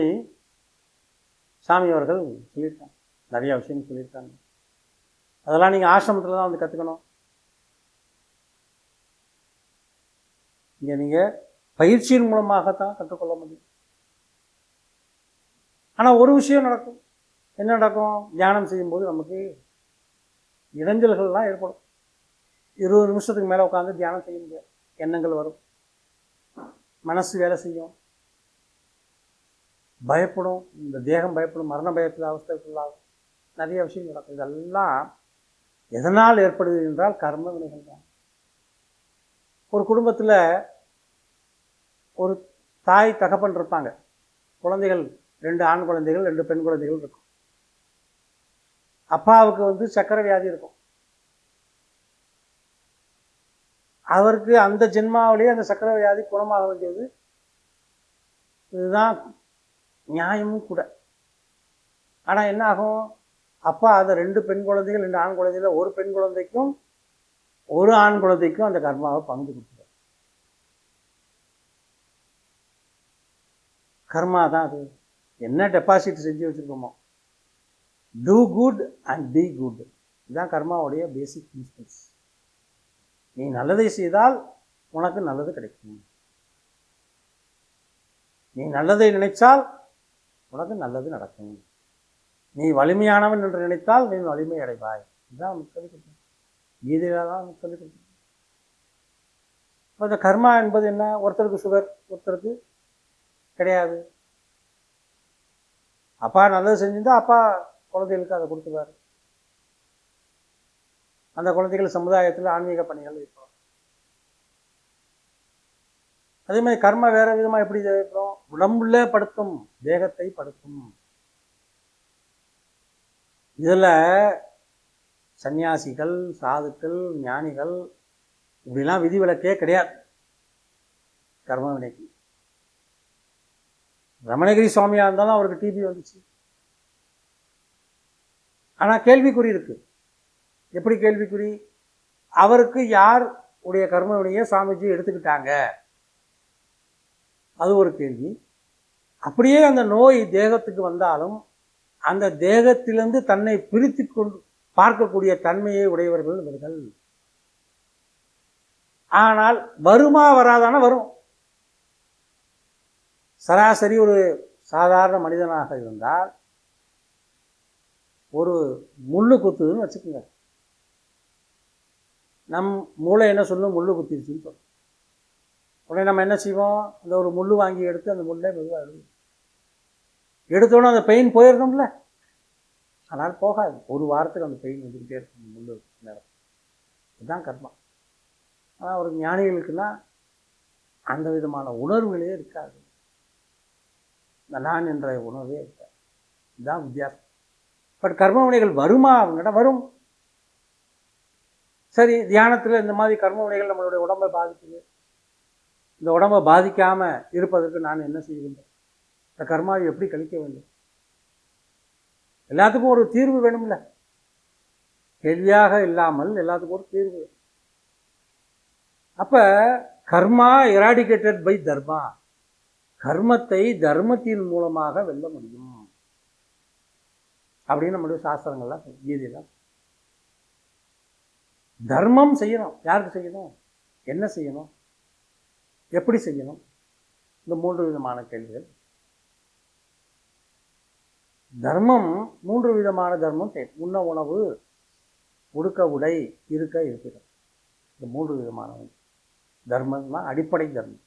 Speaker 2: சாமி அவர்கள் சொல்லியிருக்காங்க. நிறைய விஷயம் சொல்லியிருக்காங்க. அதெல்லாம் நீங்கள் ஆசிரமத்தில் தான் வந்து கற்றுக்கணும். இங்கே நீங்கள் பயிற்சியின் மூலமாகத்தான் கற்றுக்கொள்ள முடியும். ஆனால் ஒரு விஷயம் நடக்கும். என்ன நடக்கும்? தியானம் செய்யும்போது நமக்கு இடைஞ்சல்கள்லாம் ஏற்படும்.
Speaker 1: 20 நிமிஷத்துக்கு மேலே உட்காந்து தியானம் செய்ய முடியாது. எண்ணங்கள் வரும், மனசு வேலை செய்யும், பயப்படும், இந்த தேகம் பயப்படும், மரண பயத்தில் அவஸ்தைக்குள்ளாகும், நிறைய விஷயம் நடக்கும். இதெல்லாம் எதனால் ஏற்படுது என்றால் கர்ம வினைகள் தான். ஒரு குடும்பத்தில் ஒரு தாய் தகப்பன் இருப்பாங்க, குழந்தைகள் 2 ஆண் குழந்தைகள் 2 பெண் குழந்தைகள் இருக்கும். அப்பாவுக்கு சக்கரை வியாதி இருக்கும். அவருக்கு அந்த ஜென்மாவிலேயே அந்த சக்கரை வியாதி குணமாக வேண்டியது. இதுதான் நியாயமும் கூட. ஆனால் என்ன ஆகும், அப்பா அதை 2 பெண் குழந்தைகள் 2 ஆண் குழந்தைகள், ஒரு பெண் குழந்தைக்கும் ஒரு ஆண் குழந்தைக்கும் அந்த கர்மாவை பங்கு கொடுத்துருவார். கர்மா தான் அது. என்ன டெபாசிட் செஞ்சு வச்சுருக்கோமோ, do good and be good, இதுதான் கர்மாவுடைய பேசிக் பிரின்சிபல்ஸ். நீ நல்லதை செய்தால் உனக்கு நல்லது கிடைக்கும், நீ நல்லதை நினைச்சால் உனக்கு நல்லது நடக்கும், நீ வலிமையானவன் என்று நினைத்தால் நீ வலிமை அடைவாய். இதுதான் நமக்கு சொல்லிக் கொடுத்தோம், கீதையில தான் நமக்கு சொல்லிக் கொடுத்தோம். இப்போ இந்த கர்மா என்பது என்ன, ஒருத்தருக்கு சுகர் ஒருத்தருக்கு கிடையாது. அப்பா நல்லது செஞ்சிருந்தா அப்பா குழந்தைகளுக்கு அதை கொடுத்துருவாரு. அந்த குழந்தைகள் சமுதாயத்தில் ஆன்மீக பணிகள் இருப்பாங்க. அதே மாதிரி கர்மா வேற விதமா எப்படி இருக்கிறோம், உடம்புல படுத்தும், தேகத்தை படுத்தும். இதுல சன்னியாசிகள், சாதுக்கள், ஞானிகள் இப்படிலாம் விதிவிலக்கே கிடையாது கர்ம வினைக்கு. ரமணகிரி சுவாமியா இருந்தாலும் அவருக்கு டிபி வந்துச்சு. ஆனா கேள்விக்குறி இருக்கு. எப்படி கேள்விக்குறி, அவருக்கு யார் உடைய கர்ம வினையை சாமிஜி எடுத்துக்கிட்டாங்க, அது ஒரு கேள்வி. அப்படியே அந்த நோய் தேகத்துக்கு வந்தாலும் அந்த தேகத்திலிருந்து தன்னை பிரித்து கொண்டு பார்க்கக்கூடிய தன்மையை உடையவர்கள் இவர்கள். ஆனால் வருமா வராதான வரும். சராசரி ஒரு சாதாரண மனிதனாக இருந்தால் ஒரு முள்ளு குத்துதுன்னு வச்சுக்கோங்க, நம் மூளை என்ன சொல்லும், முள்ளு குத்திருச்சுன்னு சொல்லும். உடனே நம்ம என்ன செய்வோம், அந்த ஒரு முள்ளு வாங்கி எடுத்து அந்த முள்ளை மெதுவாக எழுதும். எடுத்தோன்னே அந்த பெயின் போயிடணும்ல, ஆனால் போகாது. ஒரு வாரத்துக்கு அந்த பெயின் வந்துக்கிட்டே இருக்கும் முள்ளு நேரம். இதுதான் கர்மா. ஆனால் ஒரு ஞானிகளுக்குன்னா அந்த விதமான உணர்வுகளே இருக்காது, இந்த நான் என்ற உணர்வே இருக்காது. இதுதான் வித்தியாசம். பட் கர்ம வினைகள் வருமா அவங்ககிட்ட வரும். சரி, தியானத்தில் இந்த மாதிரி கர்ம வினைகள் நம்மளுடைய உடம்பை பாதிக்குது, இந்த உடம்பை பாதிக்காம இருப்பதற்கு நான் என்ன செய்ய வேண்டும், இந்த கர்மாவை எப்படி கழிக்க வேண்டும், எல்லாத்துக்கும் ஒரு தீர்வு வேணும்ல. கேள்வியாக இல்லாமல் எல்லாத்துக்கும் ஒரு தீர்வு. அப்ப கர்மா எராடிகேட்டட் பை தர்மா, கர்மத்தை தர்மத்தின் மூலமாக வெல்ல முடியும் அப்படின்னு நம்முடைய சாஸ்திரங்கள்லாம் கீதையெல்லாம். தர்மம் செய்யணும். யாருக்கு செய்யணும், என்ன செய்யணும், எப்படி செய்யணும், இந்த 3 விதமான கேள்விகள். தர்மம் 3 விதமான தர்மம் செய்யும். உண்ண உணவு, உடுக்க உடை, இருக்க இருப்பிடம். இந்த 3 விதமான தர்மம் தான் அடிப்படை தர்மம்.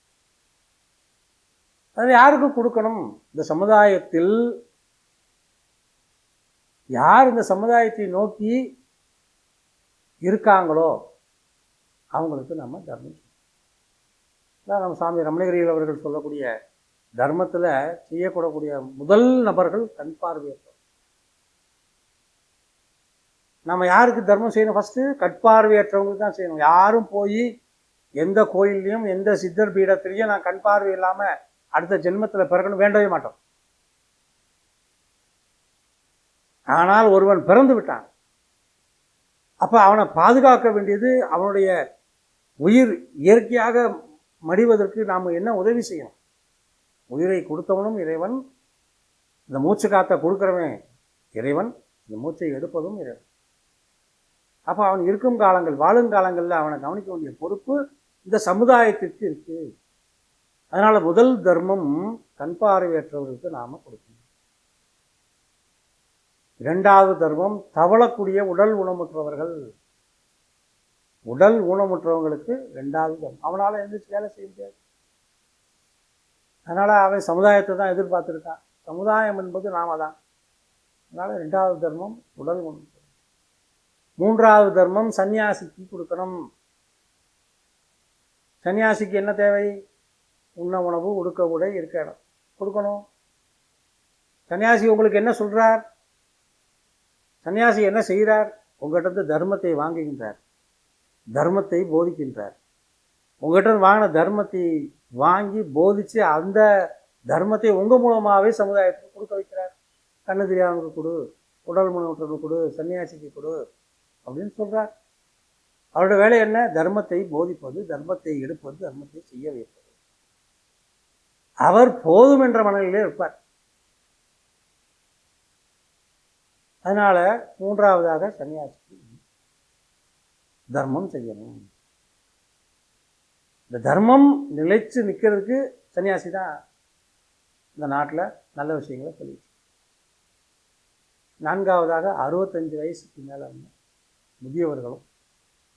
Speaker 1: அது யாருக்கு கொடுக்கணும், இந்த சமுதாயத்தில் யார் இந்த சமுதாயத்தை நோக்கி இருக்காங்களோ அவங்களுக்கு நம்ம தர்மம் செய்யணும். நம்ம சாமி ரமணகிரியில் அவர்கள் சொல்லக்கூடிய தர்மத்தில் செய்யக்கூடக்கூடிய முதல் நபர்கள் கண் பார்வையற்றோர். நம்ம யாருக்கு தர்மம் செய்யணும், ஃபஸ்ட்டு கட்பார்வையற்றவங்களுக்கு தான் செய்யணும். யாரும் போய் எந்த கோயில்லையும் எந்த சித்தர் பீடத்திலையும் நான் கண் பார்வை இல்லாமல் அடுத்த ஜென்மத்தில் பிறக்கணும் வேண்டவே மாட்டோம். ஆனால் ஒருவன் பிறந்து விட்டான், அப்போ அவனை பாதுகாக்க வேண்டியது அவனுடைய உயிர் இயற்கையாக மடிவதற்கு நாம் என்ன உதவி செய்யணும். உயிரை கொடுத்தவனும் இறைவன், இந்த மூச்சு காத்த கொடுக்குறவன் இறைவன், இந்த மூச்சை எடுப்பதும் இறைவன். அப்போ அவன் இருக்கும் காலங்கள், வாழும் காலங்களில் அவனை கவனிக்க வேண்டிய பொறுப்பு இந்த சமுதாயத்திற்கு இருக்கு. அதனால முதல் தர்மம் கண் பார்வையற்றவர்களுக்கு நாம கொடுக்கணும். 2வது தர்மம் தவளக்கூடிய உடல் ஊனமுற்றவர்கள்.
Speaker 2: உடல் ஊனமுற்றவங்களுக்கு 2வது தர்மம். அவனால் எழுந்திரிச்சு வேலை செய்ய முடியாது. அதனால் அவன் சமுதாயத்தை தான் எதிர்பார்த்துருக்கான். சமுதாயம் என்பது நாம தான். அதனால் 2வது தர்மம் உடல் ஊனம். 3வது தர்மம் சன்னியாசிக்கு கொடுக்கணும். சன்னியாசிக்கு என்ன தேவை? உண்ண உணவு, உடுக்க உடை, இருக்க இடம் கொடுக்கணும். சன்னியாசி உங்களுக்கு என்ன சொல்கிறார்? சன்னியாசி என்ன செய்கிறார்? உங்கள்கிட்ட தர்மத்தை வாங்குகின்றார், தர்மத்தை போதிக்கின்றார். உங்கள்கிட்ட வாங்கின தர்மத்தை வாங்கி போதித்து அந்த தர்மத்தை உங்கள் மூலமாகவே சமுதாயத்துக்கு கொடுக்க வைக்கிறார். கண்ணு தெரியாதவங்களுக்கு கொடு, உடல் ஊனமுற்றவங்களுக்கு கொடு, சன்னியாசிக்கு கொடு அப்படின்னு சொல்கிறார். அவரோட வேலை என்ன? தர்மத்தை போதிப்பது, தர்மத்தை எடுப்பது, தர்மத்தை செய்ய வைப்பது. அவர் போதும் என்ற மனநிலையிலே இருப்பார். அதனால 3வதாக சன்னியாசிக்கு தர்மம் செய்யணும். இந்த தர்மம் நிலைச்சு நிற்கிறதுக்கு சன்னியாசி தான் இந்த நாட்டில் நல்ல விஷயங்களை சொல்லி. 4வதாக 65 வயசுக்கு மேலே வந்து முதியவர்களும்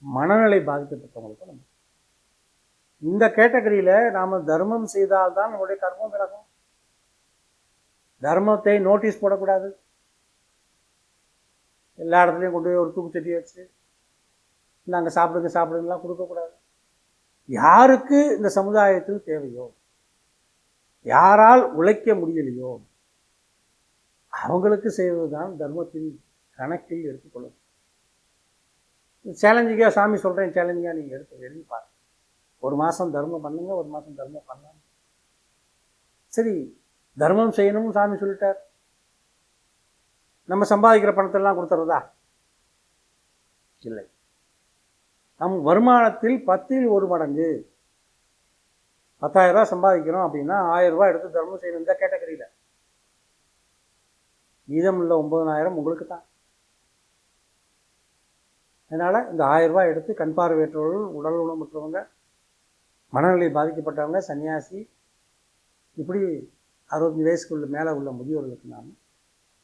Speaker 2: மனநிலை பாதிக்கப்பட்டவங்களுக்கும் நம்ம இந்த கேட்டகரியில் நாம் தர்மம் செய்தால்தான் நம்முடைய கர்மம் விலகும். தர்மத்தை நோட்டீஸ் போடக்கூடாது. எல்லா இடத்துலையும் கொண்டு போய் ஒரு தூக்குச்சட்டியை வச்சு நாங்கள் சாப்பிடுங்க சாப்பிடுங்கலாம் கொடுக்கக்கூடாது. யாருக்கு இந்த சமுதாயத்தில் தேவையோ, யாரால் உழைக்க முடியலையோ அவங்களுக்கு செய்வது தான் தர்மத்தின் கணக்கில் எடுத்துக்கொள்ளும். சேலஞ்சிங்காக சாமி சொல்கிறேன், சேலஞ்சிங்காக நீங்கள் எழுதி பாருங்க. 1 மாதம் தர்மம் பண்ணுங்க, 1 மாதம் தர்மம் பண்ணலாம். சரி, தர்மம் செய்யணும்னு சாமி சொல்லிட்டார். நம்ம சம்பாதிக்கிற பணத்தெல்லாம் கொடுத்துறதா? இல்லை. நம் வருமானத்தில் 10ல் 1 மடங்கு, 10,000 ரூபா சம்பாதிக்கிறோம் அப்படின்னா 1000 ரூபா எடுத்து தர்மம் செய்யணும். இந்த கேட்டகரியில் மீதம் உள்ள 9,000 உங்களுக்கு தான். அதனால் இந்த 1000 ரூபா எடுத்து கண் பார்வையற்றவர்கள், உடல் ஊனமுற்றவங்க, மனநிலை பாதிக்கப்பட்டவங்க, சன்னியாசி, இப்படி 65 வயசுக்குள்ள மேலே உள்ள முதியோர்களுக்கு நாம்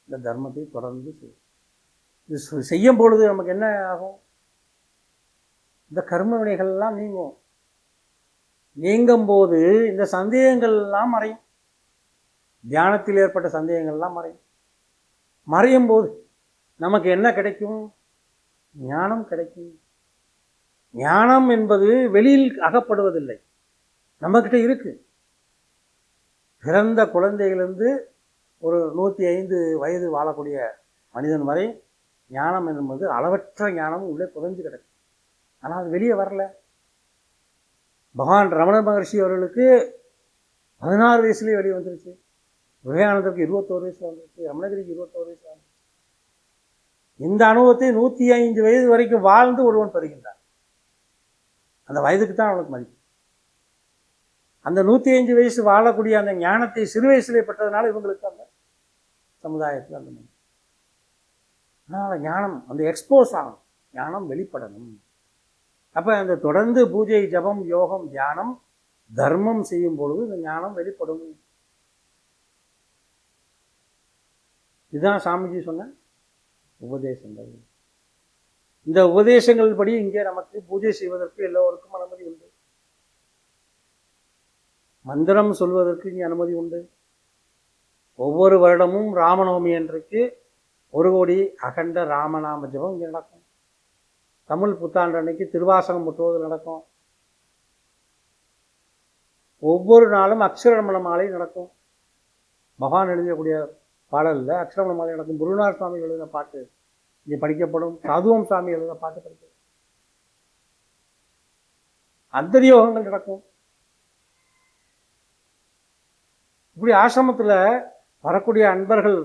Speaker 2: இந்த தர்மத்தை தொடர்ந்து செய்யும். இது செய்யும் பொழுது நமக்கு என்ன ஆகும்? இந்த கர்ம வினைகள்லாம் நீங்கும். நீங்கும் போது இந்த சந்தேகங்கள்லாம் மறையும். தியானத்தில் ஏற்பட்ட சந்தேகங்கள்லாம் மறையும். மறையும் போது நமக்கு என்ன கிடைக்கும்? ஞானம் கிடைக்கும். ஞானம் என்பது வெளியில் அகப்படுவதில்லை, நம்மக்கிட்ட இருக்கு. பிறந்த குழந்தையிலிருந்து ஒரு 105 வயது வாழக்கூடிய மனிதன் வரை ஞானம் என்பது அளவற்ற ஞானம் உள்ளே புதைஞ்சு கிடக்கு. ஆனால் அது வெளியே வரல. பகவான் ரமண மகர்ஷி அவர்களுக்கு 16 வயசுலேயே வெளியே வந்துருச்சு. விவேகானந்தருக்கு 21 வயசில் வந்துருச்சு. ரமணகிரிக்கு 21 வயசில் வந்துருச்சு. இந்த அனுபவத்தை 105 வயது வரைக்கும் வாழ்ந்து ஒருவன் பெறுகின்றான். அந்த வயதுக்கு தான் அவனுக்கு மதிப்பு. அந்த 105 வயசு வாழக்கூடிய அந்த ஞானத்தை சிறு வயசுலேயே பெற்றதுனால இவங்களுக்கு அந்த சமுதாயத்தில் அந்த மதிப்பு. அதனால் ஞானம் அந்த எக்ஸ்போஸ் ஆகணும், ஞானம் வெளிப்படணும். அப்போ அந்த தொடர்ந்து பூஜை, ஜபம், யோகம், தியானம், தர்மம் செய்யும் பொழுது இந்த ஞானம் வெளிப்படும். இதுதான் சாமிஜி சொன்ன உபதேசங்கள். இந்த உபதேசங்கள் படி இங்கே நமக்கு பூஜை செய்வதற்கு எல்லோருக்கும் அனுமதி உண்டு. மந்திரம் சொல்வதற்கு இங்கே அனுமதி உண்டு. ஒவ்வொரு வருடமும் ராமநவமி அன்றைக்கு 1 கோடி அகண்ட ராமநாம ஜபம் இங்கே நடக்கும். தமிழ் புத்தாண்டு அன்னைக்கு திருவாசகம் முற்றுவது நடக்கும். ஒவ்வொரு நாளும் அக்ஷரமண மாலை நடக்கும். பகவான் எழுதக்கூடிய பாடலில் அக்ஷரமண மாலை நடக்கும். குருநாத சுவாமி எழுதின பாட்டு இங்கே படிக்கப்படும். சாதுவம் சாமி எழுதின பாட்டு படிக்கப்படும். அந்தரியோகங்கள் நடக்கும். இப்படி ஆசிரமத்தில் வரக்கூடிய அன்பர்கள்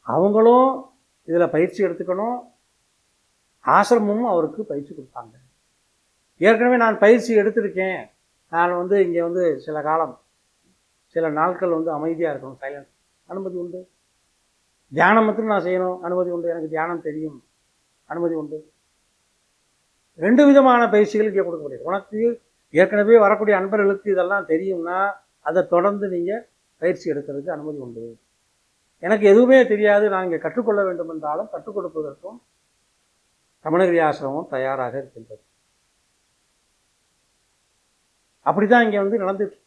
Speaker 2: அவங்களும் இதில் பயிற்சி எடுத்துக்கணும். ஆசிரமமும் அவருக்கு பயிற்சி கொடுப்பாங்க. ஏற்கனவே நான் பயிற்சி எடுத்திருக்கேன், நான் இங்கே சில காலம் சில நாட்கள் அமைதியாக இருக்கணும், சைலன்ஸ், அனுமதி உண்டு. தியானம் மட்டும் நான் செய்யணும், அனுமதி உண்டு. எனக்கு தியானம் தெரியும், அனுமதி உண்டு. 2 விதமான பயிற்சிகள் இங்கே கொடுக்க முடியாது. உனக்கு ஏற்கனவே வரக்கூடிய அன்பர்களுக்கு இதெல்லாம் தெரியும்னா அதை தொடர்ந்து நீங்கள் பயிற்சி எடுக்கிறதுக்கு அனுமதி உண்டு. எனக்கு எதுவுமே தெரியாது, நான் இங்கே கற்றுக்கொள்ள வேண்டும் என்றாலும் கற்றுக் கொடுப்பதற்கும் ரமணகிரி ஆசிரமம் தயாராக இருக்கின்றது. அப்படி தான் இங்கே வந்து நடந்துட்டு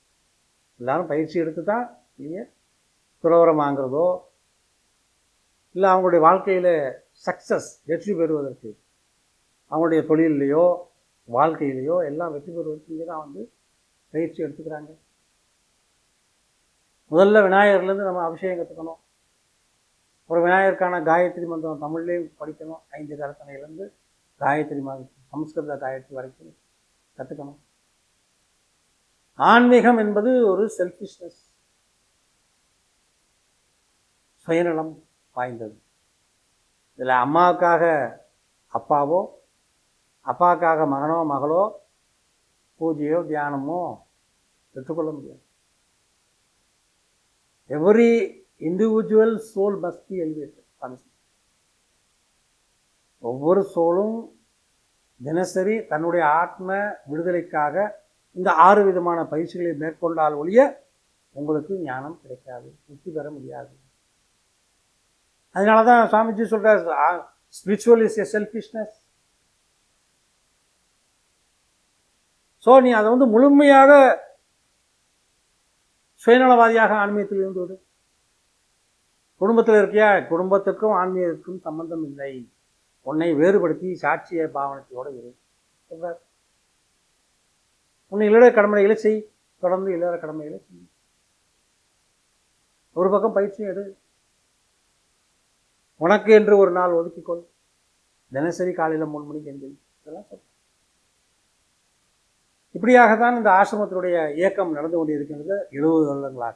Speaker 2: எல்லாரும் பயிற்சி எடுத்து தான் நீங்கள் துறவரம் வாங்குறதோ இல்லை அவங்களுடைய வாழ்க்கையில் சக்ஸஸ் வெற்றி பெறுவதற்கு அவங்களுடைய தொழிலையோ வாழ்க்கையிலையோ எல்லாம் வெற்றி பெறுவதற்கு இங்கே தான் வந்து பயிற்சி எடுத்துக்கிறாங்க. முதல்ல விநாயகர்லேருந்து நம்ம அபிஷேகம் கற்றுக்கணும். ஒரு விநாயகருக்கான காயத்ரி மந்திரம் தமிழ்லேயும் படிக்கணும். 5 கரத்தனையிலேருந்து காயத்ரி மந்திரம் சமஸ்கிருத காயத்ரி வரைக்கும் கற்றுக்கணும். ஆன்மீகம் என்பது ஒரு செல்ஃபிஷ்னஸ், சுயநலம் வாய்ந்தது. இதில் அம்மாவுக்காக அப்பாவோ அப்பாவுக்காக மகனோ மகளோ பூஜையோ தியானமோ பெற்றுக்கொள்ள முடியாது. Every individual soul must be elevated. ஒவ்வொரு சோலும் தினசரி தன்னுடைய ஆத்ம விடுதலைக்காக இந்த 6 விதமான பயிற்சிகளை மேற்கொண்டால் ஒழிய உங்களுக்கு ஞானம் கிடைக்காது, முக்தி பெற முடியாது. அதனால தான் சுவாமிஜி சொல்றார், spiritual is a selfishness. So நீ அதை வந்து முழுமையாக சுயநலவாதியாக ஆன்மீகத்தில் இருந்து விடு. குடும்பத்தில் இருக்கியா, குடும்பத்துக்கும் ஆன்மீகத்துக்கும் சம்பந்தம் இல்லை, உன்னை வேறுபடுத்தி சாட்சிய பாவனத்தோடு இரு சொல்றார். உன்னை இல்லற கடமைகளை செய், தொடர்ந்து இல்லற கடமைகளை செய். ஒரு பக்கம் பயிற்சி எடு, உனக்கு என்று ஒரு நாள் ஒதுக்கிக்கொள், தினசரி காலையில் 3 மணிக்கு எந்திரி, இதெல்லாம் சொல்ற. இப்படியாகத்தான் இந்த ஆசிரமத்தினுடைய இயக்கம் நடந்து கொண்டிருக்கின்றது 70 வருடங்களாக.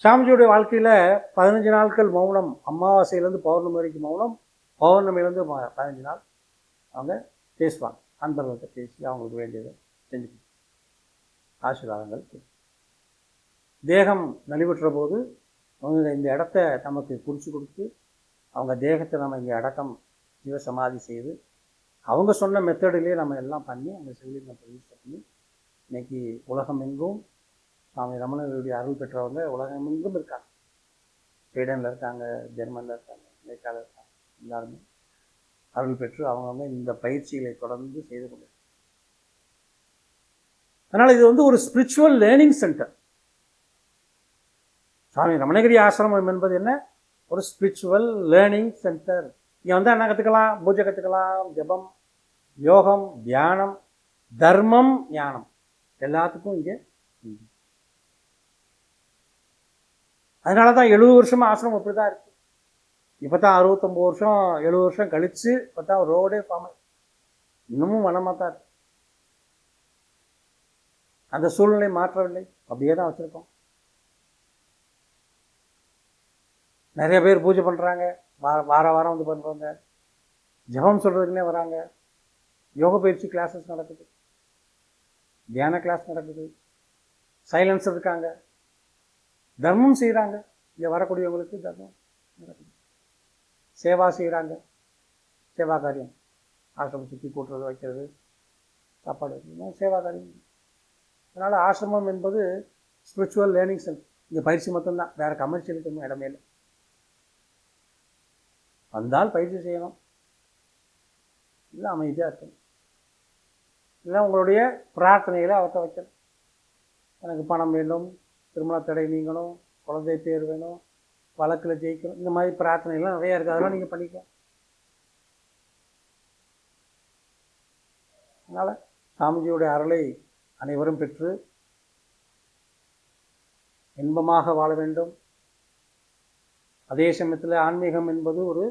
Speaker 2: சாமிஜியுடைய வாழ்க்கையில் 15 நாட்கள் மௌனம், அமாவாசையிலேருந்து பௌர்ணமி வரைக்கும் மௌனம், பௌர்ணமியிலேருந்து 15 நாள் அவங்க பேசுவாங்க. அன்பர்கள்ட்ட பேசி அவங்களுக்கு வேண்டியதை செஞ்சு ஆசீர்வாதங்கள். தேகம் நலிவுற்ற போது அவங்க இந்த இடத்த நமக்கு குறித்து கொடுத்து அவங்க தேகத்தை நம்ம இங்கே அடக்கம் ஜீவசமாதி செய்து அவங்க சொன்ன மெத்தடிலே நம்ம எல்லாம் பண்ணி அந்த சிவலிங்கம் பிரதிஷ்டை பண்ணி இன்னைக்கு உலகமெங்கும் சுவாமி ரமணருடைய அருள் பெற்றவங்க உலகமெங்கும் இருக்காங்க. ஸ்வீடனில் இருக்காங்க, ஜெர்மனில் இருக்காங்க, அமெரிக்காவில் இருக்காங்க. எல்லாருமே அருள் பெற்று அவங்கவுங்க இந்த பயிற்சிகளை தொடர்ந்து செய்து கொண்டு. அதனால் இது வந்து ஒரு ஸ்பிரிச்சுவல் லேர்னிங் சென்டர். சுவாமி ரமணகிரி ஆசிரமம் என்பது என்ன? ஒரு ஸ்பிரிச்சுவல் லேர்னிங் சென்டர். இங்கே வந்து என்ன கற்றுக்கலாம்? பூஜை கற்றுக்கலாம், ஜபம், யோகம், தியானம், தர்மம், ஞானம் எல்லாத்துக்கும் இங்கே. அதனால தான் 70 வருஷமாக ஆசிரமம் அப்படி தான் இருக்கு. இப்போ தான் 69 வருஷம் 70 வருஷம் கழித்து இப்போ தான் ரோடே ஃபார்ம், இன்னமும் வனமாக தான் இருக்கு. அந்த சூழ்நிலை மாற்றவில்லை, அப்படியே தான் வச்சுருக்கோம். நிறைய பேர் பூஜை பண்ணுறாங்க, வார வாரம் வந்து பண்ணுறாங்க, ஜபம் சொல்கிறதுக்குனே வராங்க, யோக பயிற்சி கிளாஸஸ் நடக்குது, தியான கிளாஸ் நடக்குது, சைலன்ஸ் இருக்காங்க, தர்மம் செய்கிறாங்க. இங்கே வரக்கூடியவங்களுக்கு தர்மம் நடக்குது, சேவா செய்கிறாங்க, சேவா காரியம், ஆசிரமம் சுற்றி கூட்டுறது, வைக்கிறது, சாப்பாடு வைக்கிறது, சேவா காரியம். அதனால் ஆசிரமம் என்பது ஸ்பிரிச்சுவல் லேர்னிங் சென்டர். இங்கே பயிற்சி மட்டும்தான், வேறு கமர்ஷியலுக்கு ஒன்றும் இடமே இல்லை. வந்தால் பயிற்சி செய்யணும், இல்லை அமைதியாக இருக்கணும், இல்லை உங்களுடைய பிரார்த்தனைகளை அவற்றை வைக்கணும். எனக்கு பணம் வேண்டும், திருமண தடை நீங்கணும், குழந்தை பேர் வேணும், வழக்கில் ஜெயிக்கணும், இந்த மாதிரி பிரார்த்தனைகள்லாம் நிறையா இருக்குது. அதெல்லாம் நீங்கள் பண்ணிக்கலாம். அதனால் சாமிஜியுடைய அருளை அனைவரும் பெற்று இன்பமாக வாழ வேண்டும். அதே சமயத்தில் ஆன்மீகம் என்பது ஒரு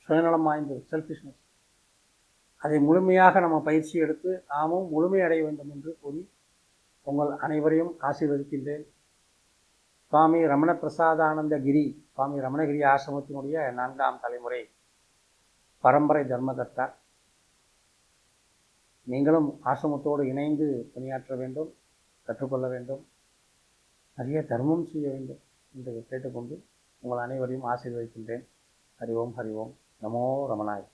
Speaker 2: சுயநலம் வாய்ந்தது, செல்ஃபிஷ்னஸ். அதை முழுமையாக நம்ம பயிற்சி எடுத்து நாமும் முழுமையடைய வேண்டும் என்று கூறி உங்கள் அனைவரையும் ஆசீர்வதிக்கின்றேன். சுவாமி ரமண பிரசாதானந்த கிரி, சுவாமி ரமணகிரி ஆசிரமத்தினுடைய 4ஆம் தலைமுறை பரம்பரை தர்மகர்த்தா. நீங்களும் ஆசிரமத்தோடு இணைந்து பணியாற்ற வேண்டும், கற்றுக்கொள்ள வேண்டும், நிறைய தர்மம் செய்ய வேண்டும் என்று கேட்டுக்கொண்டு உங்கள் அனைவரையும் ஆசீர்வதிக்கின்றேன். ஹரி ஓம், ஹரி ஓம், நமோ ரமணாய்.